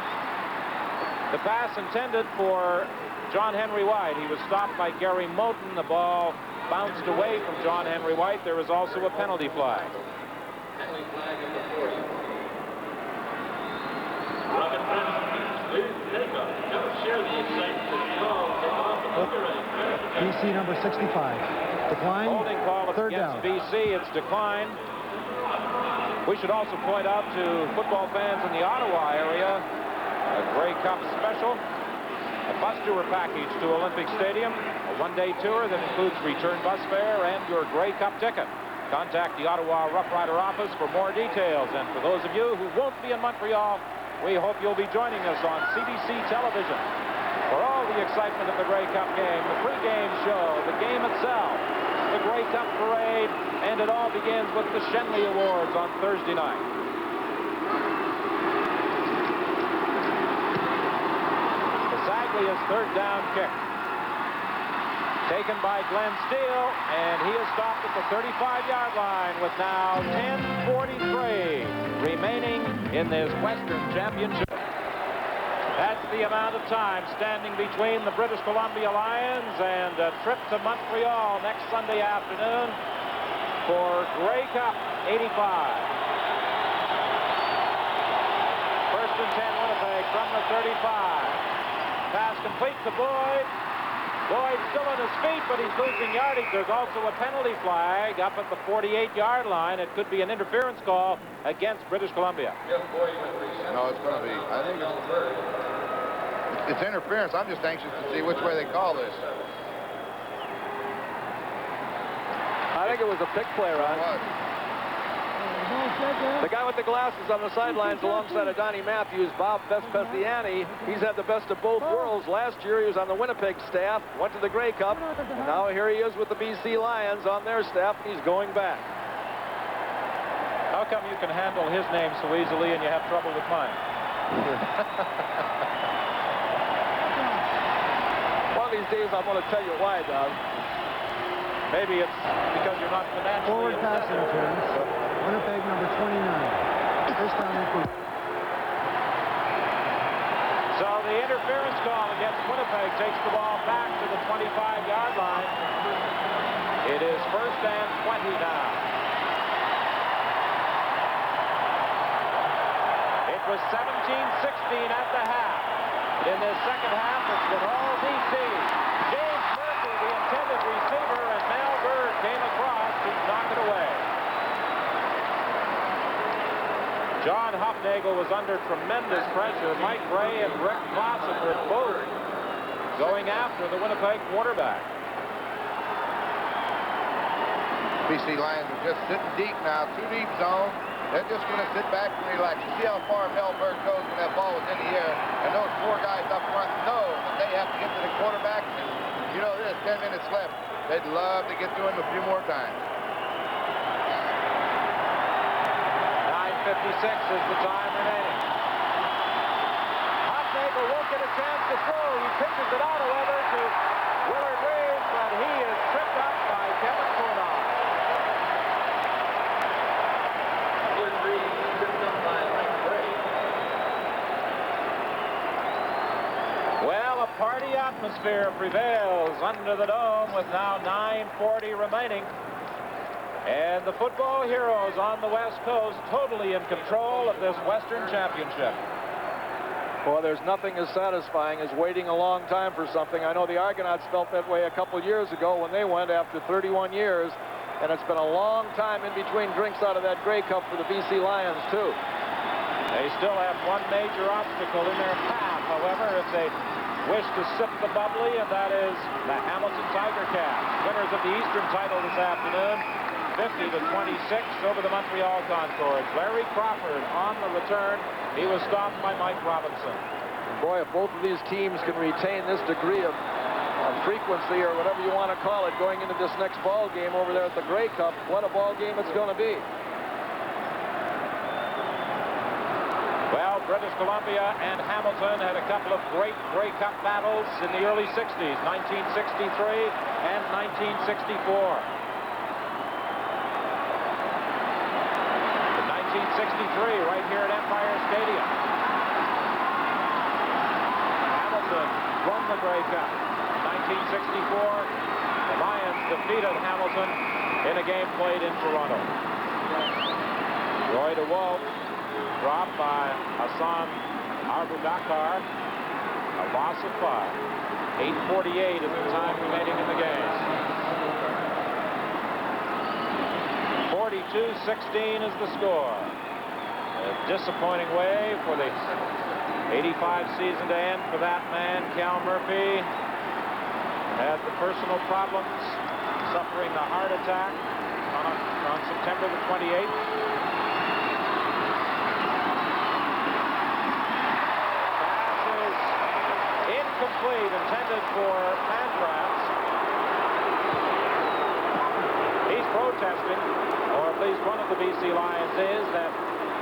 The pass intended for John Henry White. He was stopped by Gary Moten. The ball bounced away from John Henry White. There was also a penalty flag. Penalty flag at the 40. BC number 65. Decline. Holding call Third against down. BC. It's declined. We should also point out to football fans in the Ottawa area a Grey Cup special, a bus tour package to Olympic Stadium, a one-day tour that includes return bus fare and your Grey Cup ticket. Contact the Ottawa Rough Rider office for more details. And for those of you who won't be in Montreal, we hope you'll be joining us on CBC television for all the excitement of the Grey Cup game, the pregame show, the game itself, the Grey Cup parade, and it all begins with the Shenley Awards on Thursday night. Pasaglia's 3rd down kick, taken by Glenn Steele, and he is stopped at the 35-yard line with now 10:43 remaining in this Western Championship. That's the amount of time standing between the British Columbia Lions and a trip to Montreal next Sunday afternoon for Grey Cup 85. 35. Pass complete to Boyd. Boyd still on his feet, but he's losing yardage. There's also a penalty flag up at the 48-yard line. It could be an interference call against British Columbia. No, it's going to be. I think it's interference. I'm just anxious to see which way they call this. I think it was a pick play, Ron. The guy with the glasses on the sidelines alongside of Donnie Matthews, Bob Vespasiani. He's had the best of both worlds. Last year he was on the Winnipeg staff, went to the Grey Cup, and now here he is with the BC Lions on their staff, and he's going back. How come you can handle his name so easily and you have trouble with mine? One of these days I'm going to tell you why, Doug. Maybe it's because you're not financially... Forward pass interference. Winnipeg number 29. First down and 2. So the interference call against Winnipeg takes the ball back to the 25-yard line. It is first and 20 now. It was 17-16 at the half. In this second half, it's been all BC. James Murphy, the intended receiver, and Mel Bird came across to knock it away. John Hufnagel was under tremendous pressure. Mike Gray and Rick Clausen were both going after the Winnipeg quarterback. BC Lions are just sitting deep now, too deep zone. They're just going to sit back and relax. You see how far Melberg goes when that ball was in the air. And those four guys up front know that they have to get to the quarterback. And you know there's 10 minutes left. They'd love to get to him a few more times. 9:56 is the time remaining. Hufnagel won't get a chance to throw. He pitches it out, however, to Willard Reeves, but he is tripped up by Kevin Conan. Well, a party atmosphere prevails under the dome with now 9:40 remaining. And the football heroes on the West Coast totally in control of this Western Championship. Well, there's nothing as satisfying as waiting a long time for something. I know the Argonauts felt that way a couple years ago when they went after 31 years. And it's been a long time in between drinks out of that Grey Cup for the BC Lions, too. They still have one major obstacle in their path, however, if they wish to sip the bubbly, and that is the Hamilton Tiger Cats, winners of the Eastern title this afternoon, 50-26 over the Montreal Concords. Larry Crawford on the return. He was stopped by Mike Robinson. Boy, if both of these teams can retain this degree of frequency, or whatever you want to call it, going into this next ball game over there at the Grey Cup, what a ball game it's going to be. Well, British Columbia and Hamilton had a couple of great Grey Cup battles in the early 60s, 1963 and 1964. In 1963, right here at Empire Stadium, Hamilton won the Grey Cup. 1964, the Lions defeated Hamilton in a game played in Toronto. Roy DeWalt dropped by Hassan Arbudakar, a loss of 5. 8:48 is the time remaining in the game. 42-16 is the score. A disappointing way for the 85 season to end for that man, Cal Murphy. Had the personal problems, suffering the heart attack on September the 28th. Pass is incomplete, intended for Pankratz. He's protesting, or at least one of the BC Lions is, that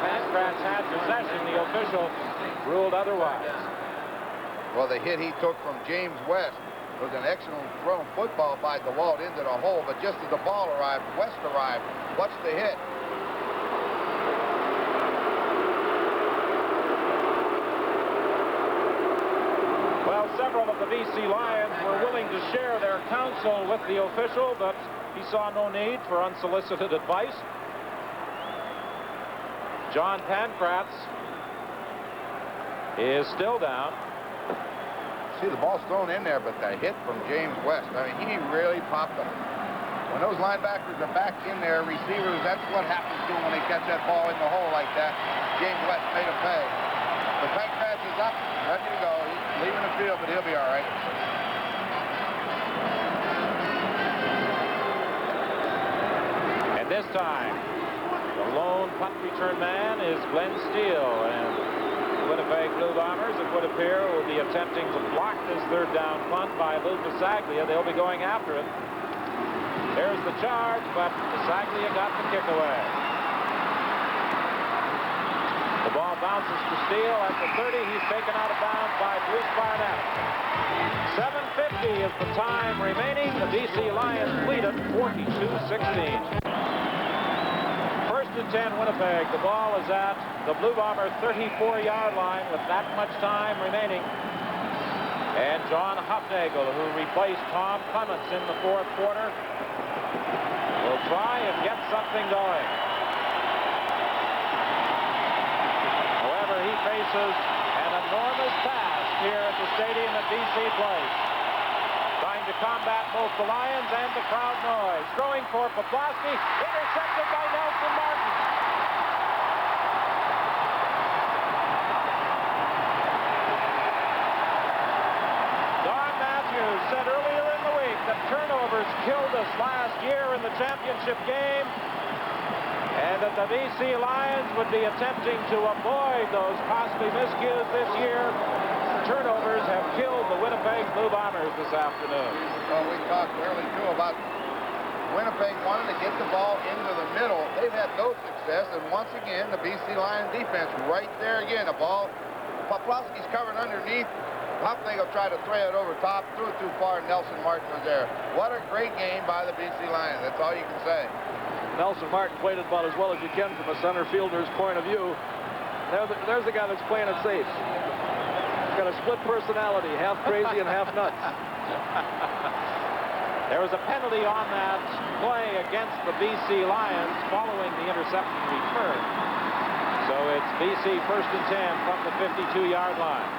Pankratz had possession. The official ruled otherwise. Well, the hit he took from James West was an excellent thrown football by DeWalt into the hole, but just as the ball arrived, West arrived. What's the hit? Well, several of the BC Lions were willing to share their counsel with the official, but he saw no need for unsolicited advice. John Pankratz is still down. See, the ball's thrown in there, but the hit from James West, I mean, he really popped up. When those linebackers are back in there, receivers, that's what happens to them when they catch that ball in the hole like that. James West made a pay. The pack pass is up, ready to go. He's leaving the field, but he'll be all right. And this time, the lone punt return man is Glenn Steele, and the Winnipeg Blue Bombers, it would appear, will be attempting to block this third down punt by Lou Pasaglia. They'll be going after it. There's the charge, but Pasaglia got the kick away. The ball bounces to Steele at the 30. He's taken out of bounds by Bruce Barnett. 7:50 is the time remaining. The BC Lions lead it 42-16. First and 10 Winnipeg. The ball is at the Blue Bomber 34-yard line with that much time remaining. And John Hufnagel, who replaced Tom Clements in the fourth quarter, will try and get something going. However, he faces an enormous task here at the stadium at BC Place. Trying to combat both the Lions and the crowd noise. Throwing for Poplawski, intercepted by Nelson Martin. Don Matthews said earlier in the week that turnovers killed us last year in the championship game, and that the BC Lions would be attempting to avoid those costly miscues this year. Turnovers have killed the Winnipeg Blue Bombers this afternoon. Well, we talked early, too, about Winnipeg wanting to get the ball into the middle. They've had no success, and once again, the BC Lions defense right there again. The ball, Poplawski's covered underneath. Hufnagel tried to throw it over top, threw it too far, and Nelson Martin was there. What a great game by the BC Lions. That's all you can say. Nelson Martin played it about as well as you can from a center fielder's point of view. There's the guy that's playing it safe. He's got a split personality, half crazy and half nuts. There was a penalty on that play against the BC Lions following the interception return. So it's BC first and 10 from the 52-yard line.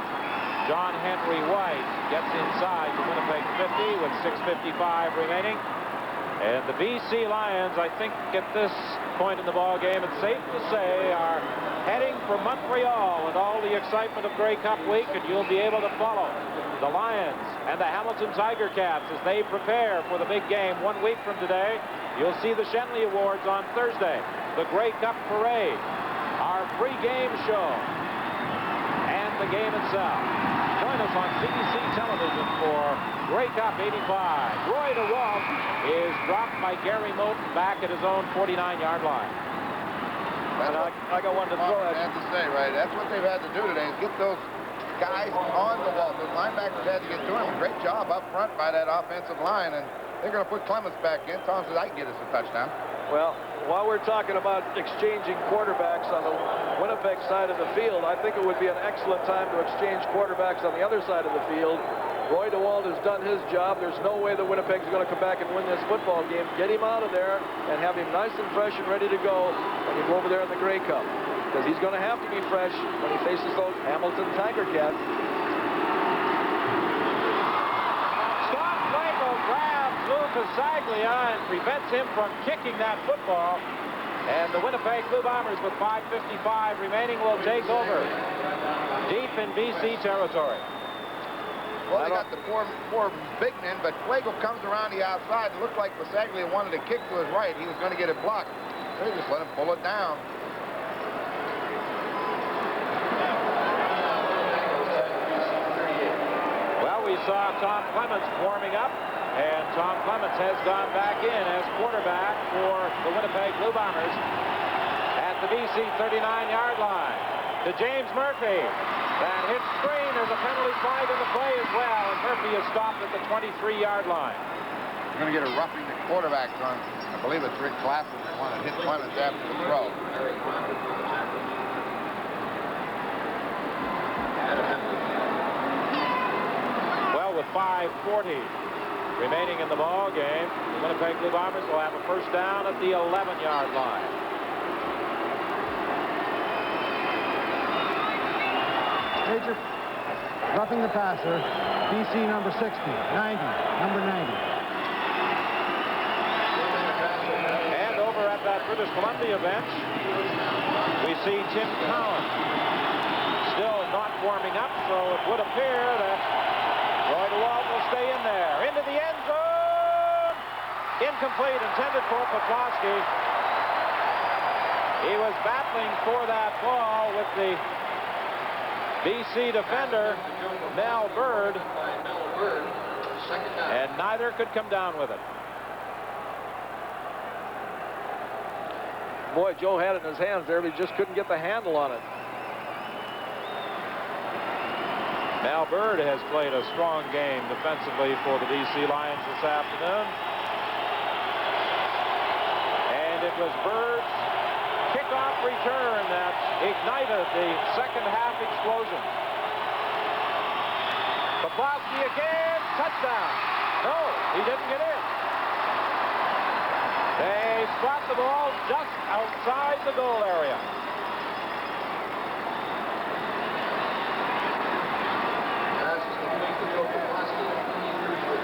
John Henry White gets inside the Winnipeg 50 with 6:55 remaining. And the BC Lions, I think at this point in the ball game, it's safe to say, are heading for Montreal with all the excitement of Grey Cup week, and you'll be able to follow the Lions and the Hamilton Tiger Cats as they prepare for the big game 1 week from today. You'll see the Shenley Awards on Thursday, the Grey Cup Parade, our pre-game show, and the game itself. Join us on CBC television for Grey Cup 85. Roy DeWalt is dropped by Gary Moten back at his own 49-yard line. And I got one to throw at. I have to say, right, that's what they've had to do today, is get those guys on the wall. Those linebackers had to get to him. Great job up front by that offensive line, and they're going to put Clements back in. Tom says, I can get us a touchdown. Well, while we're talking about exchanging quarterbacks on the Winnipeg side of the field, I think it would be an excellent time to exchange quarterbacks on the other side of the field. Roy DeWalt has done his job. There's no way that Winnipeg's going to come back and win this football game. Get him out of there and have him nice and fresh and ready to go when you go over there in the Grey Cup. Because he's going to have to be fresh when he faces those Hamilton Tiger Cats. Scott Flagel grabs Lou Pasaglia and prevents him from kicking that football. And the Winnipeg Blue Bombers, with 5:55 remaining, will take over deep in BC territory. Well, they got the four big men, but Flagel comes around the outside. It looked like Pasaglia wanted to kick to his right. He was going to get it blocked. They just let him pull it down. Well, we saw Tom Clements warming up, and Tom Clements has gone back in as quarterback for the Winnipeg Blue Bombers at the BC 39-yard line. To James Murphy. That hit screen. There's a penalty flag in the play as well, and Murphy is stopped at the 23-yard line. We're going to get a roughing the quarterback on, I believe it's Rick Classen that wanted to hit Clements after the throw. Well, with 5:40 remaining in the ball game, the Winnipeg Blue Bombers will have a first down at the 11-yard line. Major, roughing the passer, BC number 60, 90, number 90. And over at that British Columbia bench, we see Tim Cowan still not warming up, so it would appear that Roy DeWalt will stay in there. Into the end zone! Incomplete, intended for Poplawski. He was battling for that ball with the BC defender, Mel Bird, and neither could come down with it. Boy, Joe had it in his hands there, but he just couldn't get the handle on it. Mel Bird has played a strong game defensively for the BC Lions this afternoon. And it was Bird's kickoff return that ignited the second half explosion. Poplawski again, touchdown. No, he didn't get in. They spot the ball just outside the goal area.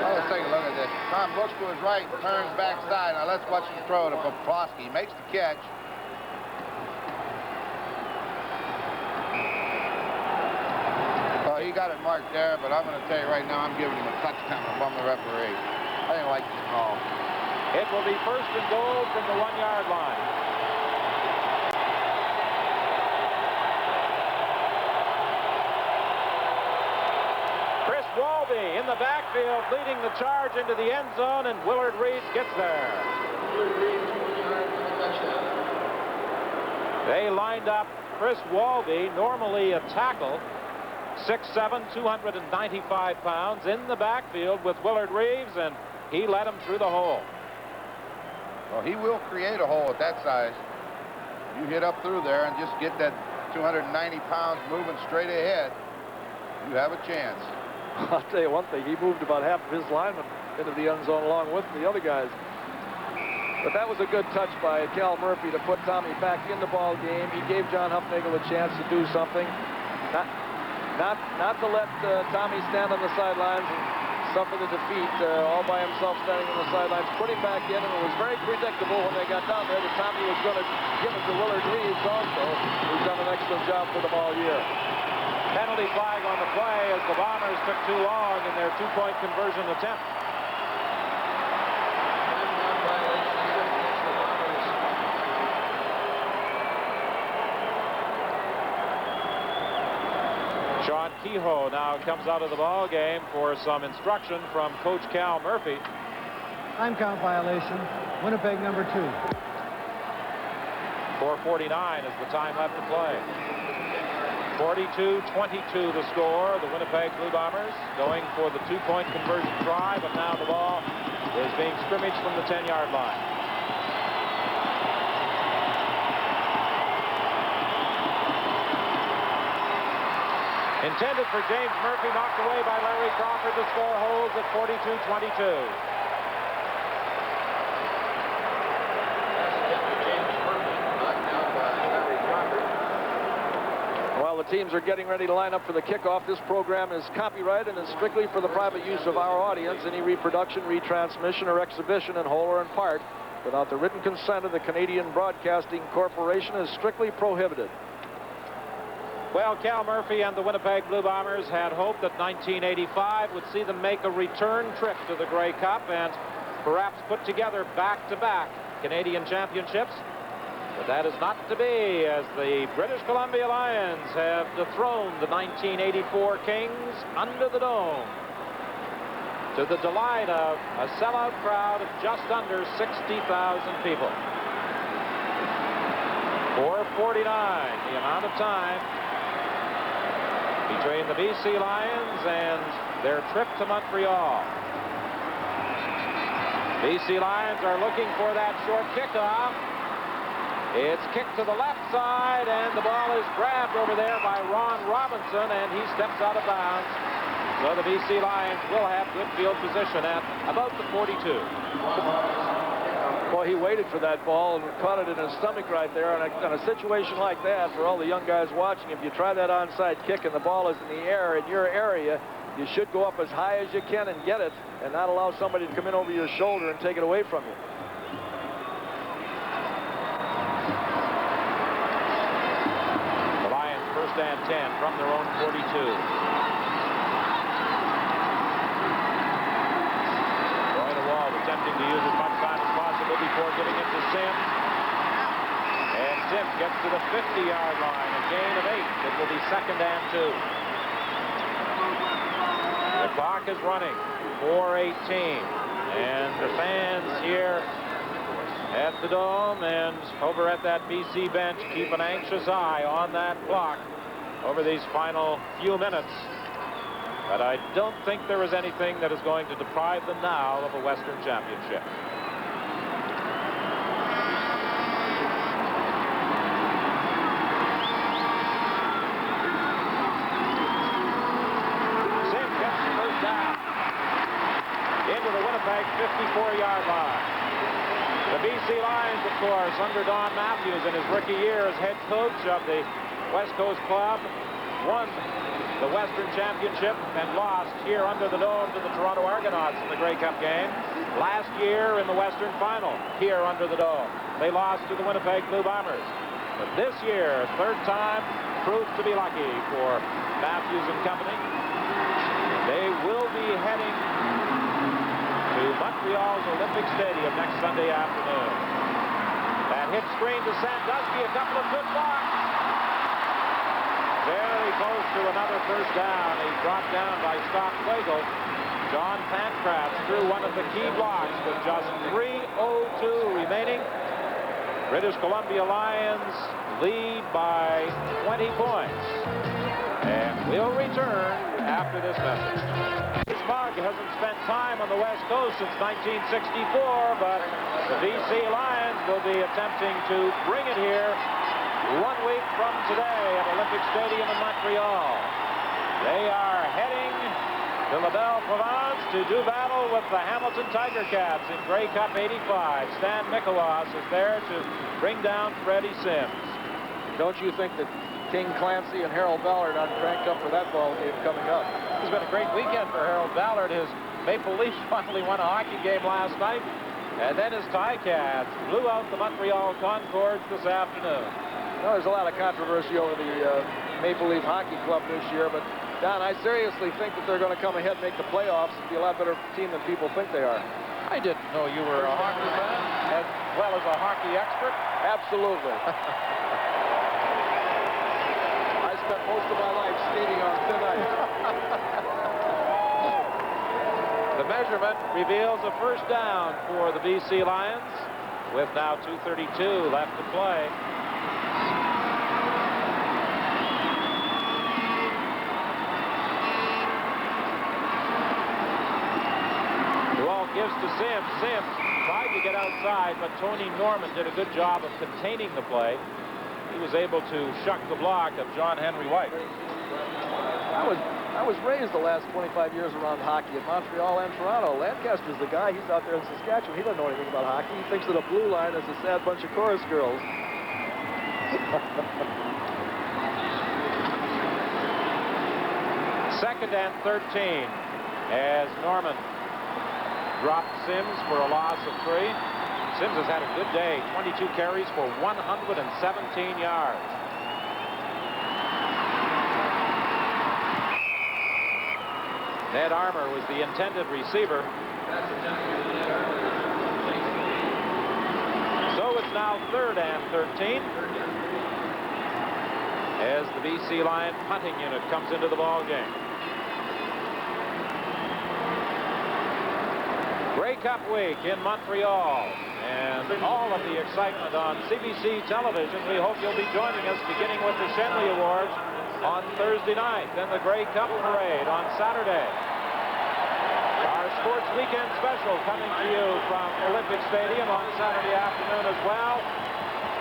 Let's take a look at this. Tom Bushko is right, turns backside. Now let's watch him throw to Poplawski. He makes the catch. He got it marked there, but I'm going to tell you right now, I'm giving him a touchdown from the referee. I didn't like this call. It will be first and goal from the 1-yard line. Chris Walby in the backfield leading the charge into the end zone, and Willard Reeves gets there. They lined up Chris Walby, normally a tackle, 6'7", 295 pounds, in the backfield with Willard Reeves, and he led him through the hole. Well, he will create a hole at that size. You hit up through there and just get that 290 pounds moving straight ahead, you have a chance. I'll tell you one thing, he moved about half of his linemen into the end zone along with the other guys. But that was a good touch by Cal Murphy to put Tommy back in the ball game. He gave John Hufnagel a chance to do something. Not to let Tommy stand on the sidelines and suffer the defeat all by himself standing on the sidelines. Put him back in, and it was very predictable when they got down there that Tommy was going to give it to Willard Reeves also, who's done an excellent job for them all year. Penalty flag on the play as the Bombers took too long in their two-point conversion attempt. Sean Kehoe now comes out of the ball game for some instruction from Coach Cal Murphy. Time count violation. Winnipeg number 2. 4:49 is the time left to play. 42-22 the score. The Winnipeg Blue Bombers going for the two-point conversion try, but now the ball is being scrimmaged from the 10-yard line. Intended for James Murphy, knocked away by Larry Crawford. The score holds at 42-22. While the teams are getting ready to line up for the kickoff, this program is copyrighted and strictly for the private use of our audience. Any reproduction, retransmission, or exhibition in whole or in part without the written consent of the Canadian Broadcasting Corporation is strictly prohibited. Well, Cal Murphy and the Winnipeg Blue Bombers had hoped that 1985 would see them make a return trip to the Grey Cup and perhaps put together back-to-back Canadian championships. But that is not to be, as the British Columbia Lions have dethroned the 1984 Kings under the dome, to the delight of a sellout crowd of just under 60,000 people. 4:49, the amount of time between the BC Lions and their trip to Montreal. BC Lions are looking for that short kickoff. It's kicked to the left side, and the ball is grabbed over there by Ron Robinson, and he steps out of bounds. So the BC Lions will have good field position at about the 42. Well, he waited for that ball and caught it in his stomach right there. And in a situation like that, for all the young guys watching, if you try that onside kick and the ball is in the air in your area, you should go up as high as you can and get it and not allow somebody to come in over your shoulder and take it away from you. The Lions first and 10 from their own 42. Attempting to use as much time as possible before getting it to Sims. And Sims gets to the 50-yard line, a gain of 8. It will be second and 2. The clock is running, 4:18. And the fans here at the Dome and over at that BC bench keep an anxious eye on that clock over these final few minutes. But I don't think there is anything that is going to deprive them now of a Western championship. Sims gets the first down into the Winnipeg 54-yard line. The BC Lions, of course, under Don Matthews in his rookie year as head coach of the West Coast club, won the Western Championship and lost here under the Dome to the Toronto Argonauts in the Grey Cup game. Last year in the Western Final here under the Dome, they lost to the Winnipeg Blue Bombers. But this year, third time, proved to be lucky for Matthews and company. They will be heading to Montreal's Olympic Stadium next Sunday afternoon. That hit screen to Sandusky, a couple of good blocks. Very close to another first down. He brought down by Stock Wagle. John Pancratz threw one of the key blocks with just 3:02 remaining. British Columbia Lions lead by 20 points. And we'll return after this message. Smug hasn't spent time on the West Coast since 1964, but the BC Lions will be attempting to bring it here 1 week from today at Olympic Stadium in Montreal. They are heading to La Belle Provence to do battle with the Hamilton Tiger Cats in Grey Cup 85. Stan Mikulaus is there to bring down Freddie Sims. Don't you think that King Clancy and Harold Ballard are cranked up for that ball game coming up? It's been a great weekend for Harold Ballard. His Maple Leafs finally won a hockey game last night. And then his Ticats blew out the Montreal Concords this afternoon. Well, there's a lot of controversy over the Maple Leaf Hockey Club this year, but Don, I seriously think that they're going to come ahead and make the playoffs and be a lot better team than people think they are. I didn't know you were a hockey fan as well as a hockey expert. Absolutely. I spent most of my life skating on thin ice. The measurement reveals a first down for the BC Lions with now 2:32 left to play. Gives to Sims. Sims tried to get outside, but Tony Norman did a good job of containing the play. He was able to shuck the block of John Henry White. I was raised the last 25 years around hockey in Montreal and Toronto. Lancaster's the guy. He's out there in Saskatchewan. He doesn't know anything about hockey. He thinks that a blue line is a sad bunch of chorus girls. Second and 13 as Norman dropped Sims for a loss of 3. Sims has had a good day. 22 carries for 117 yards. Ned Armour was the intended receiver. So it's now third and 13 as the BC Lion punting unit comes into the ball game. Grey Cup week in Montreal and all of the excitement on CBC television. We hope you'll be joining us beginning with the Shenley Awards on Thursday night, then the Grey Cup parade on Saturday. Our sports weekend special coming to you from Olympic Stadium on Saturday afternoon as well,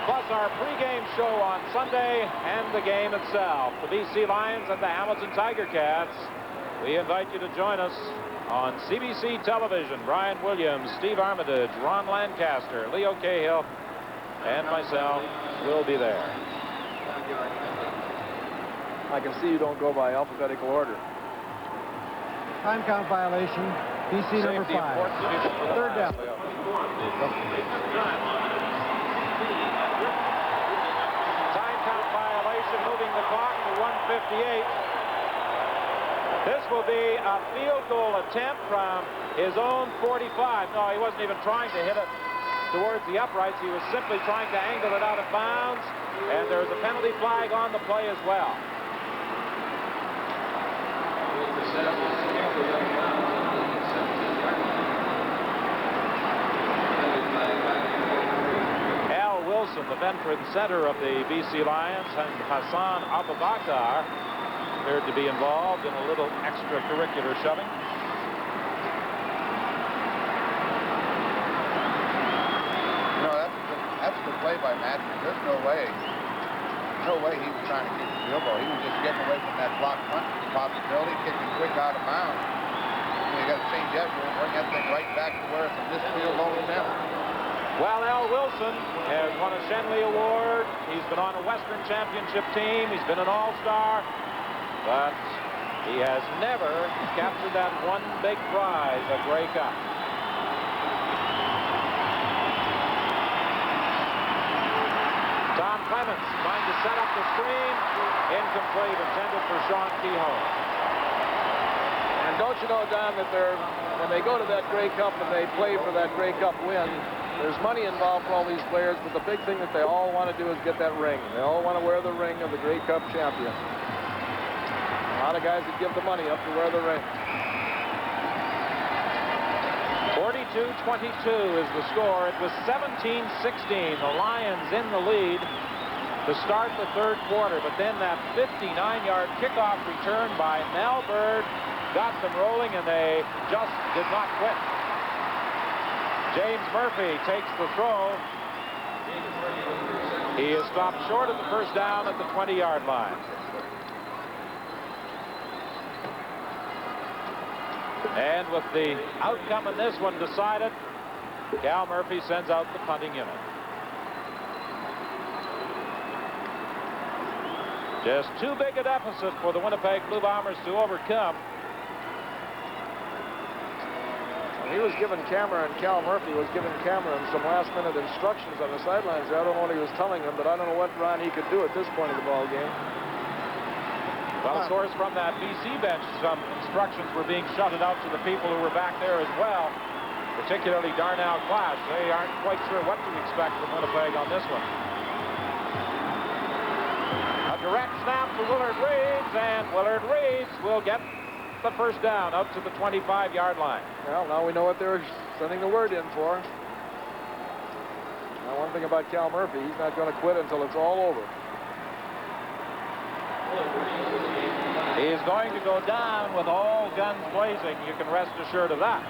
plus our pregame show on Sunday and the game itself. The BC Lions and the Hamilton Tiger Cats. We invite you to join us on CBC television. Brian Williams, Steve Armitage, Ron Lancaster, Leo Cahill, and myself will be there. I can see you don't go by alphabetical order. Time count violation. BC number 5. Third down. Time count violation, moving the clock to 1:58. This will be a field goal attempt from his own 45. No, he wasn't even trying to hit it towards the uprights. He was simply trying to angle it out of bounds, and there's a penalty flag on the play as well. Al Wilson, the veteran center of the BC Lions, and Hassan Abubakar appeared to be involved in a little extracurricular shoving. You know, that's the play by Matthews. There's no way he was trying to kick the field goal. He was just getting away from that block punt possibility, kicking quick out of bounds. You got to change that rule, bring that thing right back to where it's a missed field goal attempt. Well, Al Wilson has won a Shenley Award. He's been on a Western Championship team. He's been an All-Star. But he has never captured that one big prize, a Grey Cup. Tom Clements trying to set up the screen. Incomplete, intended for Sean Kehoe. And don't you know, Don, that when they go to that Grey Cup and they play for that Grey Cup win, there's money involved for all these players, but the big thing that they all want to do is get that ring. They all want to wear the ring of the Grey Cup champion. A lot of guys that give the money up to wear the ring. 42-22 is the score. It was 17-16. The Lions in the lead to start the third quarter, but then that 59-yard kickoff return by Mel Bird got them rolling, and they just did not quit. James Murphy takes the throw. He is stopped short of the first down at the 20-yard line. And with the outcome in this one decided, Cal Murphy sends out the punting unit. Just too big a deficit for the Winnipeg Blue Bombers to overcome. He was giving Cameron, Cal Murphy was giving Cameron some last-minute instructions on the sidelines. I don't know what he was telling him, but I don't know what Ron he could do at this point of the ball game. Well, of course, from that BC bench, some instructions were being shouted out to the people who were back there as well, particularly Darnell Clash. They aren't quite sure what to expect from Winnipeg on this one. A direct snap to Willard Reeves, and Willard Reeves will get the first down up to the 25-yard line. Well, now we know what they're sending the word in for. Now, one thing about Cal Murphy, he's not going to quit until it's all over. He is going to go down with all guns blazing. You can rest assured of that.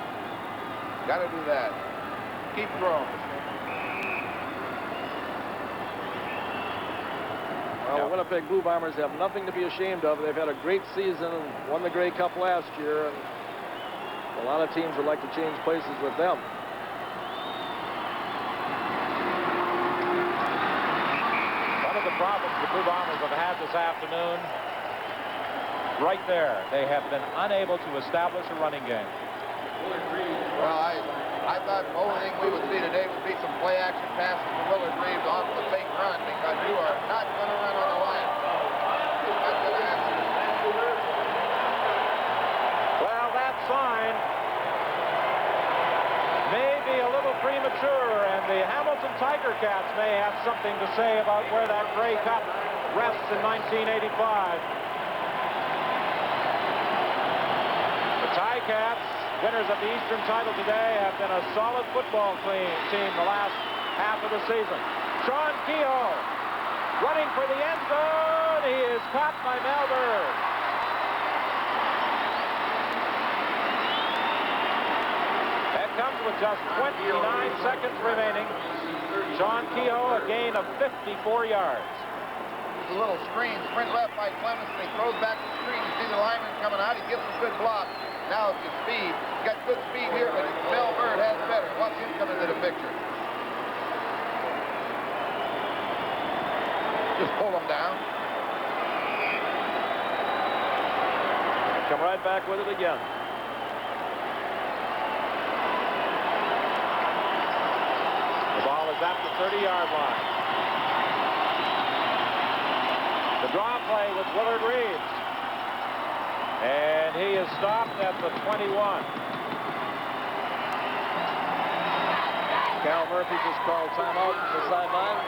Got to do that. Keep throwing. Well, the Winnipeg Blue Bombers have nothing to be ashamed of. They've had a great season and won the Grey Cup last year, and a lot of teams would like to change places with them. One of the problems the Blue Bombers have had this afternoon, right there, they have been unable to establish a running game. Well, I thought the only thing we would see today would be some play-action passes to Willard Reeves off the fake run, because you are not going to run on the line. Well, that sign may be a little premature, and the Hamilton Tiger Cats may have something to say about where that Grey Cup rests in 1985. The Ticats, winners of the Eastern title today, have been a solid football team the last half of the season. Sean Kehoe running for the end zone. He is caught by Mel Bird. That comes with just 29 seconds remaining. Sean Kehoe, a gain of 54 yards. a little screen. Sprint left by Clemens, and he throws back the screen. You see the lineman coming out. He gets a good block. Now it's his speed. He's got good speed here, but Mel Bird has better. Watch him come into the picture. Just pull him down. Come right back with it again. The ball is at the 30-yard line. The draw play with Willard Reeves. And he is stopped at the 21. Cal Murphy just called timeout to the sideline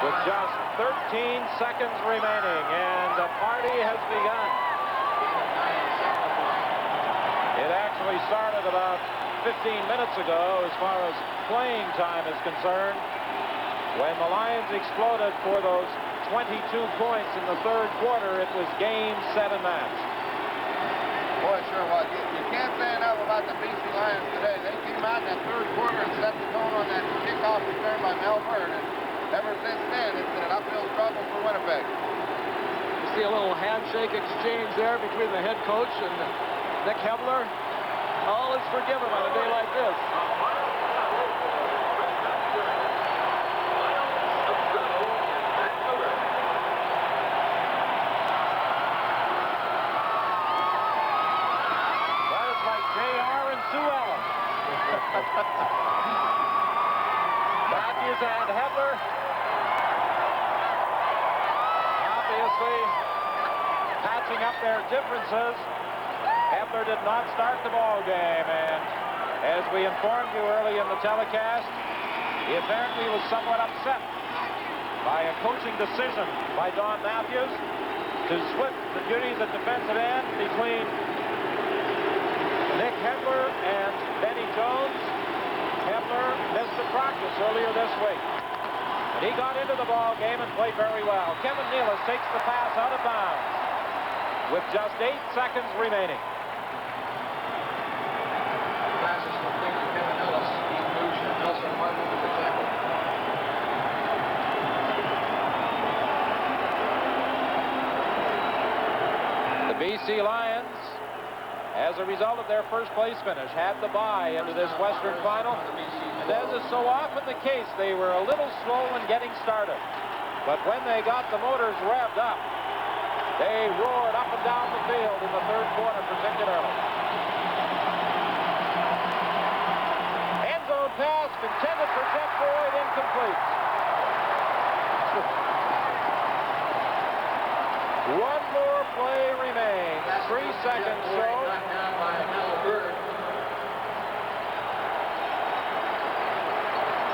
with just 13 seconds remaining, and the party has begun. It actually started about 15 minutes ago as far as playing time is concerned, when the Lions exploded for those 22 points in the third quarter. It was game, 7 match. Boy, sure was. You can't say enough about the BC Lions today. They came out in that third quarter and set the tone on that kickoff return by Mel Bird, and ever since then, it's been an uphill struggle for Winnipeg. You see a little handshake exchange there between the head coach and Nick Hebler. All is forgiven on a day like this. Matthews and Hebler obviously patching up their differences. Hebler did not start the ball game, and as we informed you early in the telecast, he apparently was somewhat upset by a coaching decision by Don Matthews to split the duties at defensive end between Nick Hebler and Benny Jones. Hebler missed the practice earlier this week, and he got into the ball game and played very well. Kevin Nealis takes the pass out of bounds with just 8 seconds remaining. Passes complete to Kevin Nealis. He moves and Nelson Martin with the tackle. The BC Lions, as a result of their first place finish, had the bye into this Western Final. And as is so often the case, they were a little slow in getting started. But when they got the motors revved up, they roared up and down the field in the third quarter particularly. End zone pass intended for Jeff Boyd, incomplete. One more play remains. 3 seconds shown.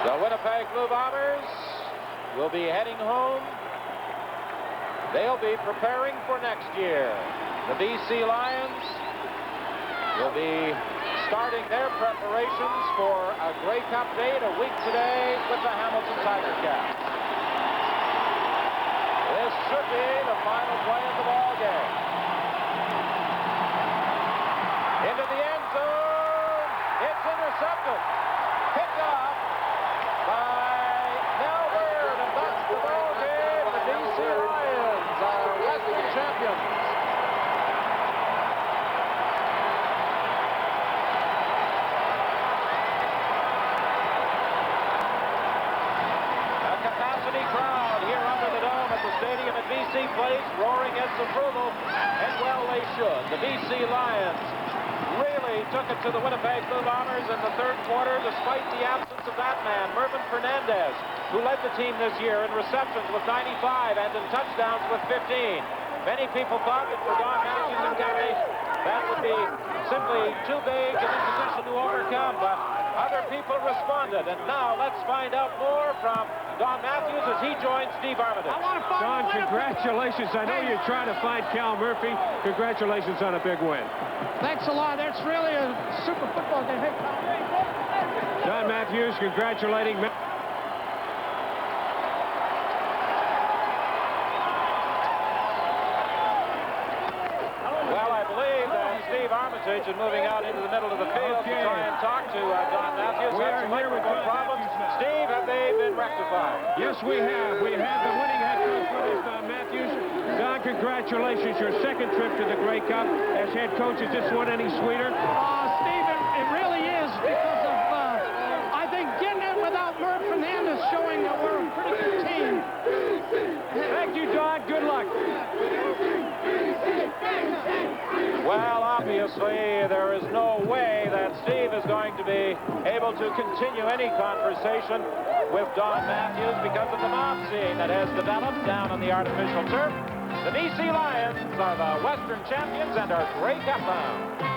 The Winnipeg Blue Bombers will be heading home. They'll be preparing for next year. The BC Lions will be starting their preparations for a Grey Cup date a week today with the Hamilton Tiger Cats. This should be the final play of the ball game. Into the end zone. It's intercepted. Picked up by Mel Bird, and that's the ball game. The BC Lions are Western champions. A capacity crowd here under the dome at the stadium at BC Place, roaring its approval, and well they should. The BC Lions really took it to the Winnipeg Blue Bombers in the third quarter, despite the absence of that man, Mervyn Fernandez, who led the team this year in receptions with 95 and in touchdowns with 15. Many people thought that for Don Matthews and Gary, that would be simply too big an imposition to overcome, but other people responded. And now let's find out more from Don Matthews as he joins Steve Armitage. Don, congratulations. I know you're trying to find Cal Murphy. Congratulations on a big win. Thanks a lot. That's really a super football game. Hey, Don Matthews congratulating Well, I believe that Steve Armitage advantage and moving out into the middle of the field to try and talk to Don Matthews. We are here with Don problems. Matthews now. Steve, have they been rectified? Yes, we have. We have the winning head coach with us, Don Matthews. Don, congratulations. Your second trip to the Grey Cup as head coach. Is this one any sweeter? Steve, it really is because of, I think, getting it without Murph Fernandez showing that we're a pretty good team. Thank you, Don. Good luck. Well, obviously, there is no way that Steve is going to be able to continue any conversation with Don Matthews because of the mob scene that has developed down on the artificial turf. The BC Lions are the Western champions and are Grey Cup bound.